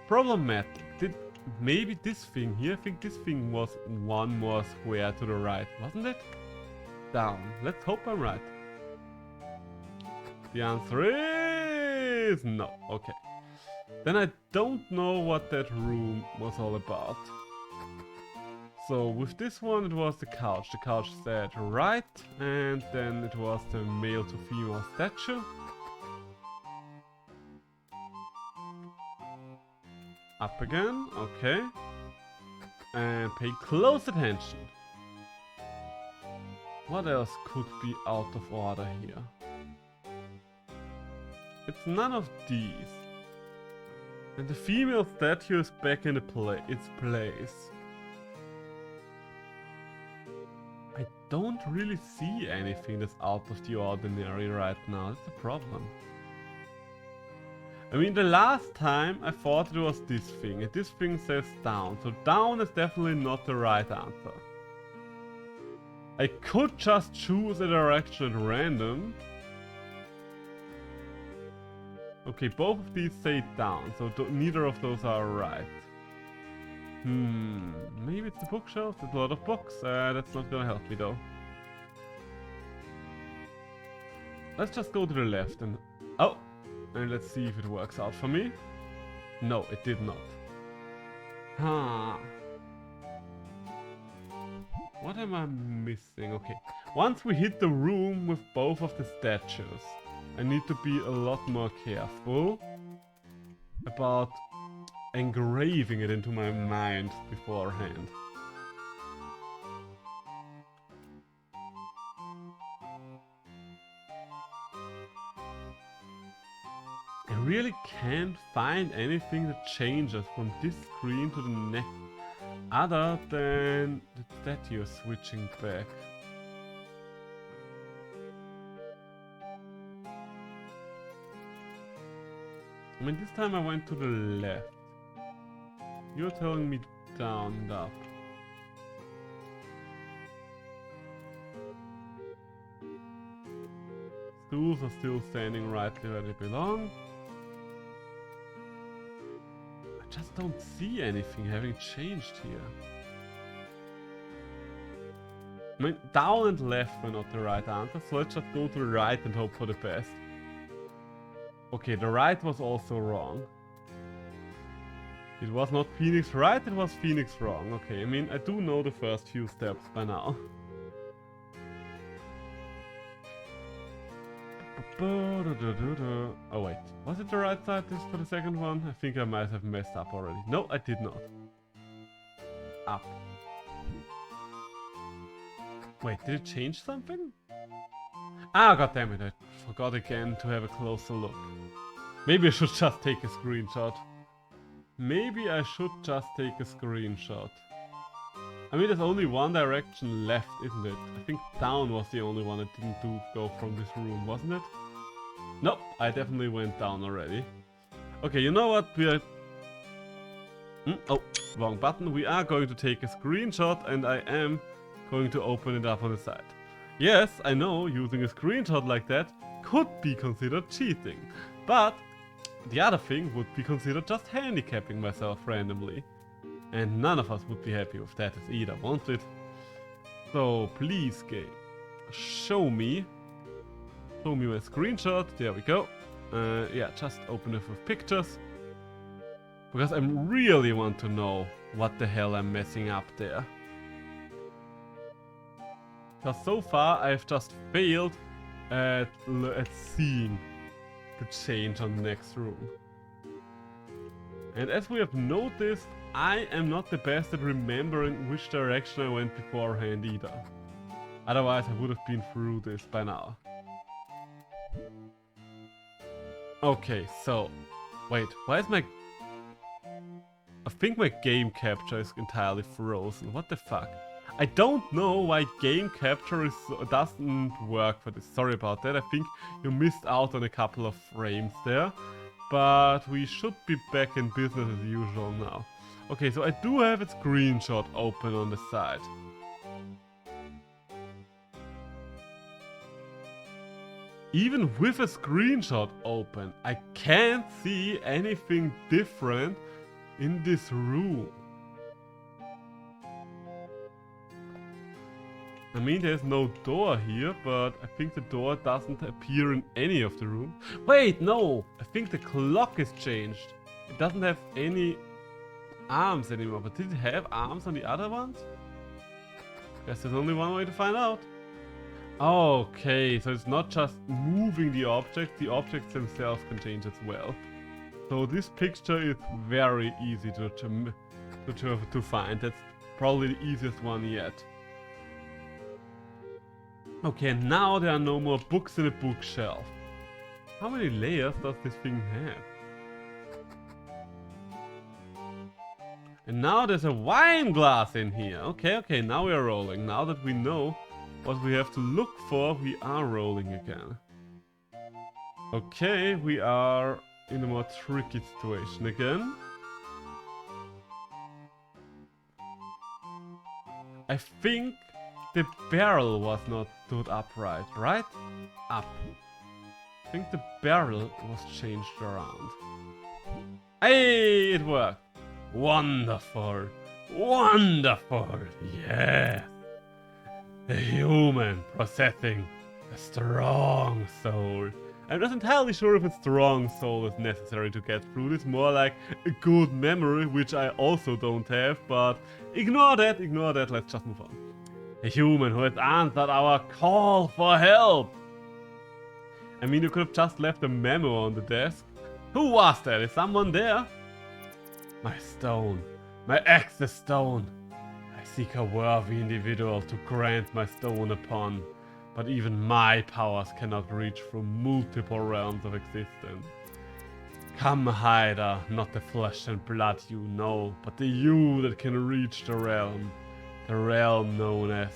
problematic. Maybe this thing here, I think this thing was one more square to the right, wasn't it? Down. Let's hope I'm right. The answer is no. Okay. Then I don't know what that room was all about. So with this one it was the couch. The couch said right, and then it was the male to female statue. Up again, okay. And pay close attention. What else could be out of order here? It's none of these. And the female statue is back in its place. I don't really see anything that's out of the ordinary right now. That's a problem. I mean, the last time I thought it was this thing, and this thing says down. So down is definitely not the right answer. I could just choose a direction at random. Okay, both of these say down, so neither of those are right. Maybe it's the bookshelf. There's a lot of books. That's not gonna help me though. Let's just go to the left and... Oh! And let's see if it works out for me. No, it did not. Huh. What am I missing? Okay. Once we hit the room with both of the statues, I need to be a lot more careful about engraving it into my mind beforehand. I really can't find anything that changes from this screen to the next, other than the statue switching back. I mean, this time I went to the left. You're telling me down and up. Stools are still standing rightly where they belong. I just don't see anything having changed here. I mean, down and left were not the right answer, so let's just go to the right and hope for the best. Okay, the right was also wrong. It was not Phoenix right, it was Phoenix wrong. Okay, I mean, I do know the first few steps by now. Oh wait, was it the right side this for the second one? I think I might have messed up already. No, I did not. Up. Wait, did it change something? Ah, goddammit, I forgot again to have a closer look. Maybe I should just take a screenshot. Maybe I should just take a screenshot. I mean, there's only one direction left, isn't it? I think down was the only one that didn't go from this room, wasn't it? Nope, I definitely went down already. Okay, you know what? We are... Oh, wrong button. We are going to take a screenshot and I am going to open it up on the side. Yes, I know, using a screenshot like that could be considered cheating. But the other thing would be considered just handicapping myself randomly. And none of us would be happy with that as either, won't it? So please, game, show me my screenshot. There we go. Yeah, just open it with pictures. Because I really want to know what the hell I'm messing up there. Because so far I've just failed at seeing the change on the next room. And as we have noticed, I am not the best at remembering which direction I went beforehand either. Otherwise I would have been through this by now. Okay, so... Wait, why is my... I think my game capture is entirely frozen. What the fuck? I don't know why game capture doesn't work for this. Sorry about that. I think you missed out on a couple of frames there. But we should be back in business as usual now. Okay, so I do have a screenshot open on the side. Even with a screenshot open, I can't see anything different in this room. I mean, there's no door here, but I think the door doesn't appear in any of the rooms. Wait, no! I think the clock is changed. It doesn't have any arms anymore, but did it have arms on the other ones? Guess there's only one way to find out. Okay, so it's not just moving the objects themselves can change as well. So this picture is very easy to find. That's probably the easiest one yet. Okay, now there are no more books in the bookshelf. How many layers does this thing have? And now there's a wine glass in here. Okay, now we are rolling. Now that we know what we have to look for, we are rolling again. Okay, we are in a more tricky situation again. I think the barrel was not stood upright, right? Up. I think the barrel was changed around. Hey, it worked. Wonderful. Wonderful. Yes. A human possessing a strong soul. I'm not entirely sure if a strong soul is necessary to get through this. More like a good memory, which I also don't have, but ignore that, let's just move on. A human who has answered our call for help. I mean, you could have just left a memo on the desk. Who was that? Is someone there? My stone. My access stone. I seek a worthy individual to grant my stone upon. But even my powers cannot reach through multiple realms of existence. Come, hider, not the flesh and blood you know, but the you that can reach the realm. The realm known as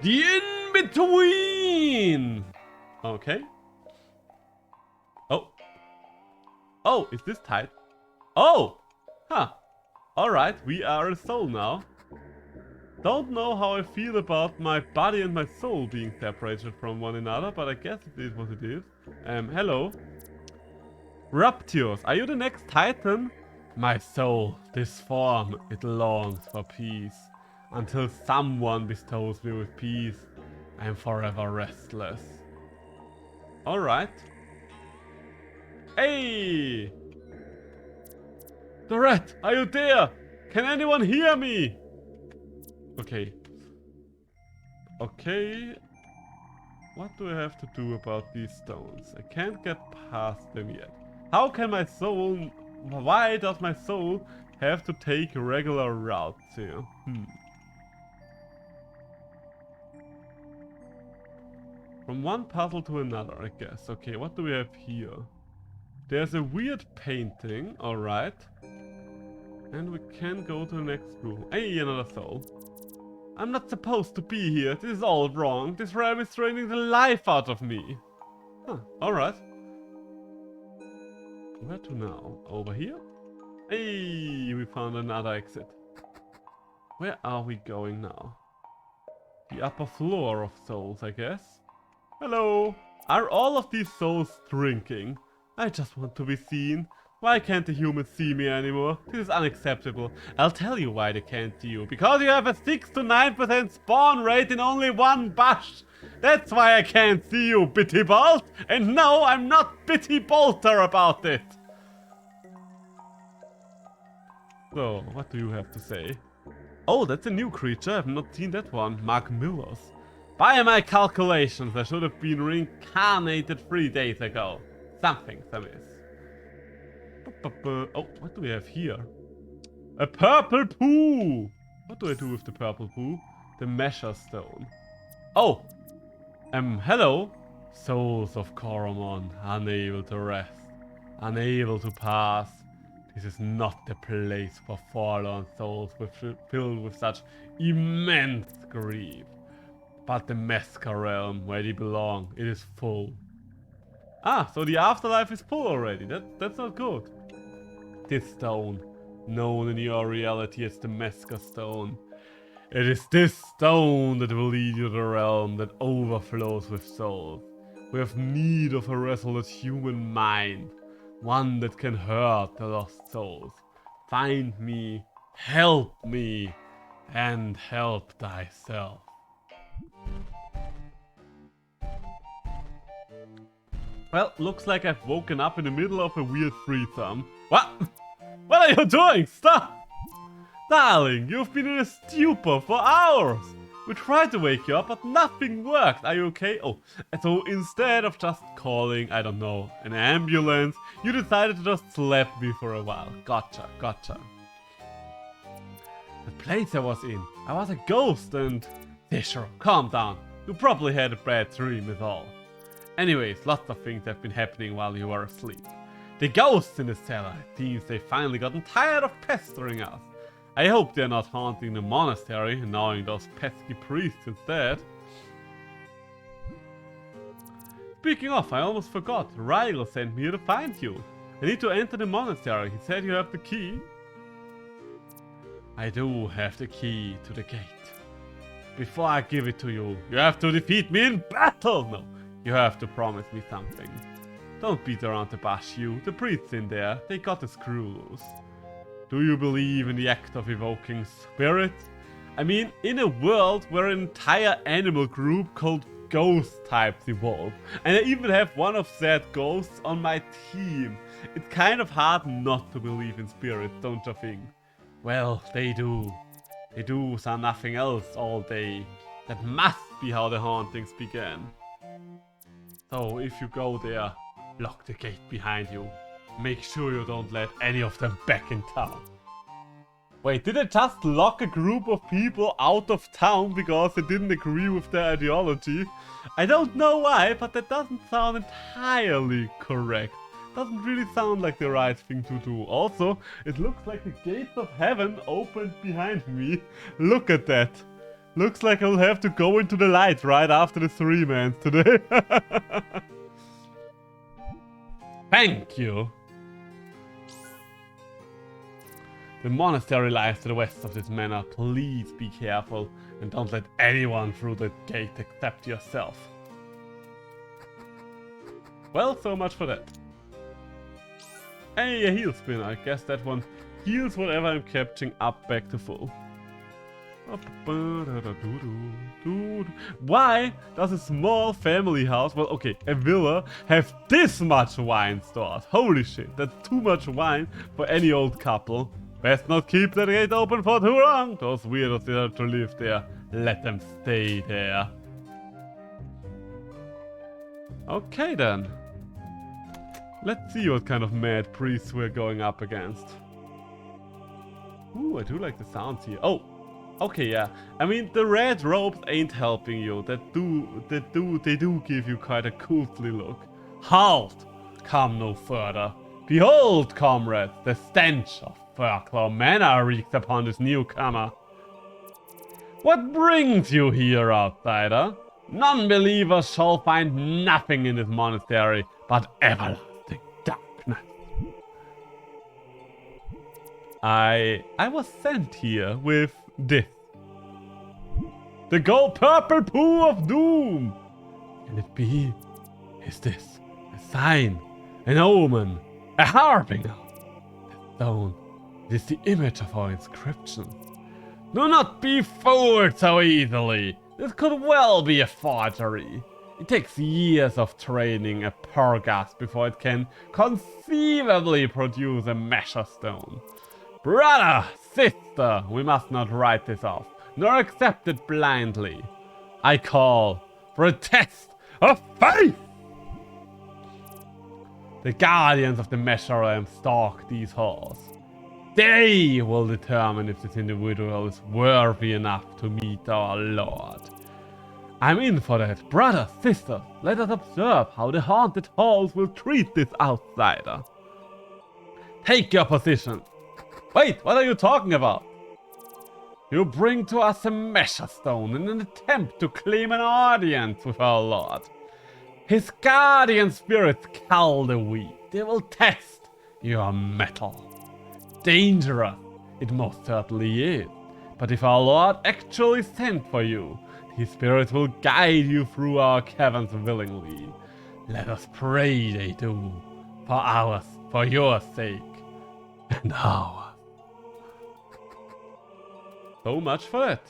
the In-Between! Okay. Oh. Oh, is this tight? Oh! Huh. Alright, we are a soul now. Don't know how I feel about my body and my soul being separated from one another, but I guess it is what it is. Hello. Raptios, are you the next titan? My soul, this form, it longs for peace. Until someone bestows me with peace, I am forever restless. Alright. Hey! The rat, are you there? Can anyone hear me? Okay. Okay. What do I have to do about these stones? I can't get past them yet. How can my soul... Why does my soul have to take regular routes here? From one puzzle to another, I guess. Okay, what do we have here? There's a weird painting, alright. And we can go to the next room. Hey, another soul. I'm not supposed to be here. This is all wrong. This realm is draining the life out of me. Huh, alright. Where to now? Over here? Hey, we found another exit. Where are we going now? The upper floor of souls, I guess. Hello. Are all of these souls drinking? I just want to be seen. Why can't the humans see me anymore? This is unacceptable. I'll tell you why they can't see you. Because you have a 6 to 9% spawn rate in only one bush. That's why I can't see you, Bitty Bolt. And no, I'm not Bitty Bolter about it. So, what do you have to say? Oh, that's a new creature. I've not seen that one. Mark Millers. By my calculations, I should have been reincarnated 3 days ago. Something's amiss. Oh, what do we have here? A purple poo! What do I do with the purple poo? The measure stone. Oh! Hello? Souls of Coromon, unable to rest, unable to pass. This is not the place for forlorn souls filled with such immense grief. But the Meska realm, where they belong, it is full. Ah, so the afterlife is full already. That's not good. This stone, known in your reality as the Meska stone. It is this stone that will lead you to the realm that overflows with souls. We have need of a resolute human mind. One that can hurt the lost souls. Find me, and help thyself. Well, looks like I've woken up in the middle of a weird threesome. What? What are you doing? Stop! Darling, you've been in a stupor for hours. We tried to wake you up, but nothing worked. Are you okay? Oh, so instead of just calling, I don't know, an ambulance, you decided to just slap me for a while. Gotcha, gotcha. The place I was in, I was a ghost and... Zishro, calm down. You probably had a bad dream is all. Anyways, lots of things have been happening while you were asleep. The ghosts in the cellar, it seems they've finally gotten tired of pestering us. I hope they're not haunting the monastery, annoying those pesky priests instead. Speaking of, I almost forgot. Rigel sent me here to find you. I need to enter the monastery. He said you have the key. I do have the key to the gate. before I give it to you, you have to defeat me in battle! No, you have to promise me something. Don't beat around the bush, you. The priests in there, they got the screw loose. Do you believe in the act of evoking spirits? I mean, in a world where an entire animal group called ghost types evolve, and I even have one of said ghosts on my team, it's kind of hard not to believe in spirits, don't you think? Well, they do. They do some nothing else all day. That must be how the hauntings began. So if you go there, lock the gate behind you. Make sure you don't let any of them back in town. Wait, did I just lock a group of people out of town because they didn't agree with their ideology? I don't know why, but that doesn't sound entirely correct. Doesn't really sound like the right thing to do. Also, it looks like the gates of heaven opened behind me. Look at that. Looks like I'll have to go into the light right after the 3-man today. Thank you. The monastery lies to the west of this manor. Please be careful and don't let anyone through the gate except yourself. Well, so much for that. Hey, a heal spin. I guess that one heals whatever I'm capturing up back to full. Why does a small family house, well okay, a villa, have this much wine stored? Holy shit, that's too much wine for any old couple. Best not keep the gate open for too long. Those weirdos deserve to live there. Let them stay there. Okay then. Let's see what kind of mad priests we're going up against. Ooh, I do like the sounds here. Oh, okay, yeah. I mean, the red robes ain't helping you. They do give you quite a ghostly look. Halt! Come no further. Behold, comrades, the stench of Folklore Manor reeks upon this newcomer. What brings you here, outsider? Non-believers shall find nothing in this monastery but everlasting darkness. I was sent here with this. The gold purple poo of doom. Can it be? Is this a sign? An omen? A harbinger? The stone. It is the image of our inscription. Do not be fooled so easily. This could well be a forgery. It takes years of training a Purgas before it can conceivably produce a measure stone. Brother, sister, we must not write this off, nor accept it blindly. I call for a test of faith! The guardians of the measure realm stalk these halls. They will determine if this individual is worthy enough to meet our Lord. I'm in for that. Brothers, sisters, let us observe how the haunted halls will treat this outsider. Take your position. Wait, what are you talking about? You bring to us a measure stone in an attempt to claim an audience with our Lord. His guardian spirits cull the weak. They will test your mettle. Dangerous, it most certainly is. But if our Lord actually sent for you, his spirits will guide you through our caverns willingly. Let us pray they do. For ours, for your sake, and ours. So much for that.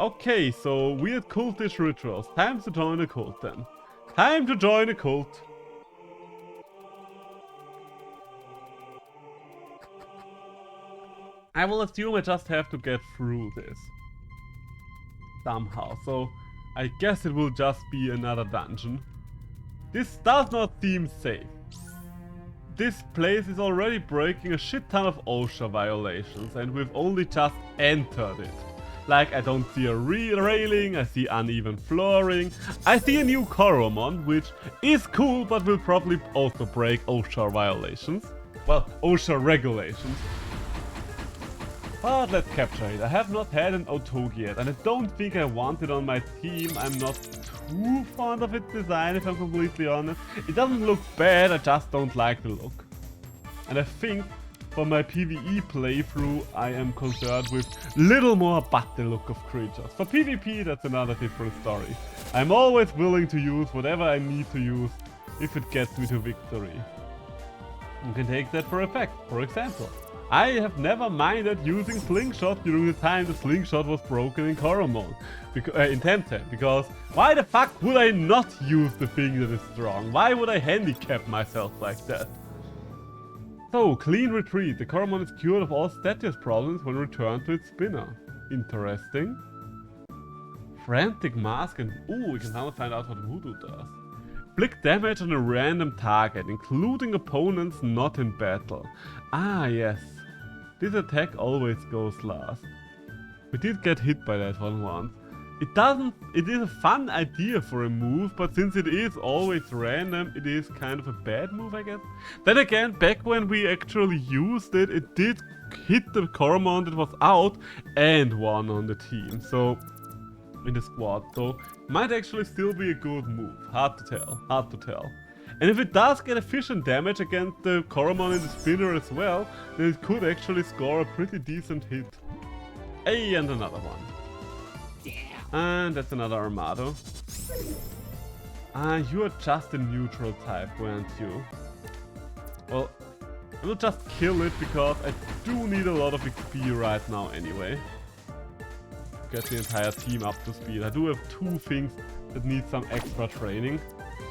Okay, so weird cultish rituals. Time to join a cult then. Time to join a cult. I will assume I just have to get through this. Somehow, so I guess it will just be another dungeon. This does not seem safe. This place is already breaking a shit ton of OSHA violations and we've only just entered it. Like, I don't see a railing, I see uneven flooring, I see a new Coromon, which is cool but will probably also break OSHA violations. Well, OSHA regulations. But let's capture it. I have not had an Otogi yet, and I don't think I want it on my team. I'm not too fond of its design, if I'm completely honest. It doesn't look bad, I just don't like the look. And I think for my PvE playthrough, I am concerned with little more but the look of creatures. For PvP, that's another different story. I'm always willing to use whatever I need to use if it gets me to victory. You can take that for effect. For example, I have never minded using Slingshot during the time the Slingshot was broken in Coromon, in Temtem, because why the fuck would I not use the thing that is strong? Why would I handicap myself like that? So, Clean Retreat. The Coromon is cured of all status problems when returned to its spinner. Interesting. Frantic Mask and... Ooh, we can now find out what Voodoo does. Inflict damage on a random target, including opponents not in battle. Ah, yes. This attack always goes last. We did get hit by that one once. It is a fun idea for a move, but since it is always random, it is kind of a bad move, I guess. Then again, back when we actually used it, it did hit the Coromon that was out and one on the team, so in the squad, so might actually still be a good move. Hard to tell, hard to tell. And if it does get efficient damage against the Coromon in the spinner as well, then it could actually score a pretty decent hit. Hey, and another one. And that's another Armado. You are just a neutral type, weren't you? Well, I will just kill it because I do need a lot of XP right now anyway. Get the entire team up to speed. I do have two things that need some extra training.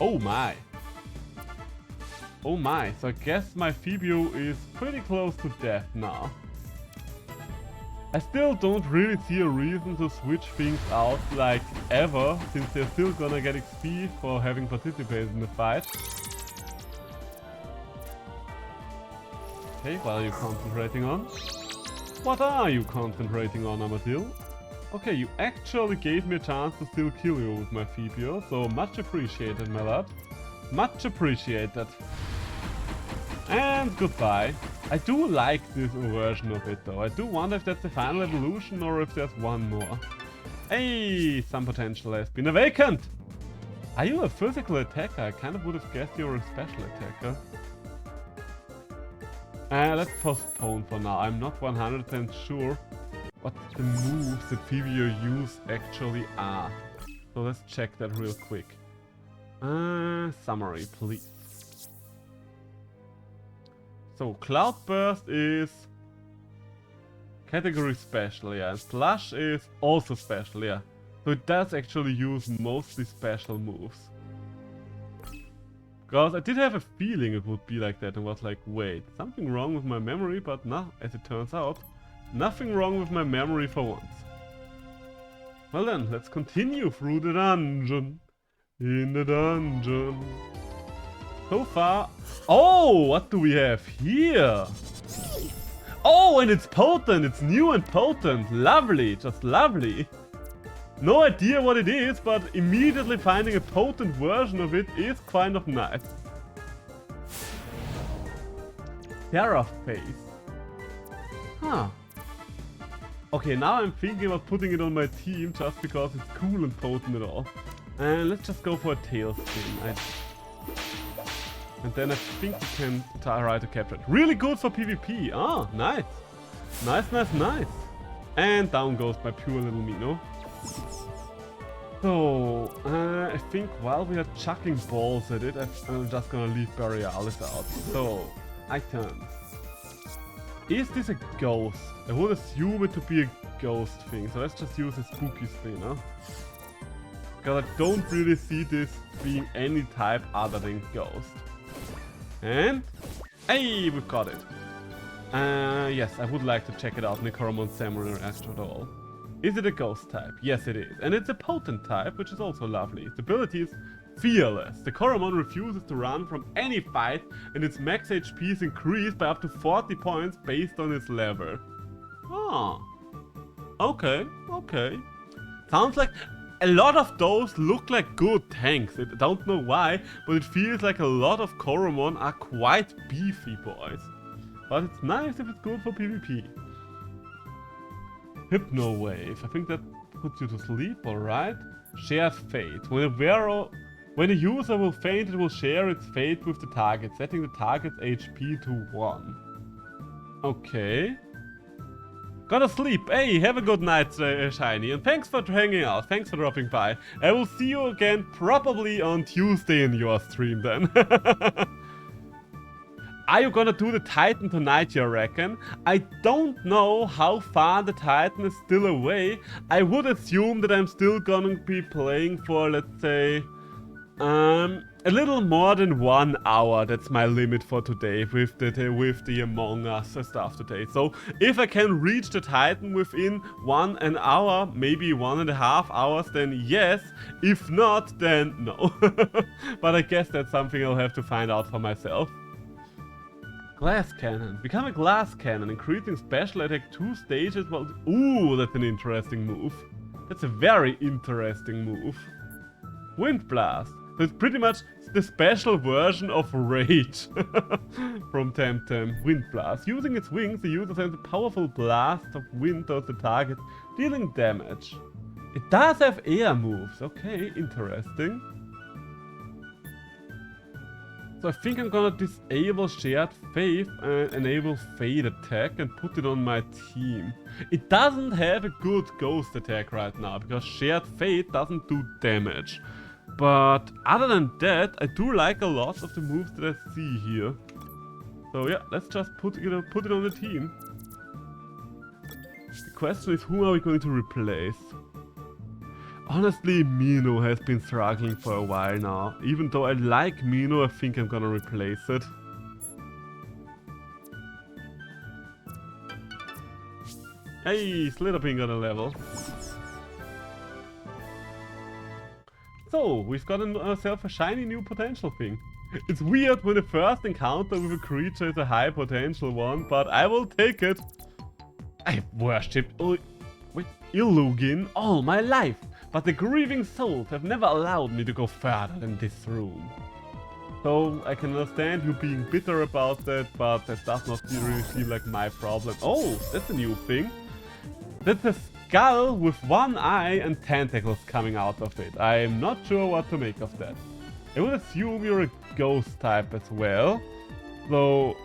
Oh my! Oh my, so I guess my Phoebio is pretty close to death now. I still don't really see a reason to switch things out like ever, since they're still gonna get XP for having participated in the fight. Okay, what are you concentrating on? What are you concentrating on, Amadil? Okay, you actually gave me a chance to still kill you with my Phoebio, so much appreciated, my lad. Much appreciated. And goodbye. I do like this version of it though. I do wonder if that's the final evolution or if there's one more. Hey, some potential has been awakened! Are you a physical attacker? I kind of would have guessed you were a special attacker. Let's postpone for now. I'm not 100% sure what the moves that Phoebio use actually are. So let's check that real quick. Summary, please. So, Cloudburst is category special, yeah, and Slush is also special, yeah. So it does actually use mostly special moves. Because I did have a feeling it would be like that and was like, wait, something wrong with my memory, but no, as it turns out, nothing wrong with my memory for once. Well then, let's continue through the dungeon. In the dungeon. So far... Oh, what do we have here? Oh, and it's potent. It's new and potent. Lovely, just lovely. No idea what it is, but immediately finding a potent version of it is kind of nice. Terra Face. Huh. Okay, now I'm thinking about putting it on my team just because it's cool and potent and all. And let's just go for a Tailspin. And then I think we can try to capture it. Really good for PvP. Ah, nice. Nice, nice, nice. And down goes my pure little Mino. So, I think while we are chucking balls at it, I'm just gonna leave Borealis out. So, items. Is this a ghost? I would assume it to be a ghost thing. So let's just use a spooky spinner. Because I don't really see this being any type other than ghost. And... hey, we've got it. Yes, I would like to check it out in the Coromon Samurai after all. Is it a ghost type? Yes, it is. And it's a potent type, which is also lovely. Its ability is fearless. The Coromon refuses to run from any fight, and its max HP is increased by up to 40 points based on its level. Oh. Okay, okay. Sounds like... a lot of those look like good tanks. I don't know why, but it feels like a lot of Coromon are quite beefy boys. But it's nice if it's good for PvP. Hypno Wave. I think that puts you to sleep, alright. Shared Fate. When a user will faint, it will share its fate with the target, setting the target's HP to 1. Okay. Gotta sleep. Hey, have a good night, Shiny. And thanks for hanging out. Thanks for dropping by. I will see you again probably on Tuesday in your stream then. Are you gonna do the Titan tonight, you reckon? I don't know how far the Titan is still away. I would assume that I'm still gonna be playing for, let's say, a little more than 1 hour. That's my limit for today with the Among Us stuff today. So if I can reach the Titan within an hour, maybe 1.5 hours, then yes. If not, then no. But I guess that's something I'll have to find out for myself. Glass cannon. Become a glass cannon, increasing special attack 2 stages. Well, ooh, that's an interesting move. That's a very interesting move. Wind blast. So it's pretty much the special version of Rage from Temtem. Wind blast. Using its wings, the user sends a powerful blast of wind towards the target, dealing damage. It does have air moves. Okay, interesting. So I think I'm gonna disable Shared Faith and enable Fade Attack and put it on my team. It doesn't have a good Ghost Attack right now because Shared Fate doesn't do damage. But other than that, I do like a lot of the moves that I see here. So yeah, let's just put it on the team. The question is, who are we going to replace? Honestly, Mino has been struggling for a while now. Even though I like Mino, I think I'm gonna replace it. Hey, Slitherping got a level. So, we've got ourselves a shiny new potential thing. It's weird when the first encounter with a creature is a high potential one, but I will take it. I've worshipped Illugin all my life, but the grieving souls have never allowed me to go further than this room. So, I can understand you being bitter about that, but that does not really seem like my problem. Oh, that's a new thing. That's a skull with one eye and tentacles coming out of it. I'm not sure what to make of that. I would assume you're a ghost type as well. So,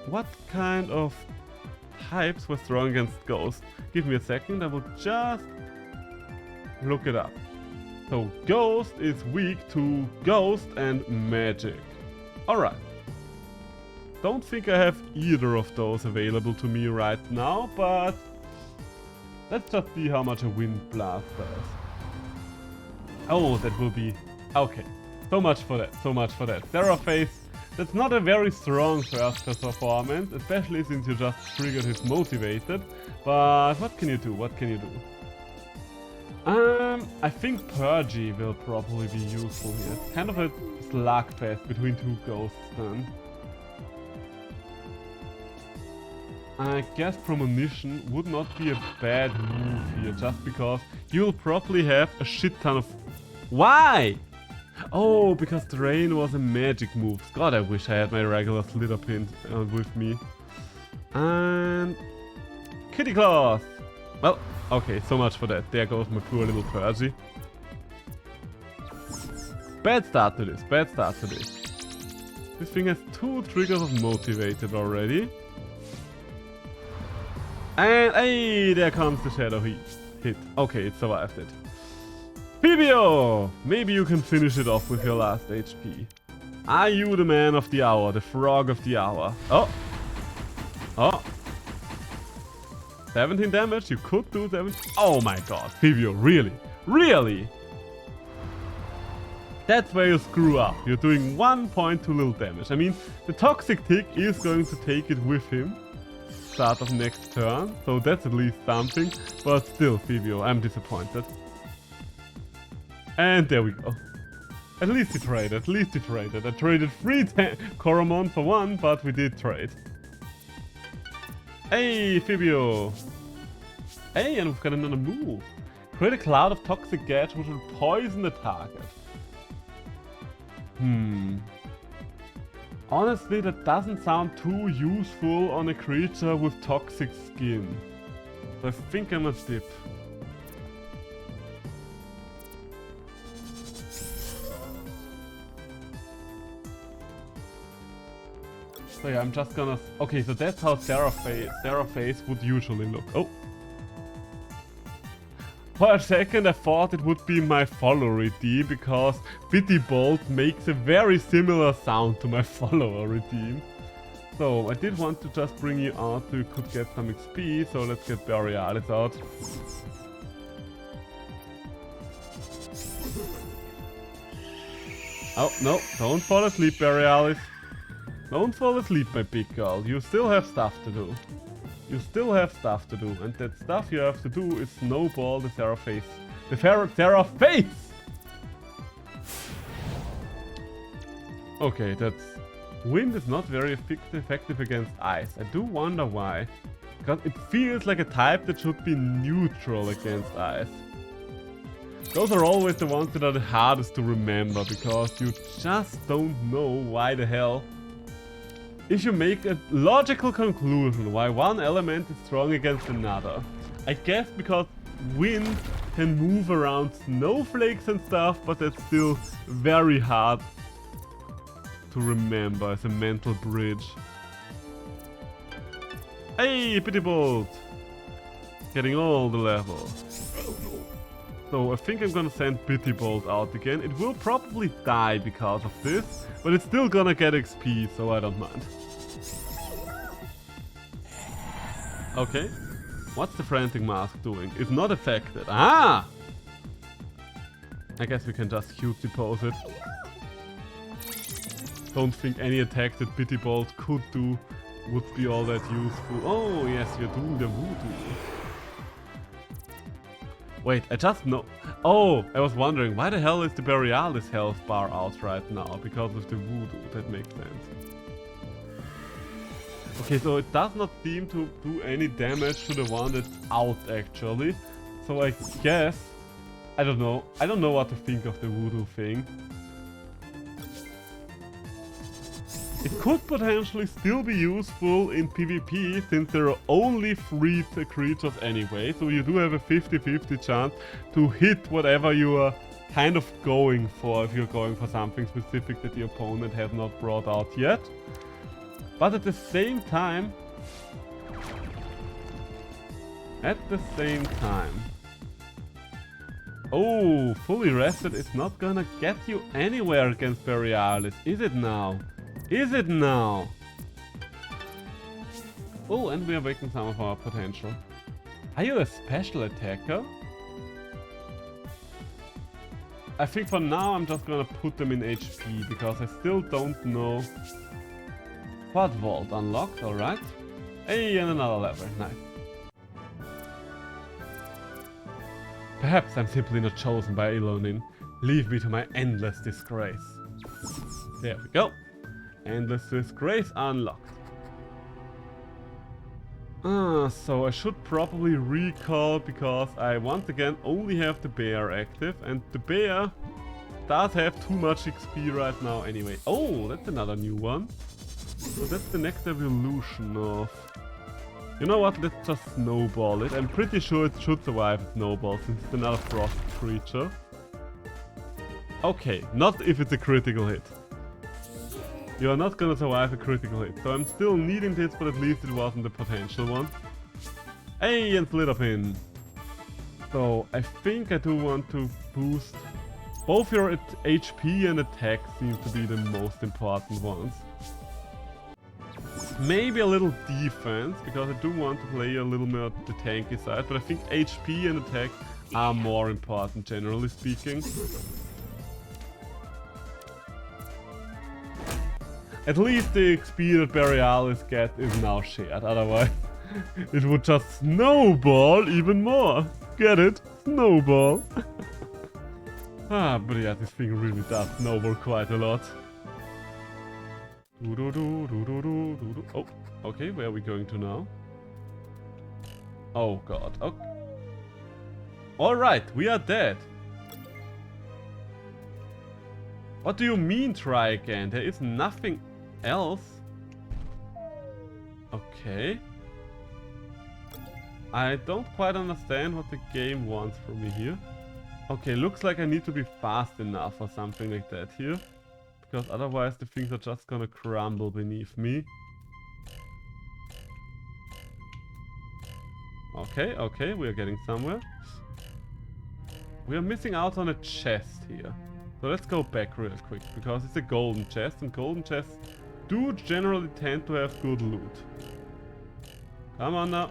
what kind of types were strong against ghosts? Give me a second, I will just look it up. So, ghost is weak to ghost and magic. Alright. Don't think I have either of those available to me right now, but let's just see how much a wind blast does. Oh, that will be... okay. So much for that, so much for that. Seraphase, that's not a very strong first performance, especially since you just triggered his motivated. But what can you do, what can you do? I think Purgy will probably be useful here. It's kind of a slugfest between two ghosts then. I guess Premonition would not be a bad move here, just because you'll probably have a shit ton of... Why? Oh, because Drain was a magic move. God, I wish I had my regular Slitherpin with me. And... Kitty Claws! Well, okay, so much for that. There goes my poor little Percy. Bad start to this, bad start to this. This thing has 2 triggers of Motivated already. And hey, there comes the Shadow hit. Okay, it survived it. Pibio! Maybe you can finish it off with your last HP. Are you the man of the hour, the frog of the hour? Oh! Oh! 17 damage, you could do 17. Oh my god, Pibio, really? Really? That's where you screw up. You're doing 1 point too little damage. I mean, the Toxic Tick is going to take it with him. Start of next turn, so that's at least something. But still, Pibio, I'm disappointed. And there we go. At least he traded, at least he traded. I traded 3 Coromon for 1, but we did trade. Hey, Pibio! Hey, and we've got another move. Create a cloud of toxic gas which will poison the target. Honestly, that doesn't sound too useful on a creature with toxic skin. So I think I must dip. So yeah, I'm just gonna... Okay, so that's how Seraphase would usually look. Oh. For a second I thought it would be my follower redeem, because Bitty Bolt makes a very similar sound to my follower redeem. So I did want to just bring you out so you could get some XP, so let's get Borealis out. Oh, no, don't fall asleep, Borealis. Don't fall asleep, my big girl. You still have stuff to do. You still have stuff to do, and that stuff you have to do is snowball the Seraphase. The Seraphase! Okay, that's... Wind is not very effective against ice. I do wonder why. Because it feels like a type that should be neutral against ice. Those are always the ones that are the hardest to remember, because you just don't know why the hell. If you make a logical conclusion why one element is strong against another, I guess because wind can move around snowflakes and stuff, but that's still very hard to remember as a mental bridge. Hey, Bitty Bolt! Getting all the levels. So I think I'm gonna send Bitty Bolt out again. It will probably die because of this, but it's still gonna get XP, so I don't mind. Okay. What's the Frantic Mask doing? It's not affected. Ah! I guess we can just cutie pose it. Don't think any attack that Bitty Bolt could do would be all that useful. Oh yes, you're doing the voodoo. Wait, I just know. Oh, I was wondering, why the hell is the Borealis health bar out right now? Because of the voodoo, that makes sense. Okay, so it does not seem to do any damage to the one that's out actually. So I guess, I don't know what to think of the voodoo thing. It could potentially still be useful in PvP, since there are only 3 creatures anyway, so you do have a 50-50 chance to hit whatever you are kind of going for, if you're going for something specific that the opponent has not brought out yet. But at the same time... Oh, fully rested is not gonna get you anywhere against Borealis, is it now? Is it now? Oh, and we are waking some of our potential. Are you a special attacker? I think for now I'm just gonna put them in HP, because I still don't know. Quad Vault unlocked, alright. Hey, and another level, nice. Perhaps I'm simply not chosen by Ilonin. Leave me to my endless disgrace. There we go. Endless disgrace unlocked. So I should probably recall, because I once again only have the bear active, and the bear does have too much XP right now anyway. Oh, that's another new one. So that's the next evolution of... You know what, let's just snowball it. I'm pretty sure it should survive a snowball, since it's another frost creature. Okay, not if it's a critical hit. You are not gonna survive a critical hit, so I'm still needing this, but at least it wasn't the potential one. Hey, and Slitherpin! So, I think I do want to boost... Both your HP and attack seem to be the most important ones. Maybe a little defense, because I do want to play a little more the tanky side, but I think HP and attack are more important, generally speaking. At least the XP that Borealis gets is now shared, otherwise it would just snowball even more. Get it? Snowball. But yeah, this thing really does snowball quite a lot. Oh, okay, where are we going to now? Oh god, okay. Alright, we are dead. What do you mean try again? There is nothing else. Okay. I don't quite understand what the game wants from me here. Okay, looks like I need to be fast enough or something like that here. Because otherwise the things are just gonna crumble beneath me. Okay, okay, we are getting somewhere. We are missing out on a chest here. So let's go back real quick, because it's a golden chest, and golden chests do generally tend to have good loot. Come on now.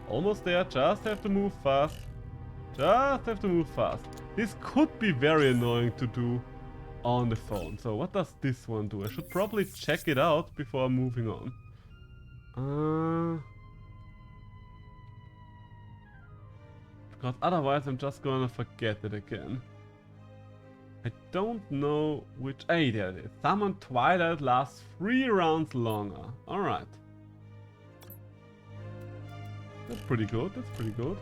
Almost there, just have to move fast. Just have to move fast. This could be very annoying to do on the phone. So what does this one do? I should probably check it out before moving on. Because otherwise I'm just gonna forget it again. I don't know which... Hey, there it is. Summon Twilight lasts 3 rounds longer. Alright. That's pretty good, that's pretty good.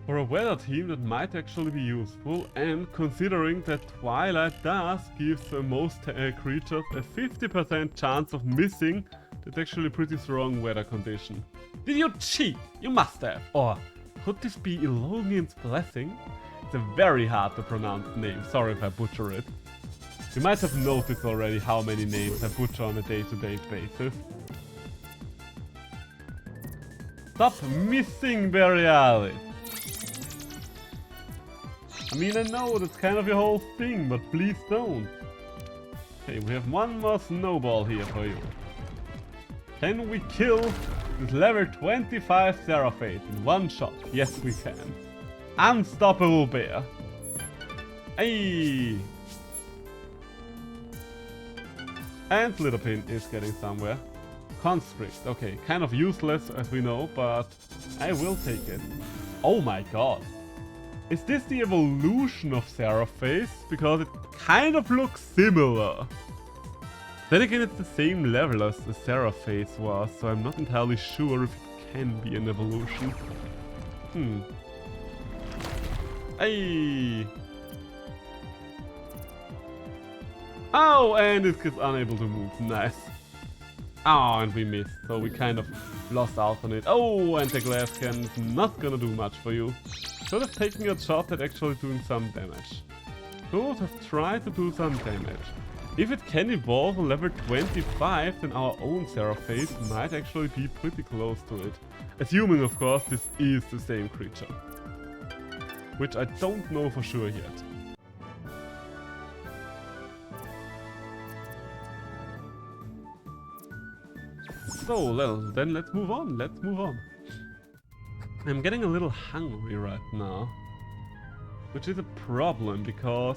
For a weather team that might actually be useful, and considering that Twilight does give most creatures a 50% chance of missing, that's actually a pretty strong weather condition. Did you cheat? You must have! Or could this be Elogian's Blessing? It's a very hard to pronounce name, sorry if I butcher it. You might have noticed already how many names I butcher on a day-to-day basis. Stop missing Borealis! I mean, I know that's kind of your whole thing, but please don't. Okay, we have one more snowball here for you. Can we kill this level 25 Seraphate in one shot? Yes, we can. Unstoppable bear. Hey! And Slitherpin is getting somewhere. Constrict, okay, kind of useless as we know, but I will take it. Oh my god. Is this the evolution of Seraphate? Because it kind of looks similar. Then again, it's the same level as the Seraphate was, so I'm not entirely sure if it can be an evolution. Hey! Oh, and it gets unable to move. Nice. Oh, and we missed, so we kind of lost out on it. Oh, and the glass cannon is not gonna do much for you. Should have taken a shot at actually doing some damage. Should have tried to do some damage. If it can evolve on level 25, then our own Seraphate might actually be pretty close to it. Assuming, of course, this is the same creature. Which I don't know for sure yet. So, well, then let's move on, I'm getting a little hungry right now. Which is a problem, because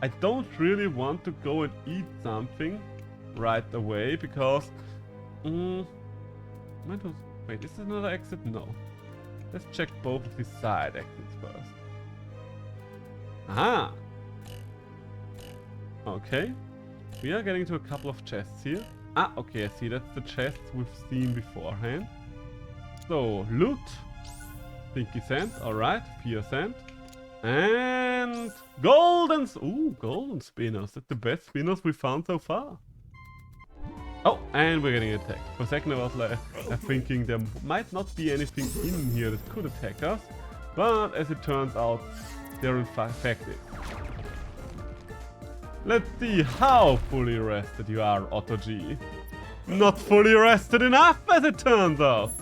I don't really want to go and eat something right away, because... wait, is this another exit? No. Let's check both of these side exits first. Aha! Okay. We are getting to a couple of chests here. Ah, okay, I see. That's the chests we've seen beforehand. So, loot. Stinky sand. Alright, fear sand. And... golden... Ooh, golden spinners. That's the best spinners we found so far. Oh, and we're getting attacked. For a second I was like, thinking there might not be anything in here that could attack us. But as it turns out, they're infected. Let's see how fully rested you are, Otto G. Not fully rested enough, as it turns out.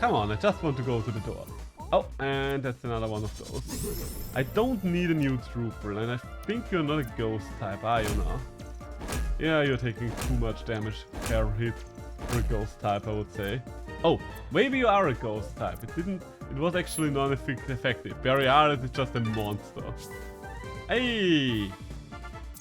Come on, I just want to go to the door. Oh, and that's another one of those. I don't need a new trooper, and I think you're not a ghost type, are you now? Yeah, you're taking too much damage per hit for a ghost type, I would say. Oh, maybe you are a ghost type. It was actually non-effective. Borealis is just a monster. Hey!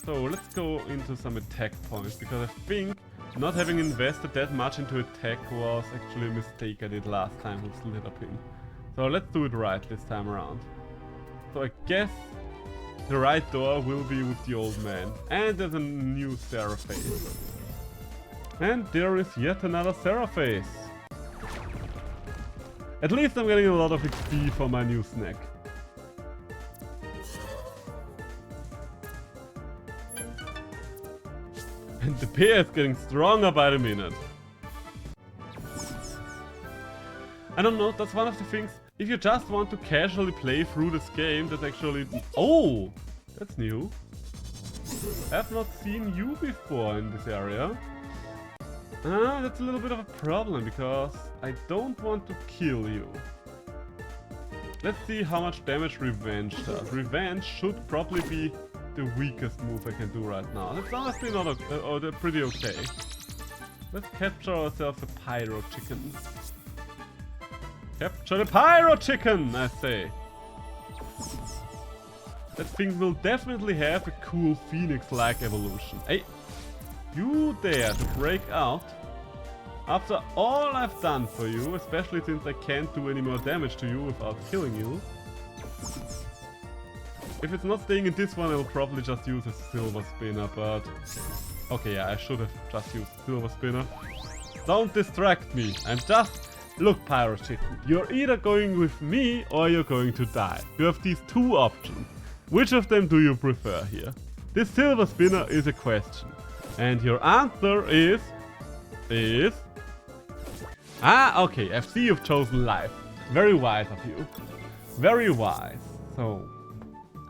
So let's go into some attack points, because I think not having invested that much into attack was actually a mistake I did last time with Slitherpin. So let's do it right this time around. So I guess the right door will be with the old man. And there's a new Seraphate. And there is yet another Seraphate. At least I'm getting a lot of XP for my new snack. And the bear is getting stronger by the minute. I don't know, that's one of the things. If you just want to casually play through this game, that's actually... Oh! That's new. I've not seen you before in this area. That's a little bit of a problem, because I don't want to kill you. Let's see how much damage Revenge does. Revenge should probably be the weakest move I can do right now. That's honestly not pretty okay. Let's capture ourselves a Pyro Chicken. Capture the Pyro Chicken, I say. That thing will definitely have a cool Phoenix-like evolution. Hey, you dare to break out? After all I've done for you, especially since I can't do any more damage to you without killing you. If it's not staying in this one, I'll probably just use a Silver Spinner, but... Okay, yeah, I should have just used Silver Spinner. Don't distract me, I'm just... Look, Pyro Chicken, you're either going with me or you're going to die. You have these two options. Which of them do you prefer here? This Silver Spinner is a question. And your answer is... Ah, okay, I see you've chosen life. Very wise of you. Very wise. So...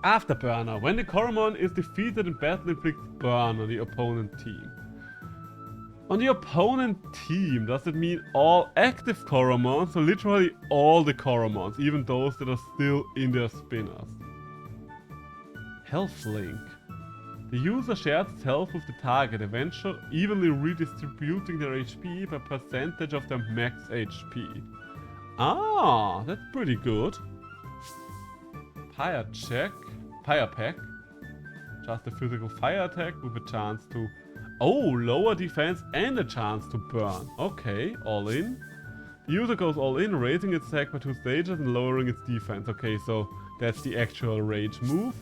Afterburner. When the Coromon is defeated in battle, inflicts burn on the opponent team. On the opponent team, does it mean all active Coromons, or literally all the Coromons, even those that are still in their spinners? Health link. The user shares its health with the target, eventually evenly redistributing their HP by percentage of their max HP. Ah, that's pretty good. Fire pack. Just a physical fire attack with a chance to... Oh, lower defense and a chance to burn. Okay, all in. The user goes all in, raising its attack by 2 stages and lowering its defense. Okay, so that's the actual rage move.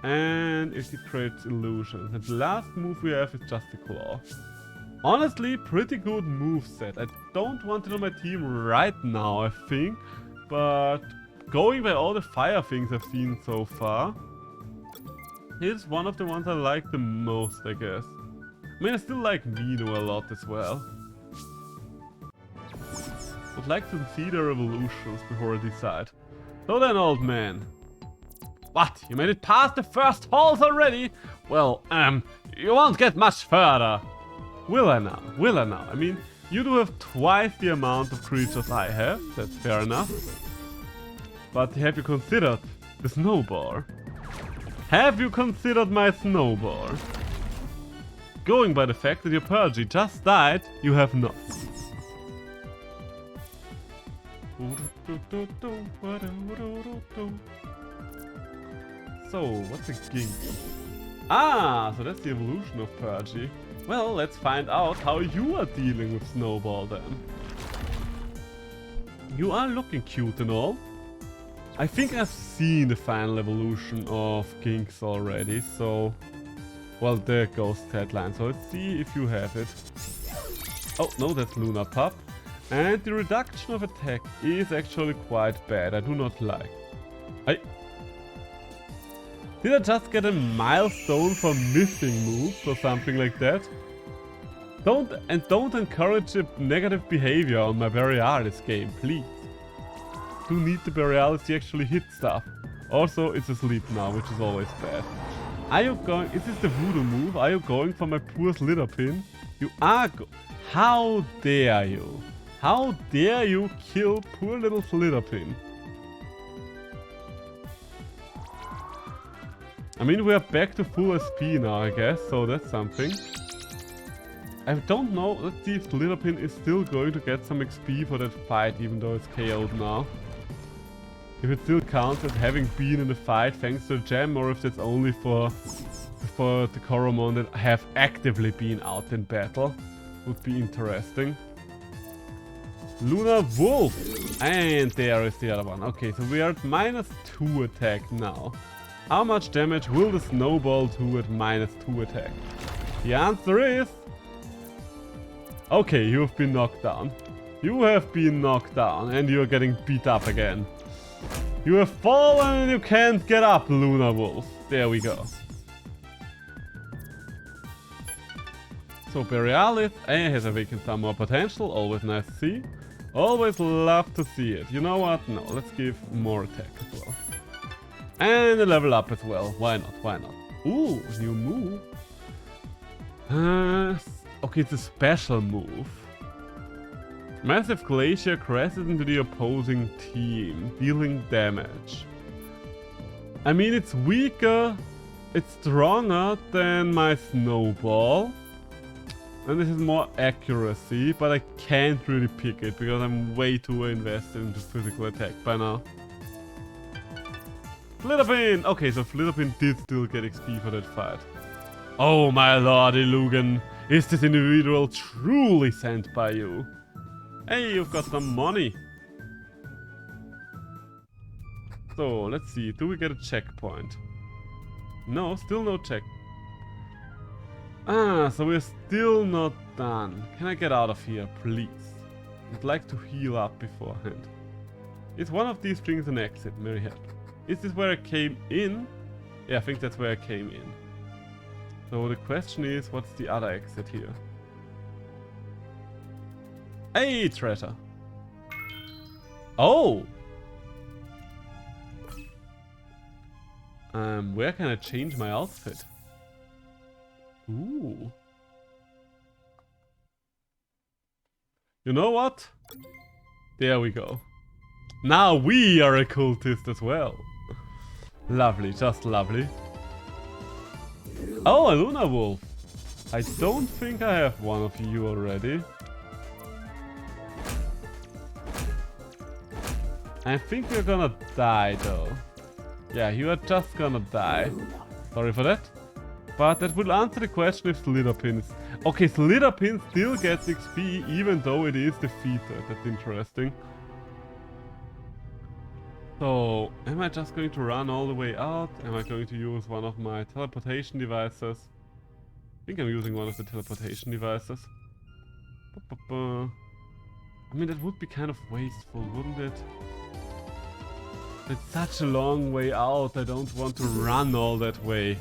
And it creates illusions. And the last move we have is just the claw. Honestly, pretty good move set. I don't want it on my team right now, I think. But going by all the fire things I've seen so far, it's one of the ones I like the most, I guess. I mean, I still like Mino a lot as well. Would like to see their evolutions before I decide. So then, old man. What? You made it past the first halls already? Well, you won't get much further. Will I now? Will I now? I mean, you do have twice the amount of creatures I have. That's fair enough. But have you considered the snowball? Have you considered my snowball? Going by the fact that your Purgy just died, you have not. So, what's a gink? Ah, so that's the evolution of Purgy. Well, let's find out how you are dealing with Snowball then. You are looking cute and all. I think I've seen the final evolution of Ginks already, so... Well, there goes Headline, so let's see if you have it. Oh, no, that's Luna Pup. And the reduction of attack is actually quite bad, I do not like. Did I just get a milestone for missing moves or something like that? Don't encourage negative behavior on my Borealis game, please. Do need the Borealis to actually hit stuff. Also, it's asleep now, which is always bad. Are you going... Is this the voodoo move? Are you going for my poor Slitherpin? You are How dare you? How dare you kill poor little Slitherpin? I mean, we are back to full SP now, I guess, so that's something. I don't know, let's see if Slitherpin is still going to get some XP for that fight, even though it's KO'd now. If it still counts as having been in the fight thanks to the gem, or if that's only for the Coromon that have actively been out in battle. Would be interesting. Lunar Wolf! And there is the other one. Okay, so we are at -2 attack now. How much damage will the Snowball do at -2 attack? The answer is... Okay, you have been knocked down. You have been knocked down and you're getting beat up again. You have fallen and you can't get up, Lunar Wolf. There we go. So Borealis has awakened some more potential, always nice to see. Always love to see it. You know what? No, let's give more attack as well. And a level up as well. Why not? Why not? Ooh, new move. Okay, it's a special move. Massive Glacier crashes into the opposing team, dealing damage. I mean, it's weaker, it's stronger than my Snowball. And this is more accuracy, but I can't really pick it because I'm way too invested into physical attack by now. Flitterpin! Okay, so Flitterpin did still get XP for that fight. Oh my lordy Lugan, is this individual truly sent by you? Hey, you've got some money. So, let's see, do we get a checkpoint? No, still no check. Ah, so we're still not done. Can I get out of here, please? I'd like to heal up beforehand. Is one of these things an exit, Maryhead? Is this where I came in? Yeah, I think that's where I came in. So the question is, what's the other exit here? Hey, treasure! Oh! Where can I change my outfit? Ooh. You know what? There we go. Now we are a cultist as well. Lovely, just lovely. Oh, a Luna Wolf. I don't think I have one of you already. I think you're gonna die though. Yeah, you are just gonna die. Sorry for that. But that will answer the question if Slitherpin is... Okay, Slitherpin still gets XP even though it is defeated. That's interesting. So, am I just going to run all the way out? Am I going to use one of my teleportation devices? I think I'm using one of the teleportation devices. I mean, that would be kind of wasteful, wouldn't it? It's such a long way out, I don't want to run all that way.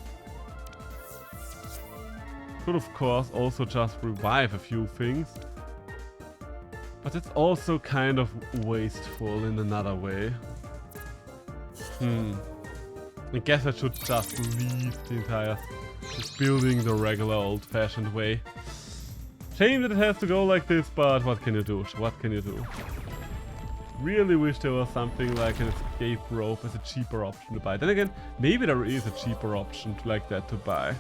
Could of course also just revive a few things. But it's also kind of wasteful in another way. I guess I should just leave the entire building the regular old-fashioned way. Shame that it has to go like this, but what can you do? What can you do? Really wish there was something like an escape rope as a cheaper option to buy. Then again, maybe there is a cheaper option like that to buy.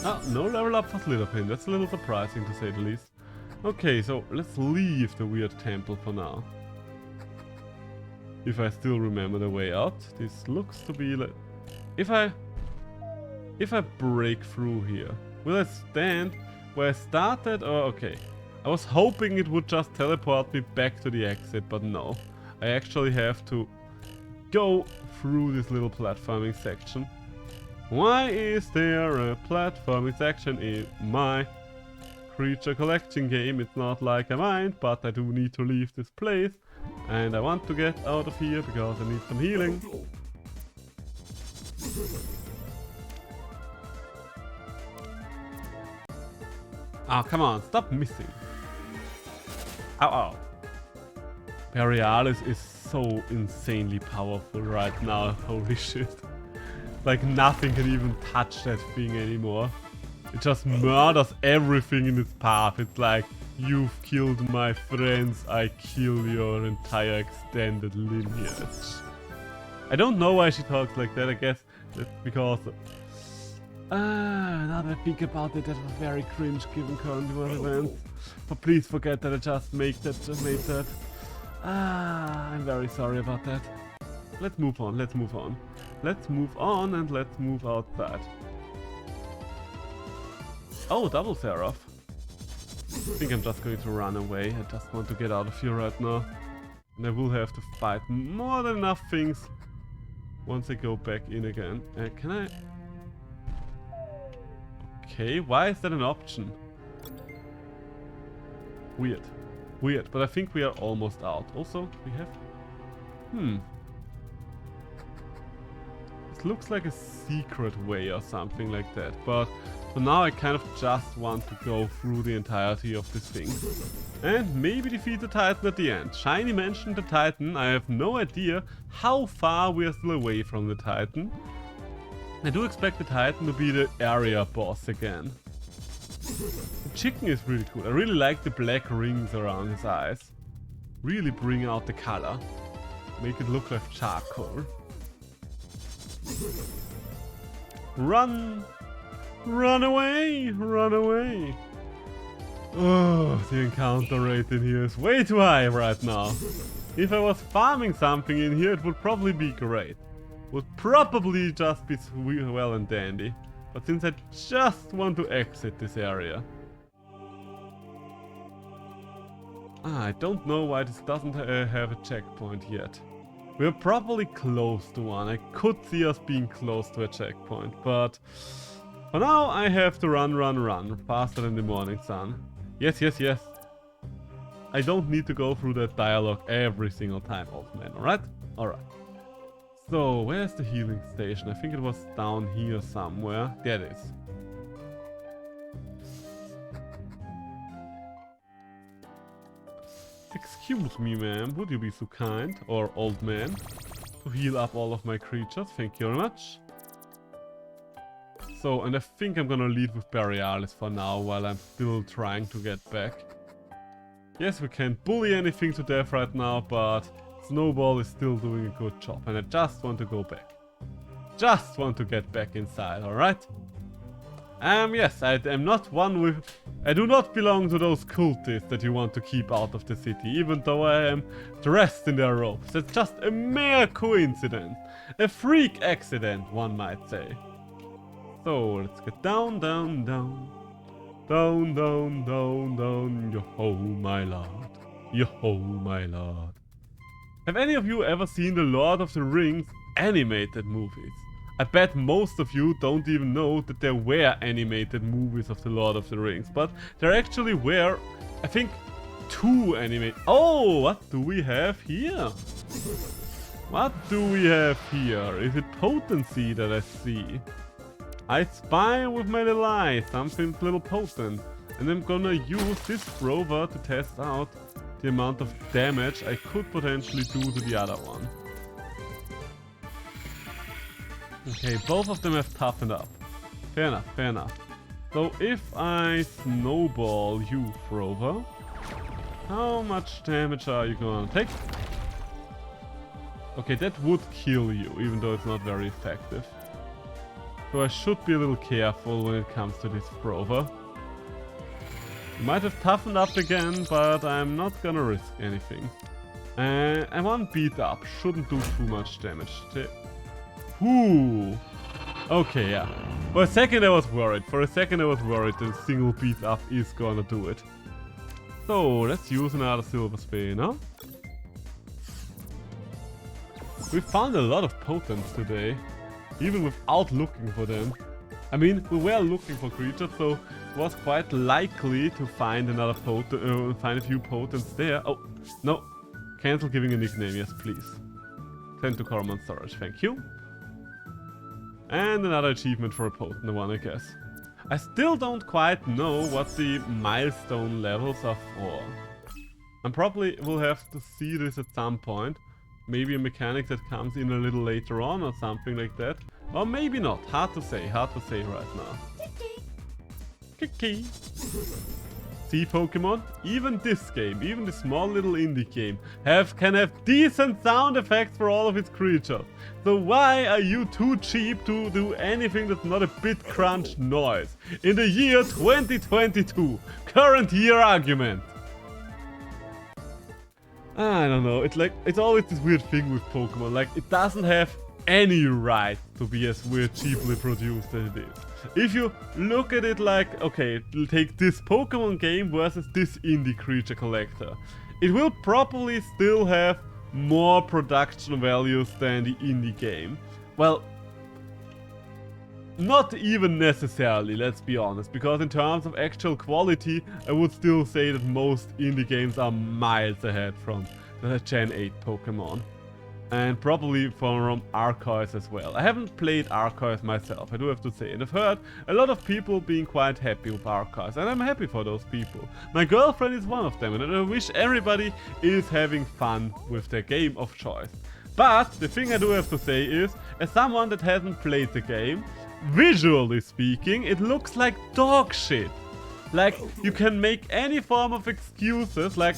Ah, no level up for Slitherpin. That's a little surprising to say the least. Okay, so let's leave the weird temple for now. If I still remember the way out. This looks to be like... If I break through here, will I stand where I started or... Okay. I was hoping it would just teleport me back to the exit, but no. I actually have to go through this little platforming section. Why is there a platforming section in my creature collection game? It's not like I mind, but I do need to leave this place. And I want to get out of here because I need some healing. Oh, come on, stop missing. Ow, ow. Borealis is so insanely powerful right now, holy shit. Like nothing can even touch that thing anymore. It just murders everything in its path. It's like, you've killed my friends, I kill your entire extended lineage. I don't know why she talks like that, I guess that's because... now that I think about it, that was very cringe given current events. But please forget that I just made that. I'm very sorry about that. Let's move on, let's move on. Let's move on and let's move outside. Oh, double Seraph. I think I'm just going to run away. I just want to get out of here right now. And I will have to fight more than enough things once I go back in again. Can I... Okay, why is that an option? Weird. Weird, but I think we are almost out. Also, we have... This looks like a secret way or something like that, but So now I kind of just want to go through the entirety of this thing. And maybe defeat the Titan at the end. Shiny mentioned the Titan. I have no idea how far we are still away from the Titan. I do expect the Titan to be the area boss again. The chicken is really cool. I really like the black rings around his eyes. Really bring out the color. Make it look like charcoal. Run! Run away! Run away! Oh, the encounter rate in here is way too high right now. If I was farming something in here, it would probably be great. Would probably just be well and dandy. But since I just want to exit this area. I don't know why this doesn't have a checkpoint yet. We're probably close to one. I could see us being close to a checkpoint, but for now I have to run faster than the morning sun. Yes, yes, yes. I don't need to go through that dialogue every single time, old man, alright? Alright. So, where's the healing station? I think it was down here somewhere. There it is. Excuse me, ma'am, would you be so kind, or old man, to heal up all of my creatures? Thank you very much. So, and I think I'm gonna lead with Borealis for now, while I'm still trying to get back. Yes, we can't bully anything to death right now, but Snowball is still doing a good job, and I just want to go back. Just want to get back inside, alright? Yes, I am not one with... I do not belong to those cultists that you want to keep out of the city, even though I am dressed in their robes. It's just a mere coincidence. A freak accident, one might say. So, let's get down, down, down. Down, down, down, down. Yo-ho, my lord. Yo-ho, my lord. Have any of you ever seen the Lord of the Rings animated movies? I bet most of you don't even know that there were animated movies of the Lord of the Rings, but there actually were, I think, 2 animated... Oh, what do we have here? What do we have here? Is it potency that I see? I spy with my little eye something's a little potent, and I'm gonna use this rover to test out the amount of damage I could potentially do to the other one. Okay, both of them have toughened up. Fair enough, fair enough. So if I snowball you, Rover, how much damage are you gonna take? Okay, that would kill you, even though it's not very effective. So I should be a little careful when it comes to this Rover. Might have toughened up again, but I'm not gonna risk anything. And one beat up shouldn't do too much damage. Whoo! Okay, yeah. For a second I was worried. That a single beat up is gonna do it. So, let's use another silver spinner. We found a lot of potents today. Even without looking for them. I mean, we were looking for creatures, so it was quite likely to find another potent, find a few potents there. Oh, no. Cancel giving a nickname, yes please. Send to Coromon storage, thank you. And another achievement for a potent one, I guess. I still don't quite know what the milestone levels are for. I probably will have to see this at some point. Maybe a mechanic that comes in a little later on or something like that. Or maybe not. Hard to say right now. Kiki. See, Pokemon? Even this game, even the small little indie game, can have decent sound effects for all of its creatures. So why are you too cheap to do anything that's not a bit crunch noise? In the year 2022, current year argument. I don't know, it's always this weird thing with Pokemon, like it doesn't have any right to be as weird cheaply produced as it is. If you look at it like, okay, take this Pokemon game versus this indie creature collector, it will probably still have more production values than the indie game. Well, not even necessarily, let's be honest, because in terms of actual quality, I would still say that most indie games are miles ahead from the Gen 8 Pokemon. And probably from Arceus as well. I haven't played Arceus myself, I do have to say. And I've heard a lot of people being quite happy with Arceus. And I'm happy for those people. My girlfriend is one of them. And I wish everybody is having fun with their game of choice. But the thing I do have to say is, as someone that hasn't played the game, visually speaking, it looks like dog shit. Like, you can make any form of excuses, like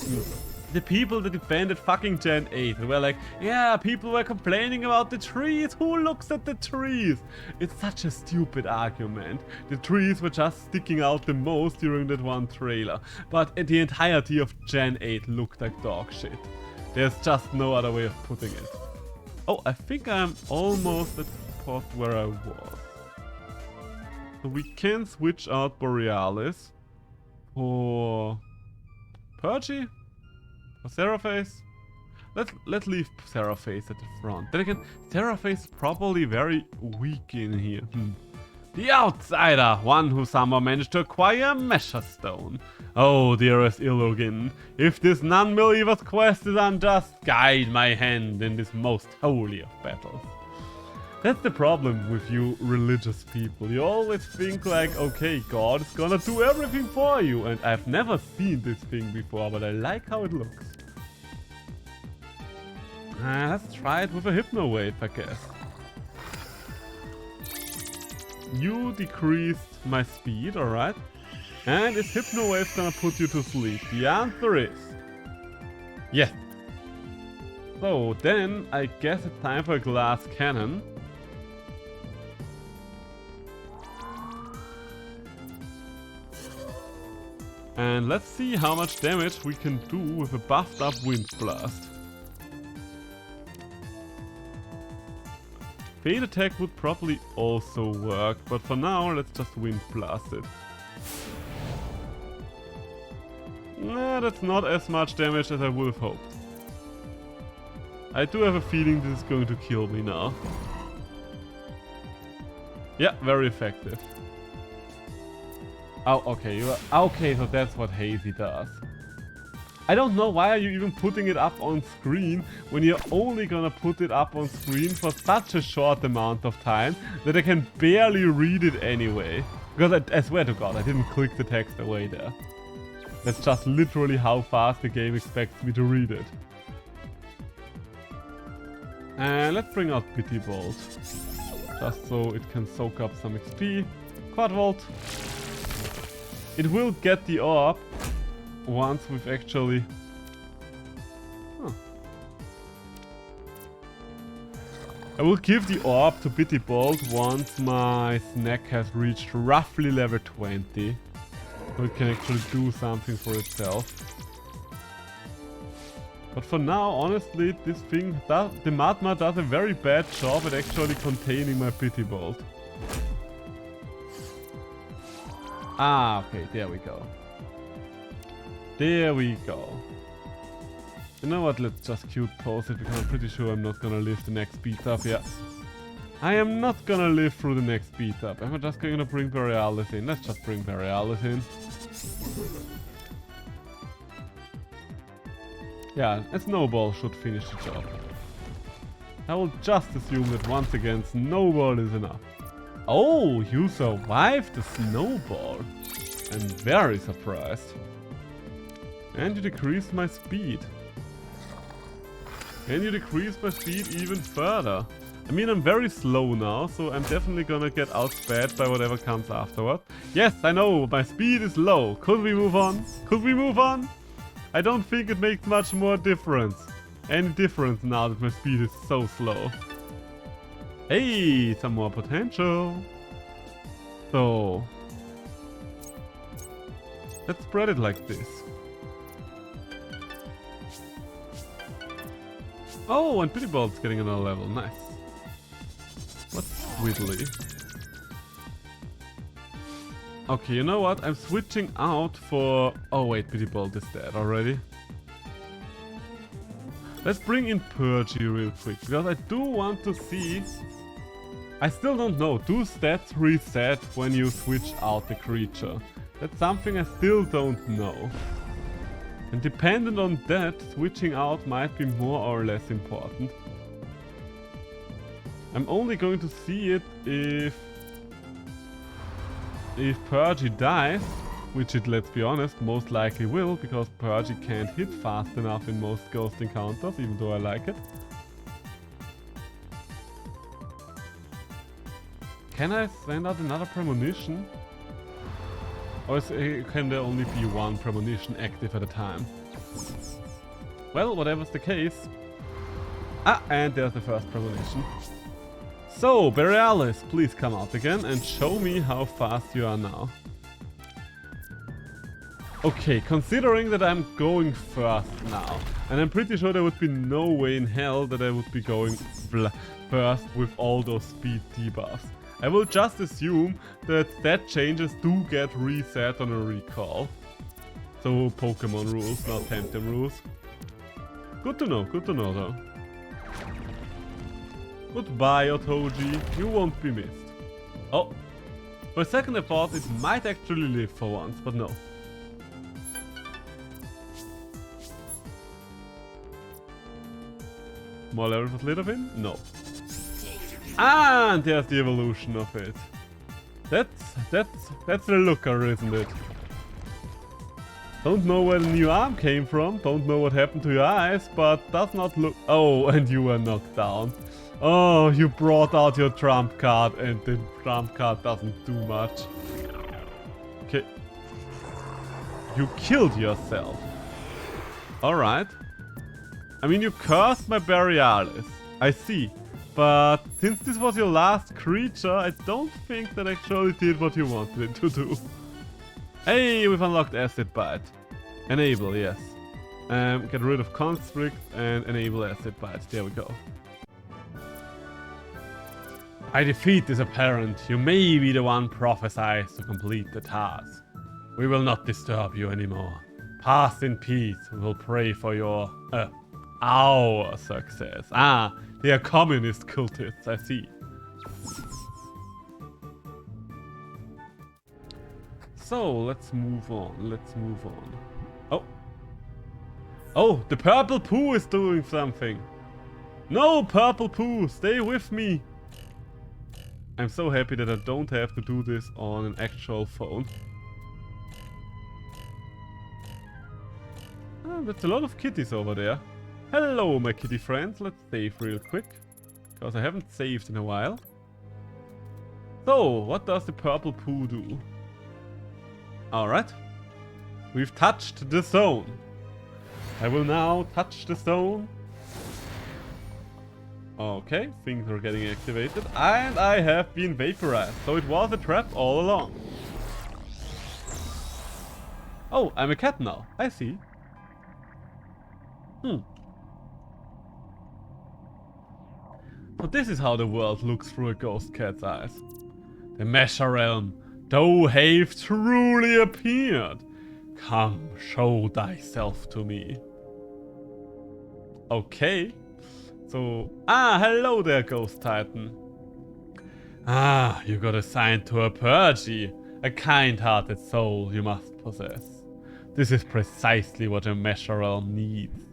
the people that defended fucking Gen 8 were like, yeah, people were complaining about the trees, who looks at the trees? It's such a stupid argument. The trees were just sticking out the most during that one trailer, but the entirety of Gen 8 looked like dog shit. There's just no other way of putting it. Oh, I think I'm almost at the spot where I was. So we can switch out Borealis for Purgy? For Seraphase? Let's leave Seraphase at the front. Then again, Seraphase is probably very weak in here. The outsider, one who somehow managed to acquire a Measure Stone. Oh, dearest Illugan, if this non-believer's quest is unjust, guide my hand in this most holy of battles. That's the problem with you religious people. You always think like, okay, God is gonna do everything for you. And I've never seen this thing before, but I like how it looks. Let's try it with a Hypno Wave, I guess. You decreased my speed, alright. And is Hypno Wave gonna put you to sleep? The answer is yes. So then I guess it's time for a Glass Cannon. And let's see how much damage we can do with a buffed up Wind Blast. Fade Attack would probably also work, but for now let's just Wind Blast it. Nah, that's not as much damage as I would have hoped. I do have a feeling this is going to kill me now. Yeah, very effective. Oh, okay, okay, so that's what Hazy does. I don't know why are you even putting it up on screen when you're only gonna put it up on screen for such a short amount of time that I can barely read it anyway. Because I swear to God, I didn't click the text away there. That's just literally how fast the game expects me to read it. And let's bring out Pity Bolt. Just so it can soak up some XP. Quad Volt. It will get the orb once we've actually... Huh. I will give the orb to Pity Bolt once my snack has reached roughly level 20. So it can actually do something for itself. But for now, honestly, this thing does, the Magma does a very bad job at actually containing my Pity Bolt. Ah, okay, there we go. There we go. You know what, let's just cute pose it because I'm pretty sure I'm not gonna live the next beat up, yeah. I am not gonna live through the next beat up. Am I just going to bring Borealis in? Let's just bring Borealis in. Yeah, a Snowball should finish the job. I will just assume that once again Snowball is enough. Oh, you survived the Snowball. I'm very surprised. And you decreased my speed. And you decreased my speed even further. I mean, I'm very slow now, so I'm definitely gonna get outsped by whatever comes afterward. Yes, I know, my speed is low. Could we move on? Could we move on? I don't think it makes much more difference. Any difference now that my speed is so slow. Hey, some more potential. So, let's spread it like this. Oh, and Pity Bolt's getting another level. Nice. What's Whittly? Okay, you know what? I'm switching out for... Oh wait, Pity Bolt is dead already. Let's bring in Purgy real quick, because I do want to see... I still don't know, do stats reset when you switch out the creature? That's something I still don't know. And dependent on that, switching out might be more or less important. I'm only going to see it if Purgy dies, which it, let's be honest, most likely will, because Purgy can't hit fast enough in most ghost encounters, even though I like it. Can I send out another premonition? Or can there only be one premonition active at a time? Well, whatever's the case. Ah, and there's the first premonition. So, Borealis, please come out again and show me how fast you are now. Okay, considering that I'm going first now, and I'm pretty sure there would be no way in hell that I would be going first with all those speed debuffs. I will just assume that stat changes do get reset on a recall. So Pokemon rules, not Temtem rules. Good to know though. Goodbye, Otoji, you won't be missed. Oh, for a second I thought it might actually live for once, but no. More levels of Slitherfin? No. And there's the evolution of it. That's the looker, isn't it? Don't know where the new arm came from, don't know what happened to your eyes, but does not look... Oh, and you were knocked down. Oh, you brought out your trump card and the trump card doesn't do much. Okay. You killed yourself. Alright. I mean, you cursed my Borealis. I see. But since this was your last creature, I don't think that actually did what you wanted it to do. Hey, we've unlocked Acid Bite. Enable, yes. Get rid of Constrict and enable Acid Bite. There we go. My defeat is apparent. You may be the one prophesied to complete the task. We will not disturb you anymore. Pass in peace. We will pray for your... our success. Ah, they are communist cultists, I see. So, let's move on. Oh. Oh, the purple poo is doing something. No, purple poo, stay with me. I'm so happy that I don't have to do this on an actual phone. Ah, that's a lot of kitties over there. Hello, my kitty friends. Let's save real quick, because I haven't saved in a while. So, what does the purple poo do? Alright. We've touched the zone. I will now touch the zone. Okay, things are getting activated. And I have been vaporized. So it was a trap all along. Oh, I'm a cat now. I see. So this is how the world looks through a ghost cat's eyes. The Measure Realm, thou have truly appeared. Come, show thyself to me. Okay. So, hello there, Ghost Titan. You got assigned to a Purgy. A kind-hearted soul you must possess. This is precisely what a Measure Realm needs.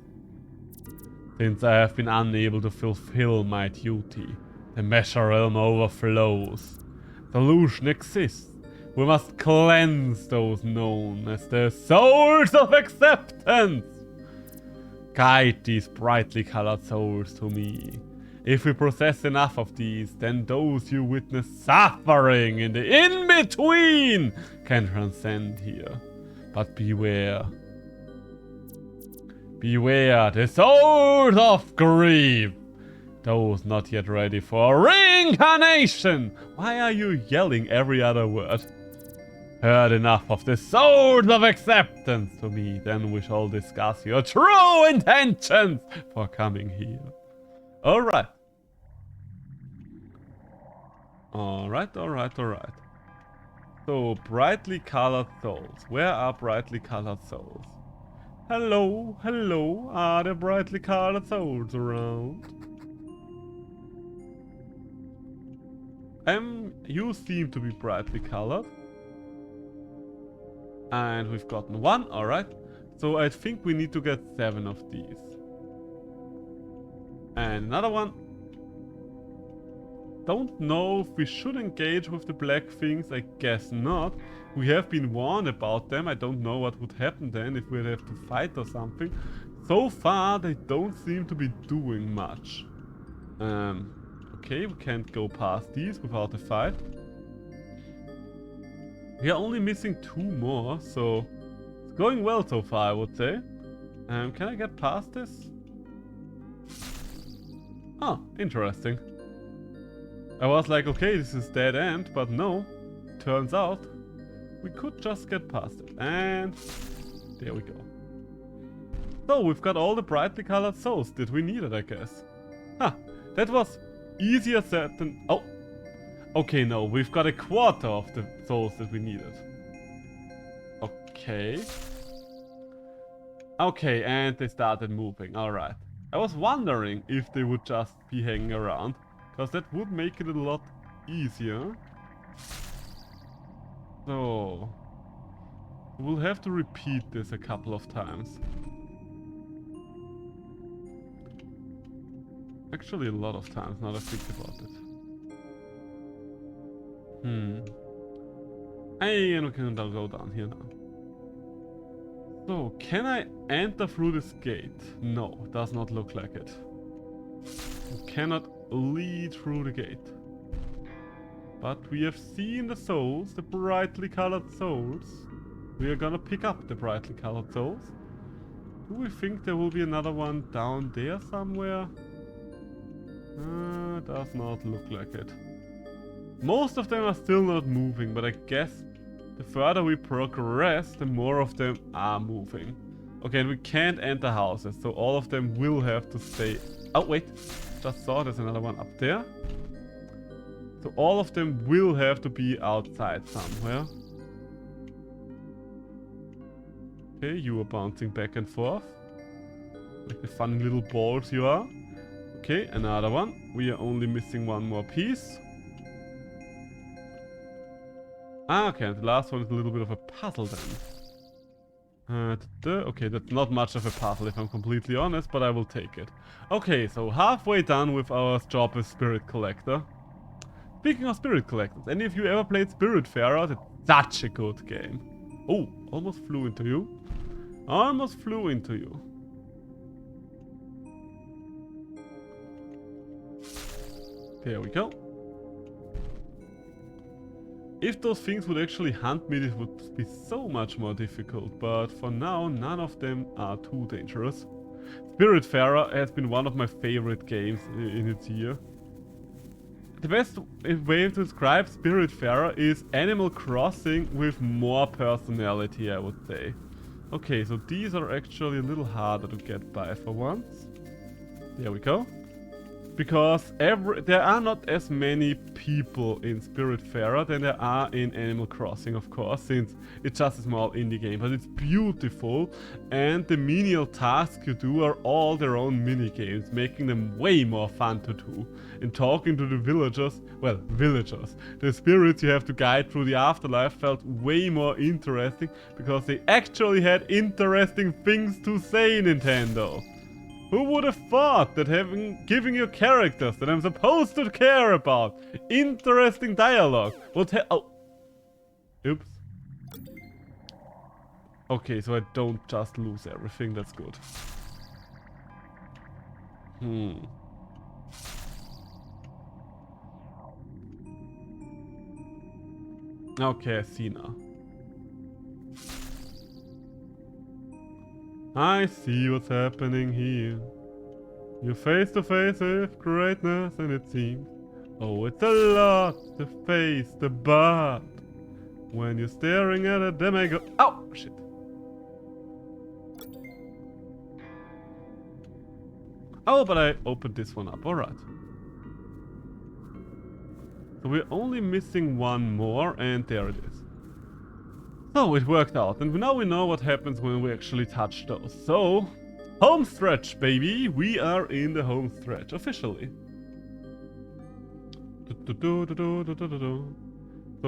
Since I have been unable to fulfill my duty, the Measure Realm overflows. Solution exists. We must cleanse those known as the Souls of Acceptance. Guide these brightly colored souls to me. If we possess enough of these, then those you witness suffering in the in-between can transcend here. But beware. Beware the souls of grief. Those not yet ready for reincarnation. Why are you yelling every other word? Heard enough of the souls of acceptance to me, then we shall discuss your true intentions for coming here. Alright. Alright. So, brightly colored souls. Where are brightly colored souls? Hello, are there brightly colored souls around? You seem to be brightly colored. And we've gotten one, alright. So I think we need to get 7 of these. And another one. don't know if we should engage with the black things. I guess not. We have been warned about them. I don't know what would happen then if we'd have to fight or something. So far, they don't seem to be doing much. Okay, we can't go past these without a fight. We are only missing 2 more, so it's going well so far, I would say. Can I get past this? Oh, interesting. I was like, okay, this is dead end, but no. Turns out, we could just get past it. And there we go. So, we've got all the brightly colored souls that we needed, I guess. Huh, that was easier said than... Oh! Okay, no, we've got a quarter of the souls that we needed. Okay. Okay, and they started moving, alright. I was wondering if they would just be hanging around, because that would make it a lot easier. So... we'll have to repeat this a couple of times. Actually, a lot of times, now that I think about it. And we can go down here now. So, can I enter through this gate? No, does not look like it. We cannot lead through the gate. But we have seen the souls, the brightly colored souls. We are gonna pick up the brightly colored souls. Do we think there will be another one down there somewhere? Does not look like it. Most of them are still not moving, but I guess the further we progress, the more of them are moving. Okay, and we can't enter houses, so all of them will have to stay... Oh, wait. Just saw there's another one up there. So all of them will have to be outside somewhere. Okay, you are bouncing back and forth. Like the funny little balls you are. Okay, another one. We are only missing 1 more piece. Ah, okay, the last one is a little bit of a puzzle then. Okay, that's not much of a puzzle if I'm completely honest, but I will take it. Okay, so halfway done with our job as Spirit Collector. Speaking of Spirit Collectors, any of you ever played Spiritfarer? It's such a good game. Oh, almost flew into you. Almost flew into you. There we go. If those things would actually hunt me, this would be so much more difficult, but for now, none of them are too dangerous. Spiritfarer has been one of my favorite games in its year. The best way to describe Spiritfarer is Animal Crossing with more personality, I would say. Okay, so these are actually a little harder to get by for once. There we go. Because there are not as many people in Spiritfarer than there are in Animal Crossing, of course, since it's just a small indie game. But it's beautiful, and the menial tasks you do are all their own mini-games, making them way more fun to do. And talking to the villagers, well, villagers, the spirits you have to guide through the afterlife felt way more interesting, because they actually had interesting things to say, Nintendo. Who would have thought that giving you characters that I'm supposed to care about interesting dialogue would oh. Oops. Okay, so I don't just lose everything, that's good. Okay, I see now. I see what's happening here. You're face to face with greatness, and it seems, oh, it's a lot to face the but when you're staring at a demigod. Oh, shit. Oh, but I opened this one up. Alright. So we're only missing 1 more, and there it is. So it worked out, and now we know what happens when we actually touch those. So, home stretch, baby! We are in the home stretch, officially. So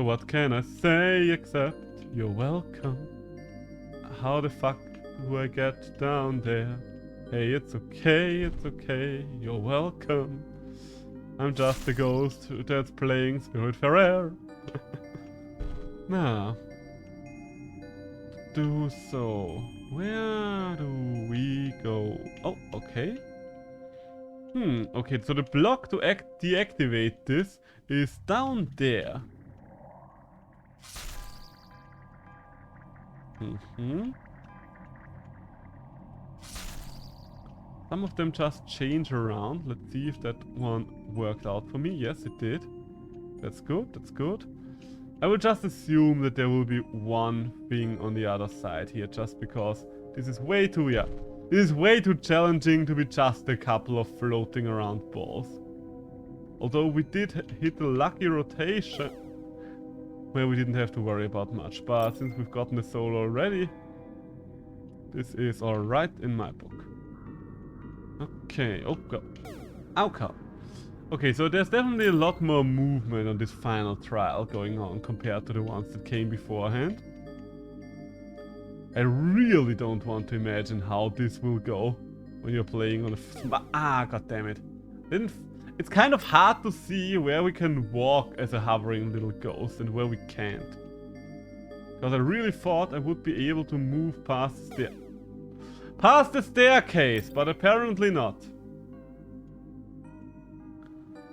what can I say except you're welcome? How the fuck do I get down there? Hey, it's okay, you're welcome. I'm just the ghost that's playing Spirit Ferrer. Now, do so. Where do we go? Oh, okay. Okay, so the block to deactivate this is down there. Some of them just change around. Let's see if that one worked out for me. Yes, it did. That's good, that's good. I will just assume that there will be one thing on the other side here, just because this is way too, this is way too challenging to be just a couple of floating around balls. Although we did hit a lucky rotation where we didn't have to worry about much. But since we've gotten the soul already, this is alright in my book. Okay, oh god. Ow, cow. Okay, so there's definitely a lot more movement on this final trial going on compared to the ones that came beforehand. I really don't want to imagine how this will go when you're playing on a god damn it. It's kind of hard to see where we can walk as a hovering little ghost and where we can't. Because I really thought I would be able to move past the staircase, but apparently not.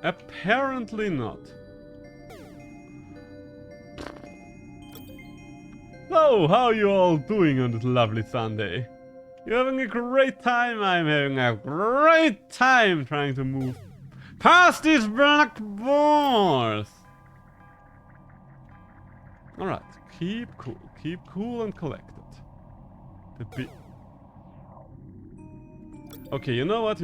Apparently not. So, how are you all doing on this lovely Sunday? You're having a great time. I'm having a great time trying to move past these black balls. Alright, keep cool and collected. Okay, you know what?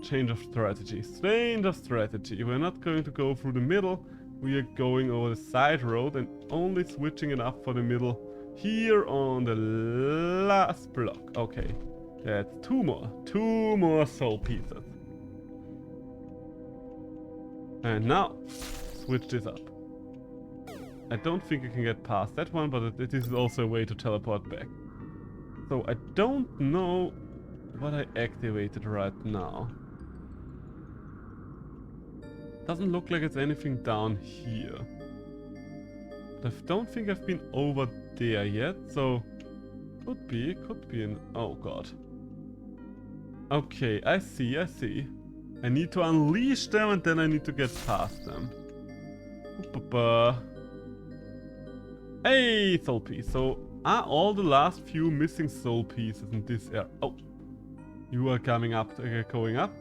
Change of strategy. Change of strategy. We're not going to go through the middle. We are going over the side road and only switching it up for the middle here on the last block. Okay, that's two more soul pieces. And now, switch this up. I don't think I can get past that one, but this is also a way to teleport back. So I don't know what I activated right now. Doesn't look like it's anything down here. But I don't think I've been over there yet, so could be an... oh god. Okay, I see. I need to unleash them and then I need to get past them. Hey, soul piece. So are all the last few missing soul pieces in this area? Oh. You are coming up, going up.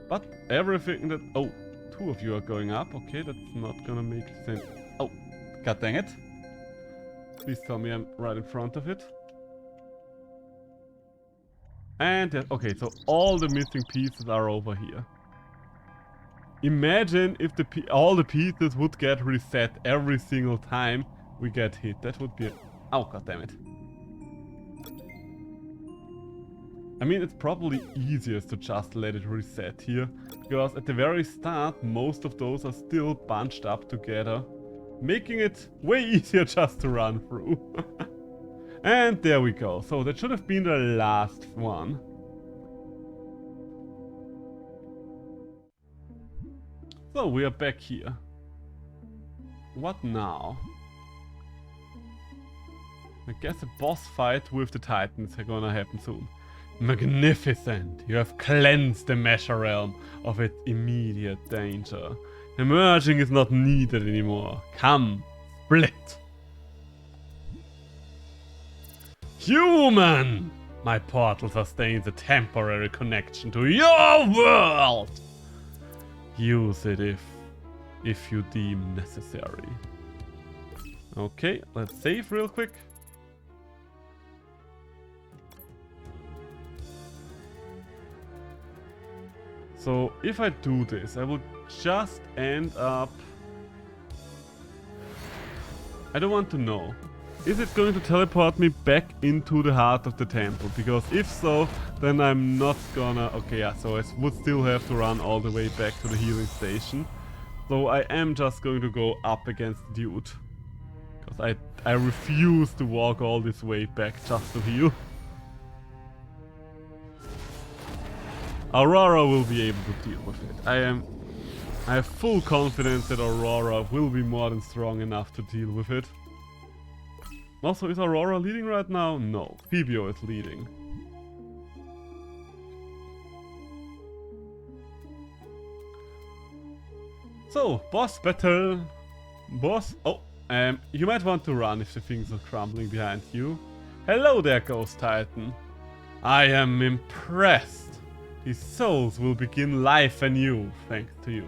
But everything that... oh, two of you are going up. Okay, that's not gonna make sense. Oh, god dang it. Please tell me I'm right in front of it. And, okay, so all the missing pieces are over here. Imagine if all the pieces would get reset every single time we get hit. That would be... oh, god damn it. I mean, it's probably easiest to just let it reset here, because at the very start, most of those are still bunched up together, making it way easier just to run through. And there we go. So that should have been the last one. So we are back here. What now? I guess a boss fight with the Titans are gonna happen soon. Magnificent! You have cleansed the Measure Realm of its immediate danger. Emerging is not needed anymore. Come, split! Human! My portal sustains a temporary connection to your world! Use it if you deem necessary. Okay, let's save real quick. So if I do this, I would just end up... I don't want to know. Is it going to teleport me back into the heart of the temple? Because if so, then I'm not gonna... okay, yeah, so I would still have to run all the way back to the healing station. So I am just going to go up against the dude. Because I refuse to walk all this way back just to heal. Aurora will be able to deal with it. I am I have full confidence that Aurora will be more than strong enough to deal with it. Also, is Aurora leading right now? No, Phoebio is leading. So, boss battle. Boss. Oh, you might want to run if the things are crumbling behind you. Hello there, Ghost Titan. I am impressed. These souls will begin life anew, thanks to you.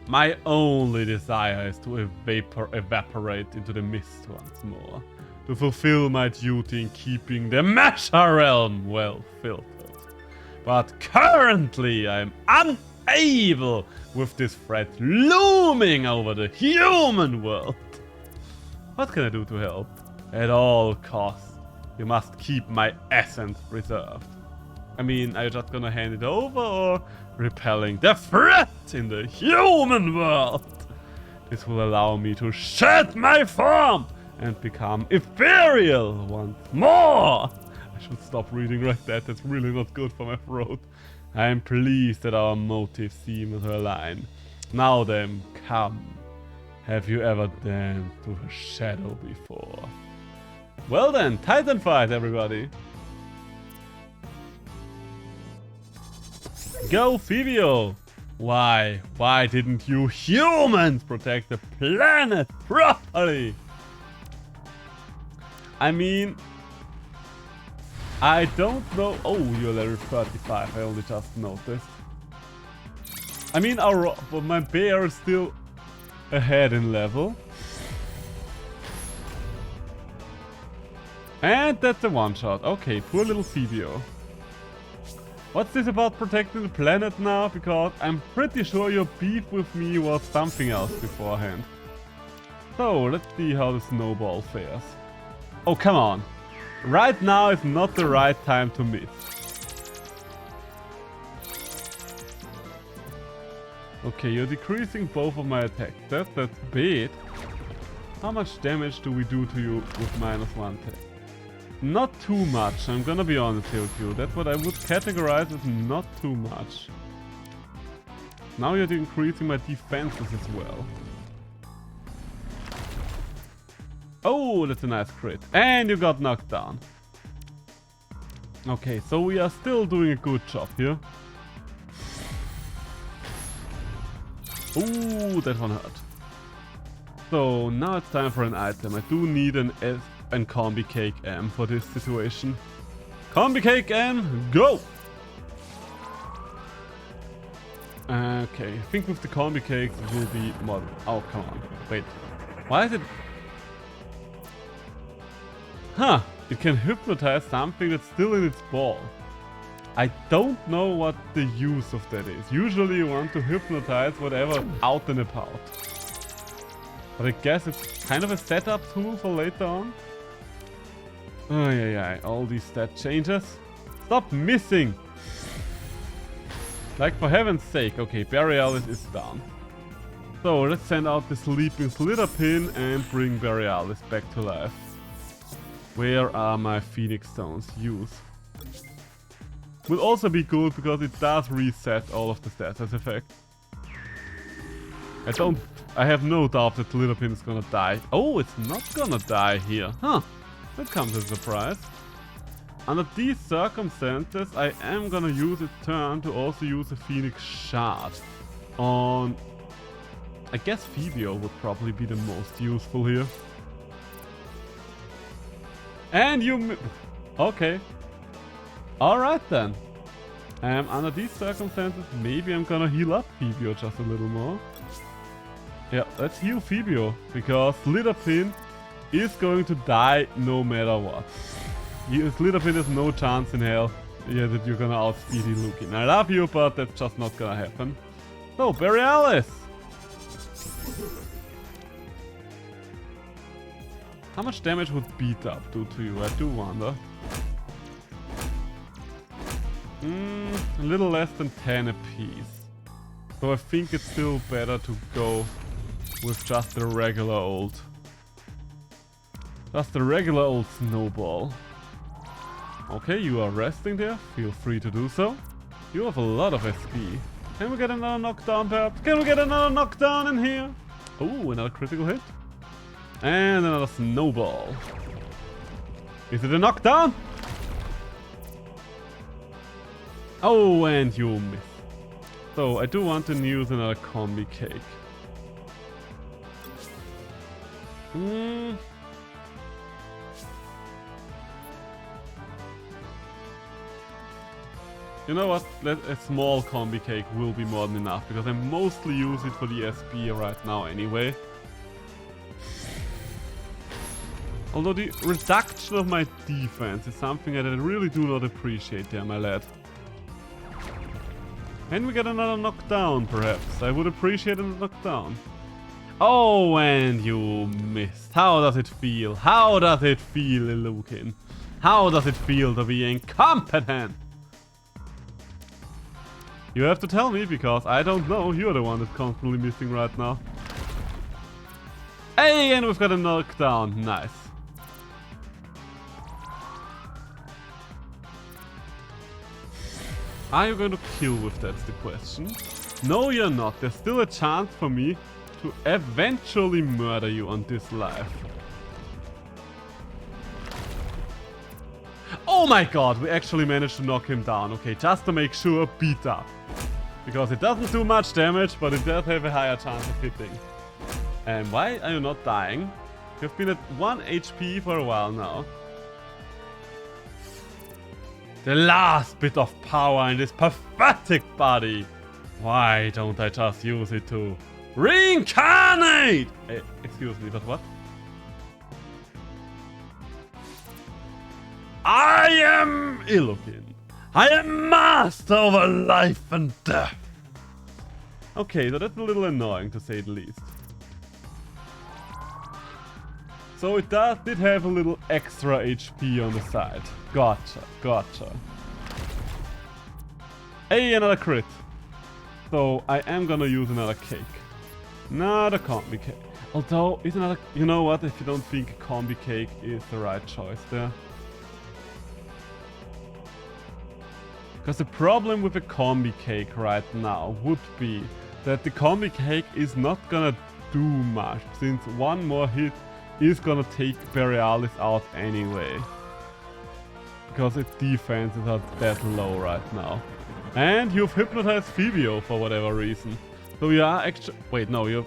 My only desire is to evaporate into the mist once more, to fulfill my duty in keeping the Mesha realm well filtered. But currently I am unable with this threat looming over the human world. What can I do to help? At all costs, you must keep my essence preserved. I mean, are you just gonna hand it over or repelling the threat in the human world? This will allow me to shed my form and become ethereal once more. I should stop reading like that, that's really not good for my throat. I am pleased that our motives seem to align. Now then, come. Have you ever danced with a shadow before? Well then, Titan fight, everybody! Go, Phoebio! Why didn't you humans protect the planet properly? I mean, I don't know. Oh, you're level 35. I only just noticed. I mean, but my bear is still ahead in level. And that's a one-shot. Okay, poor little Phoebio. What's this about protecting the planet now? Because I'm pretty sure your beef with me was something else beforehand. So, let's see how the snowball fares. Oh, come on. Right now is not the right time to miss. Okay, you're decreasing both of my attacks. That's bad. How much damage do we do to you with -1 attack? Not too much, I'm gonna be honest here with you. That's what I would categorize as not too much. Now you're increasing my defenses as well. Oh, that's a nice crit. And you got knocked down. Okay, so we are still doing a good job here. Ooh, that one hurt. So now it's time for an item. I do need an Combi Cake M for this situation. Combi Cake M, go! Okay, I think with the Combi Cakes it will be more... Oh, come on. Wait. Why is it... Huh, it can hypnotize something that's still in its ball. I don't know what the use of that is. Usually you want to hypnotize whatever out and about. But I guess it's kind of a setup tool for later on. Oh yeah, all these stat changes. Stop missing! Like, for heaven's sake. Okay, Borealis is down. So let's send out the sleeping Slitherpin and bring Borealis back to life. Where are my Phoenix Stones? Use. Will also be good because it does reset all of the stats as effect. I have no doubt that Slitherpin is gonna die. Oh, it's not gonna die here. Huh. That comes as a surprise. Under these circumstances, I am gonna use a turn to also use a Phoenix Shard on... I guess Phoebio would probably be the most useful here. And you... Okay. Alright then. Under these circumstances, maybe I'm gonna heal up Phoebio just a little more. Yeah, let's heal Phoebio, because Slitherpin is going to die no matter what. Slitherpin has no chance in hell that you're gonna outspeed Lukin. I love you, but that's just not gonna happen. So, Borealis! How much damage would Beat Up do to you? I do wonder. A little less than 10 apiece. So I think it's still better to go with just the regular old... Just the regular old Snowball. Okay, you are resting there. Feel free to do so. You have a lot of SP. Can we get another knockdown perhaps? Can we get another knockdown in here? Oh, another critical hit. And another snowball. Is it a knockdown? Oh, and you miss. So I do want to use another combi cake. You know what? A small combi cake will be more than enough, because I mostly use it for the SP right now anyway. Although the reduction of my defense is something that I really do not appreciate there, my lad. Can we get another knockdown, perhaps? I would appreciate a knockdown. Oh, and you missed. How does it feel? How does it feel, Ilukin? How does it feel to be incompetent? You have to tell me, because I don't know. You're the one that's constantly missing right now. Hey, and we've got a knockdown. Nice. Are you going to kill with that's the question? No, you're not. There's still a chance for me to eventually murder you on this life. Oh my god, we actually managed to knock him down. Okay, just to make sure, beat up. Because it doesn't do much damage, but it does have a higher chance of hitting. And why are you not dying? You've been at 1 HP for a while now. The last bit of power in this pathetic body. Why don't I just use it to reincarnate? Excuse me, but what? I am Ilukin. I am master over life and death. Okay, so that's a little annoying to say the least. So it did have a little extra HP on the side. Gotcha, gotcha. Hey, another crit. So I am gonna use another cake. Not a combi cake. Although, is another... You know what, if you don't think a combi cake is the right choice there. Because the problem with a combi cake right now would be that the combi cake is not gonna do much, since one more hit is gonna take Borealis out anyway. Because its defenses are that low right now. And you've hypnotized Phoebio for whatever reason. So you are actually... Wait, no, you've...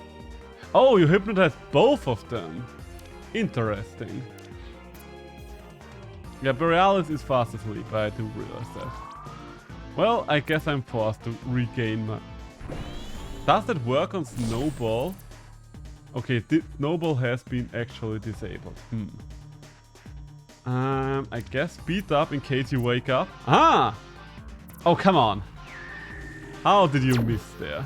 Oh, you hypnotized both of them. Interesting. Yeah, Borealis is fast asleep, I do realize that. Well, I guess I'm forced to regain my... Does that work on Snowball? Okay, Snowball has been actually disabled. I guess beat up in case you wake up. Ah! Oh, come on. How did you miss there?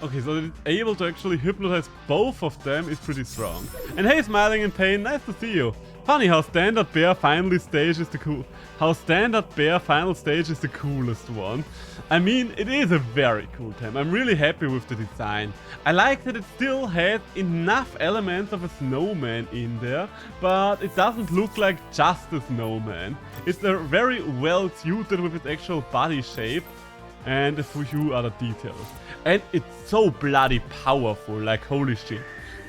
Okay, so it's able to actually hypnotize both of them is pretty strong. And hey, Smiling in Pain, nice to see you. Funny how Standard Bear final stage is the coolest one. I mean, it is a very cool theme. I'm really happy with the design. I like that it still has enough elements of a snowman in there, but it doesn't look like just a snowman. It's very well suited with its actual body shape and a few other details. And it's so bloody powerful, like holy shit.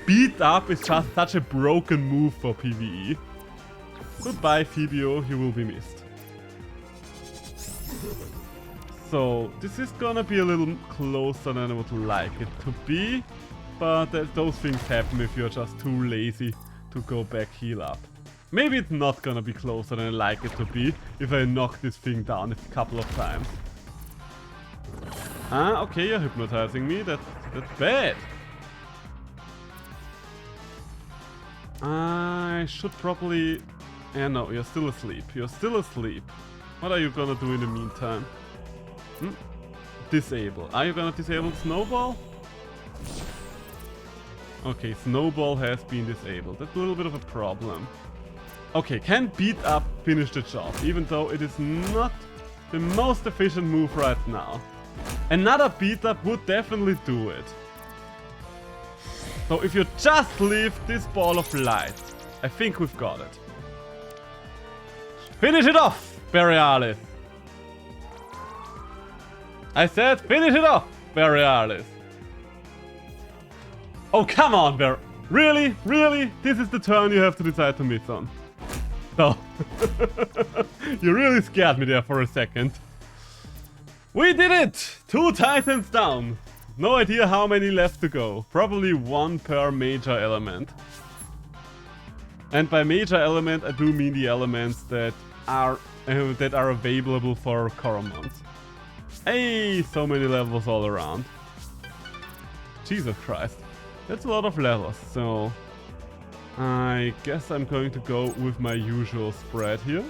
Beat up is just such a broken move for PvE. Goodbye, Phoebio, you will be missed. So, this is gonna be a little closer than I would like it to be, but those things happen if you're just too lazy to go back heal up. Maybe it's not gonna be closer than I like it to be if I knock this thing down a couple of times. Ah, okay, you're hypnotizing me, that's bad. I should probably... Yeah, no, you're still asleep. You're still asleep. What are you gonna do in the meantime? Disable. Are you gonna disable Snowball? Okay, Snowball has been disabled. That's a little bit of a problem. Okay, can beat up finish the job, even though it is not the most efficient move right now. Another beat up would definitely do it. So if you just leave this ball of light, I think we've got it. Finish it off, Borealis! I said finish it off, Borealis. Oh, come on, Really? Really? This is the turn you have to decide to miss on. So, you really scared me there for a second. We did it! 2 Titans down. No idea how many left to go. Probably 1 per major element. And by major element, I do mean the elements that are available for Coromons. Hey, so many levels all around. Jesus Christ. That's a lot of levels, so I guess I'm going to go with my usual spread here.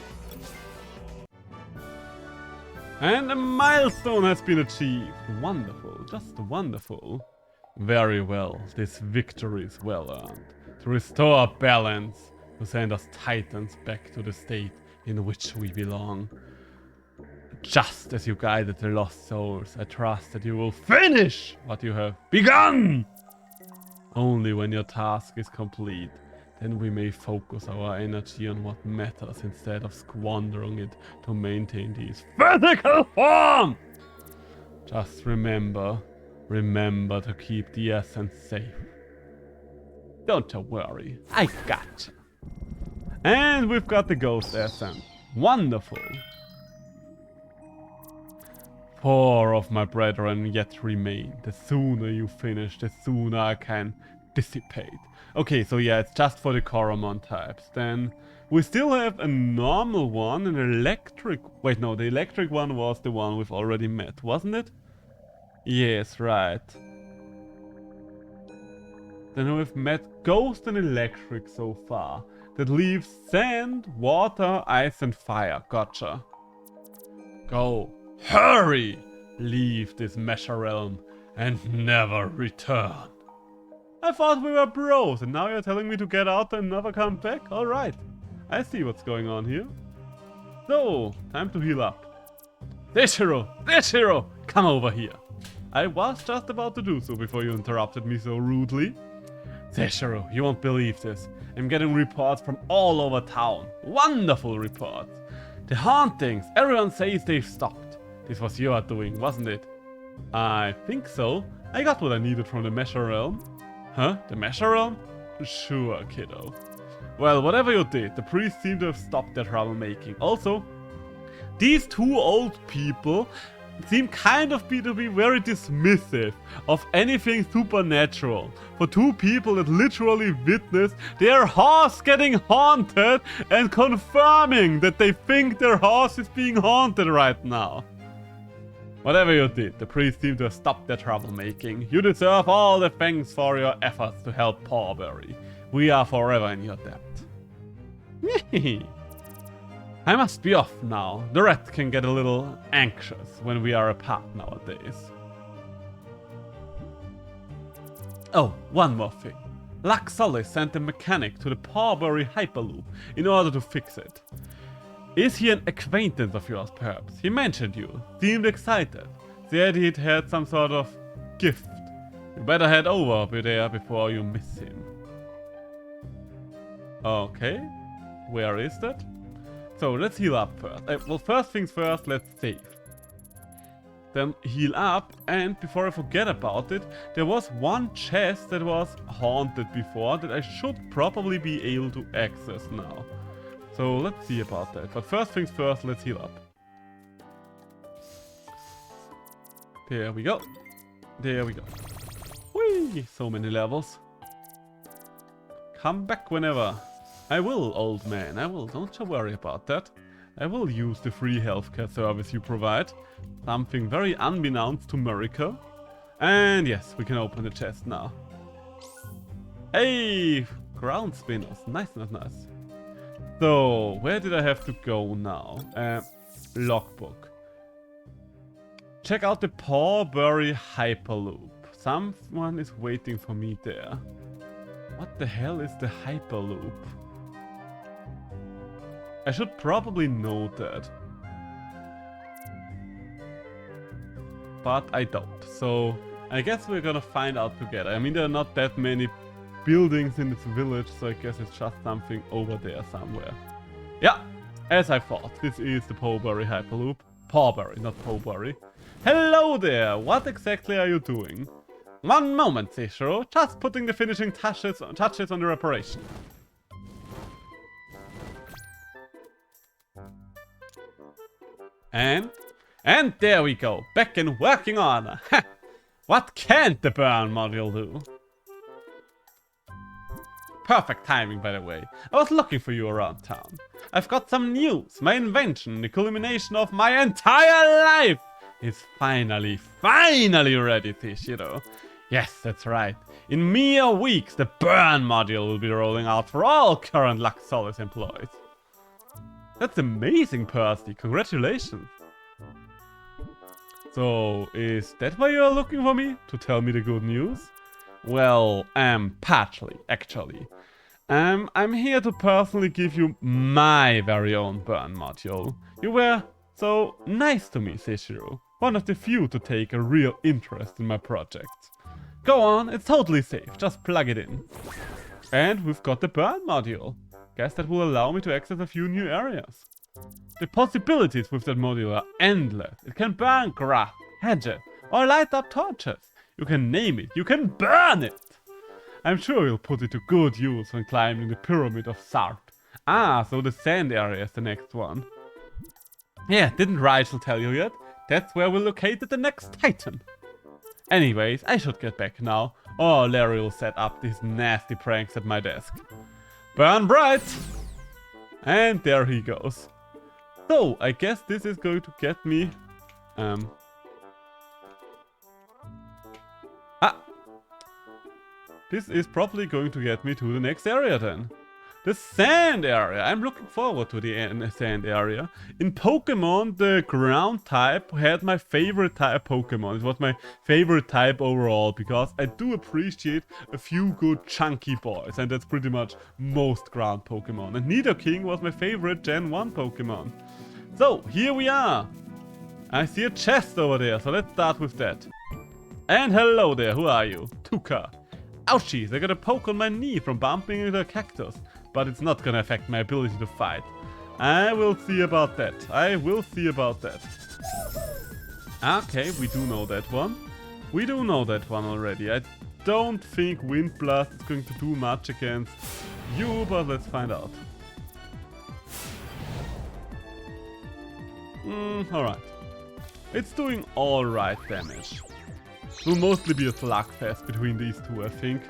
And a milestone has been achieved. Wonderful, just wonderful. Very well, this victory is well earned. To restore balance, to send us Titans back to the state in which we belong. Just as you guided the lost souls, I trust that you will finish what you have begun! Only when your task is complete, then we may focus our energy on what matters instead of squandering it to maintain these physical form! Just remember to keep the essence safe. Don't you worry, I got you. And we've got the ghost essence. Wonderful. 4 of my brethren yet remain. The sooner you finish, the sooner I can dissipate. Okay, so yeah, it's just for the Coromon types. Then we still have a normal one, an electric... Wait, no, the electric one was the one we've already met, wasn't it? Yes, right. Then we've met ghost and electric so far. That leaves sand, water, ice and fire. Gotcha. Go. Hurry! Leave this measure realm and never return. I thought we were bros and now you're telling me to get out and never come back? Alright, I see what's going on here. So, time to heal up. Deshiro, come over here. I was just about to do so before you interrupted me so rudely. Deshiro, you won't believe this. I'm getting reports from all over town. Wonderful reports. The hauntings, everyone says they've stopped. This was your doing, wasn't it? I think so. I got what I needed from the Measure Realm. Huh? The Measure Realm? Sure, kiddo. Well, whatever you did, the priests seem to have stopped their troublemaking. Also, these 2 old people seem kind of to be very dismissive of anything supernatural. For 2 people that literally witnessed their horse getting haunted and confirming that they think their horse is being haunted right now. Whatever you did, the priests seem to have stopped their troublemaking. You deserve all the thanks for your efforts to help Pawberry. We are forever in your debt. I must be off now. The rat can get a little anxious when we are apart nowadays. Oh, one more thing. Laxolly sent a mechanic to the Pawberry Hyperloop in order to fix it. Is he an acquaintance of yours, perhaps? He mentioned you. Seemed excited. Said he'd had some sort of gift. You better head over there before you miss him. Okay. Where is that? So, let's heal up first. Well, first things first, let's save. Then heal up, and before I forget about it, there was one chest that was haunted before that I should probably be able to access now. So let's see about that. But first things first, let's heal up. There we go. There we go. Whee! So many levels. Come back whenever. I will, old man. I will. Don't you worry about that. I will use the free healthcare service you provide. Something very unbeknownst to Marika. And yes, we can open the chest now. Hey! Ground spinners. Nice, nice, nice. So, where did I have to go now? Logbook. Check out the Pawberry Hyperloop. Someone is waiting for me there. What the hell is the Hyperloop? I should probably know that. But I don't. So, I guess we're gonna find out together. I mean, there are not that many buildings in this village, so I guess it's just something over there somewhere. Yeah, as I thought, this is the Pawberry Hyperloop. Pawberry, not Powberry. Hello there, what exactly are you doing? One moment, Seishiro. Just putting the finishing touches on the reparation. And there we go. Back in working order. What can't the burn module do? Perfect timing, by the way. I was looking for you around town. I've got some news. My invention, the culmination of my entire life, is finally ready, Seishiro. Yes, that's right. In mere weeks, the burn module will be rolling out for all current Luxolis employees. That's amazing, Percy. Congratulations. So, is that why you're looking for me? To tell me the good news? Well, partly, actually. I'm here to personally give you my very own burn module. You were so nice to me, Seishiro. One of the few to take a real interest in my projects. Go on, it's totally safe. Just plug it in. And we've got the burn module. Guess that will allow me to access a few new areas. The possibilities with that module are endless. It can burn grass, hedges, or light up torches. You can name it, you can burn it! I'm sure you'll put it to good use when climbing the pyramid of Sarp. Ah, so the sand area is the next one. Yeah, didn't Rachel tell you yet? That's where we located the next Titan. Anyways, I should get back now, or Larry will set up these nasty pranks at my desk. Burn bright! And there he goes. So, I guess this is going to get me... This is probably going to get me to the next area then. The sand area! I'm looking forward to the sand area. In Pokemon, the ground type had my favorite type Pokemon. It was my favorite type overall, because I do appreciate a few good chunky boys, and that's pretty much most ground Pokemon. And Nidoking was my favorite Gen 1 Pokemon. So, here we are. I see a chest over there, so let's start with that. And hello there, who are you? Tuka. Ouchies, I got a poke on my knee from bumping into a cactus. But it's not gonna affect my ability to fight. I will see about that. Okay, we do know that one. We do know that one already. I don't think Wind Blast is going to do much against you, but let's find out. Alright. It's doing alright damage. Will mostly be a slugfest between these two, I think.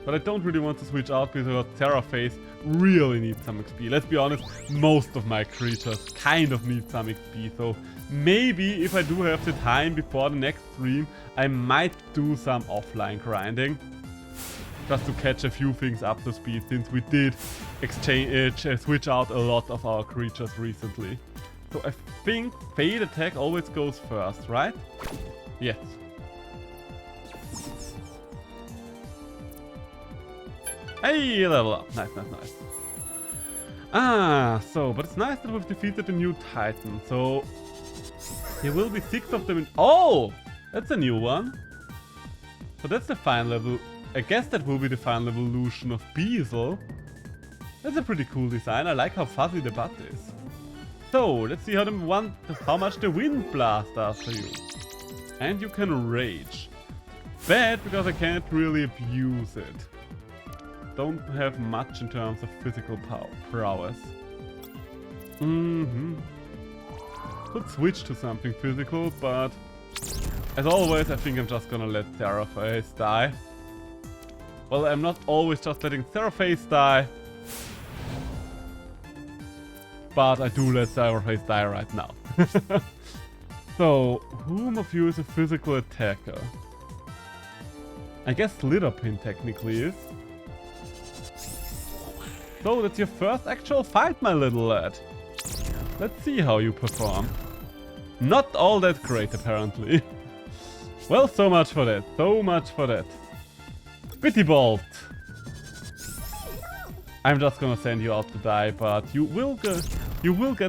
But I don't really want to switch out because Terraface really needs some XP. Let's be honest, most of my creatures kind of need some XP. So maybe if I do have the time before the next stream, I might do some offline grinding. Just to catch a few things up to speed, since we did switch out a lot of our creatures recently. So I think Fade Attack always goes first, right? Yes. Hey, level up. Nice. But it's nice that we've defeated the new Titan. So there will be 6 of them in... Oh! That's a new one. So that's the final level. I guess that will be the final evolution of Beazle. That's a pretty cool design. I like how fuzzy the butt is. So, let's see how much the Wind Blast does for you. And you can Rage. Bad, because I can't really abuse it. Don't have much in terms of physical prowess. Could switch to something physical, but... as always, I think I'm just gonna let Terraface die. Well, I'm not always just letting Terraface die. But I do let Terraface die right now. So, whom of you is a physical attacker? I guess Slitherpin technically is. So, that's your first actual fight, my little lad. Let's see how you perform. Not all that great, apparently. Well, so much for that. Bitty Bolt. I'm just gonna send you out to die, but you will get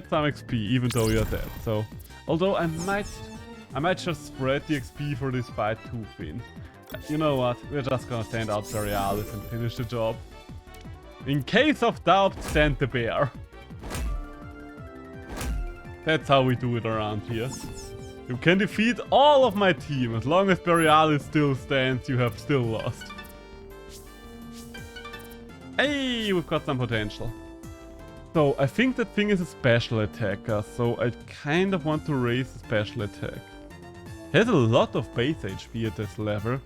some XP even though you're dead. So, although I might just spread the XP for this fight too thin. You know what? We're just gonna send out Borealis and finish the job. In case of doubt, send the bear. That's how we do it around here. You can defeat all of my team. As long as Borealis still stands, you have still lost. Hey, we've got some potential. So, I think that thing is a special attacker, so I kind of want to raise the special attack. It has a lot of base HP at this level,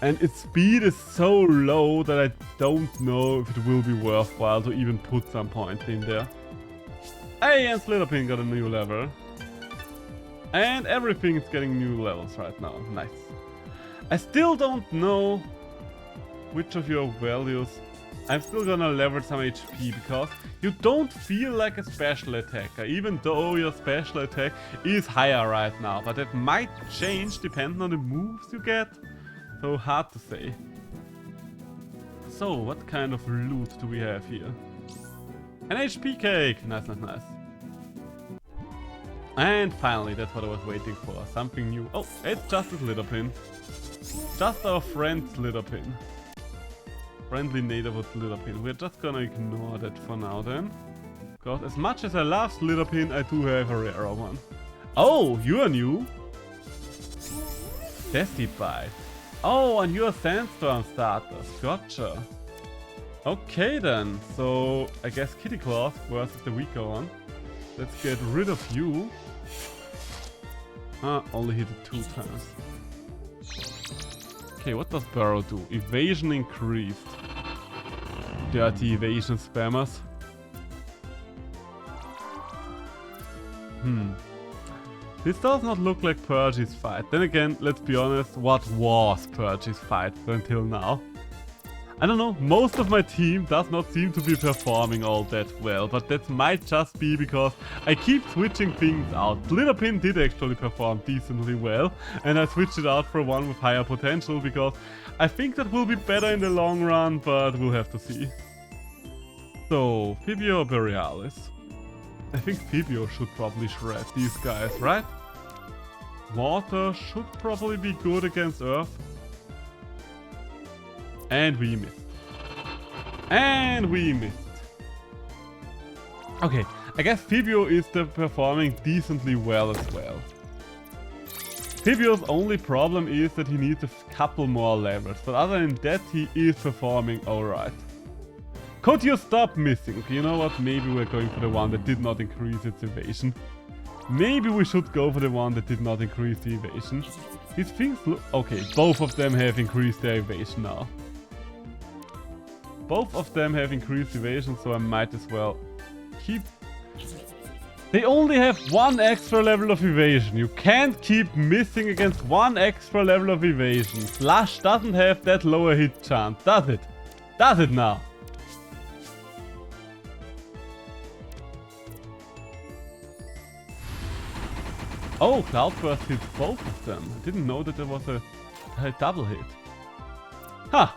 and its speed is so low that I don't know if it will be worthwhile to even put some points in there. Hey, and Slitherpin got a new level. And everything is getting new levels right now. Nice. I still don't know which of your values. I'm still gonna level some HP because you don't feel like a special attacker, even though your special attack is higher right now. But that might change depending on the moves you get. So hard to say. So what kind of loot do we have here? An HP cake! Nice, nice, nice. And finally, that's what I was waiting for. Something new. Oh, it's just a Slitherpin. Just our friend Slitherpin. Friendly neighborhood Slitherpin. We're just gonna ignore that for now then. Because as much as I love Slitherpin, I do have a rarer one. Oh, you are new? Testy Bite. Oh, and you're Sandstorm starters. Gotcha. Okay then. So, I guess Kitty Claws versus the weaker one. Let's get rid of you. Ah, only hit it 2 times. Okay, what does Burrow do? Evasion increased. Dirty evasion spammers. This does not look like Purge's fight. Then again, let's be honest, what was Purge's fight until now? I don't know, most of my team does not seem to be performing all that well, but that might just be because I keep switching things out. Slitherpin did actually perform decently well, and I switched it out for one with higher potential because I think that will be better in the long run, but we'll have to see. So, Fibio or Borealis? I think Fibio should probably shred these guys, right? Water should probably be good against Earth. And we missed. And we missed. Okay, I guess Fibio is performing decently well as well. Fibio's only problem is that he needs a couple more levels, but other than that he is performing alright. Could you stop missing? Okay, you know what, maybe we're going for the one that did not increase its evasion. Maybe we should go for the one that did not increase the evasion. These things look... Okay, both of them have increased their evasion now. Both of them have increased evasion, so I might as well keep... They only have 1 extra level of evasion. You can't keep missing against 1 extra level of evasion. Slush doesn't have that lower hit chance, does it? Does it now? Oh, Cloudburst hit both of them. I didn't know that there was a double hit. Ha!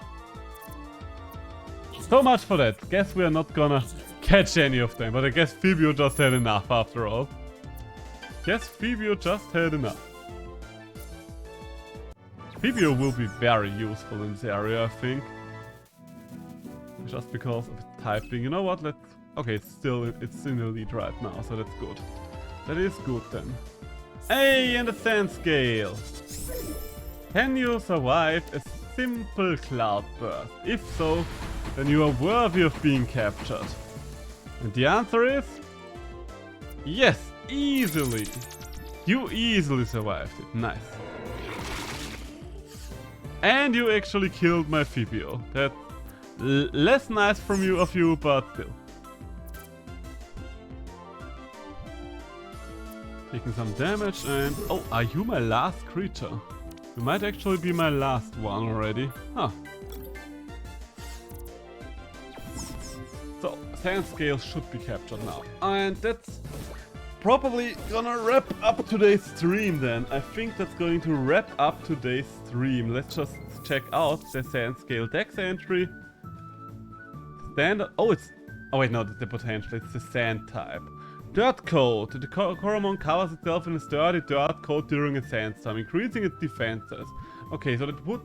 So much for that. Guess we are not gonna catch any of them. But I guess Fibio just had enough after all. Guess Fibio just had enough. Fibio will be very useful in this area, I think. Just because of its typing. You know what? Let's... Okay, it's in the lead right now, so that's good. That is good then. Hey, and a sand scale. Can you survive a simple cloudburst? If so, then you are worthy of being captured. And the answer is... Yes, easily. You easily survived it. Nice. And you actually killed my Fibio. That's less nice from you, but still. Taking some damage and... Oh, are you my last creature? You might actually be my last one already. Huh. So, sand scale should be captured now. And that's probably gonna wrap up today's stream then. I think that's going to wrap up today's stream. Let's just check out the sand scale dex entry. Standard... Oh, it's... Oh wait, no, that's the potential. It's the sand type. Dirt coat. The Coromon covers itself in a sturdy dirt coat during a sandstorm, increasing its defenses. Okay, so that would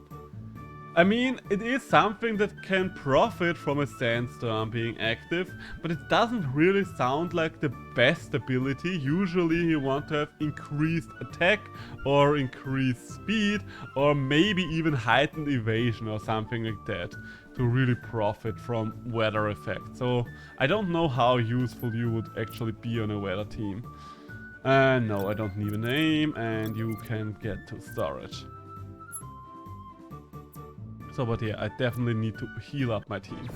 I mean, it is something that can profit from a sandstorm being active, but it doesn't really sound like the best ability. Usually you want to have increased attack or increased speed or maybe even heightened evasion or something like that to really profit from weather effects. So I don't know how useful you would actually be on a weather team. No, I don't need a name, and you can get to storage. So, but yeah, I definitely need to heal up my team.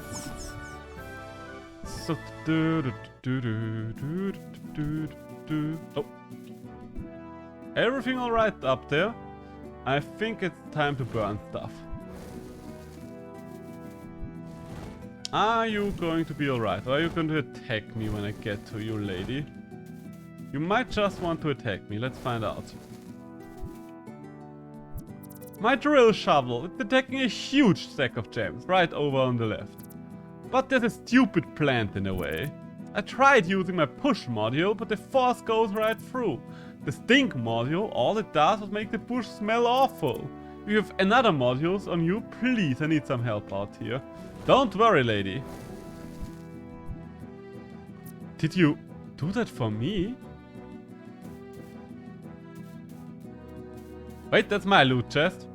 So, oh. Everything alright up there? I think it's time to burn stuff. Are you going to be alright? Or are you going to attack me when I get to you, lady? You might just want to attack me. Let's find out. My drill shovel, it's attacking a huge stack of gems right over on the left. But there's a stupid plant in the way. I tried using my push module, but the force goes right through. The stink module, all it does is make the bush smell awful. If you have another modules on you, please, I need some help out here. Don't worry, lady. Did you do that for me? Wait, that's my loot chest.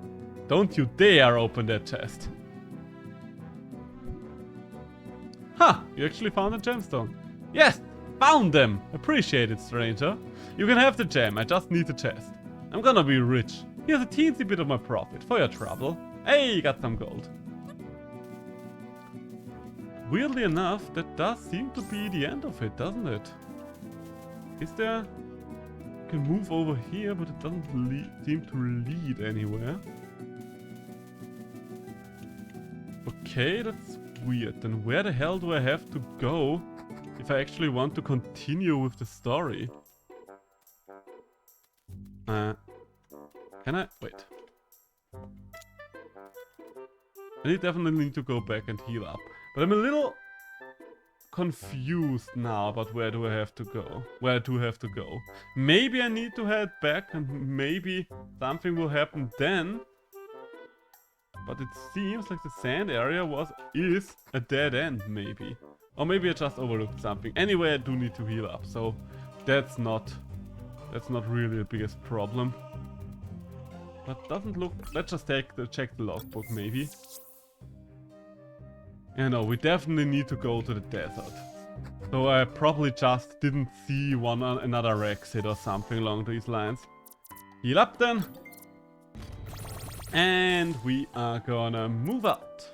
Don't you dare open that chest. Huh, you actually found a gemstone. Yes, found them. Appreciate it, stranger. You can have the gem, I just need the chest. I'm gonna be rich. Here's a teensy bit of my profit for your trouble. Hey, you got some gold. Weirdly enough, that does seem to be the end of it, doesn't it? Is there... You can move over here, but it doesn't seem to lead anywhere. Okay, that's weird. Then where the hell do I have to go if I actually want to continue with the story? Can I? Wait. I definitely need to go back and heal up. But I'm a little confused now about where do I have to go. Where do I have to go? Maybe I need to head back and maybe something will happen then. But it seems like the sand area is a dead end, maybe. Or maybe I just overlooked something. Anyway, I do need to heal up, so that's not really the biggest problem. But doesn't look... Let's just check the logbook, maybe. Yeah, no, we definitely need to go to the desert. So I probably just didn't see another exit or something along these lines. Heal up then. And we are gonna move out.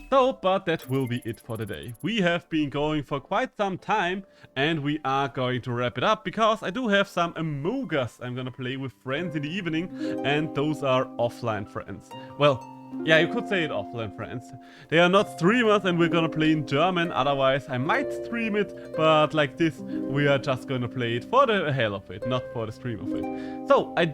So, but that will be it for today. We have been going for quite some time and we are going to wrap it up because I do have some Among Us I'm gonna play with friends in the evening, and those are offline friends. Well, yeah, you could say it offline friends. They are not streamers and we're gonna play in German, otherwise I might stream it, but like this, we are just gonna play it for the hell of it, not for the stream of it. So, I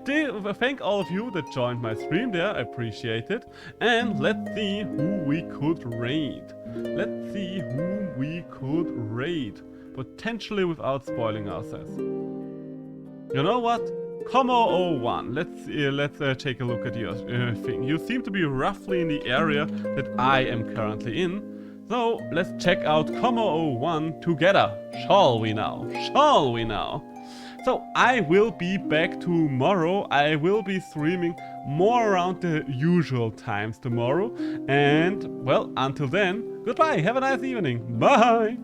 thank all of you that joined my stream there, I appreciate it. And let's see who we could raid. Let's see who we could raid, potentially without spoiling ourselves. You know what? Como01, let's take a look at your thing. You seem to be roughly in the area that I am currently in. So let's check out Como01 together. Shall we now? Shall we now? So I will be back tomorrow. I will be streaming more around the usual times tomorrow. And well, until then, goodbye. Have a nice evening. Bye.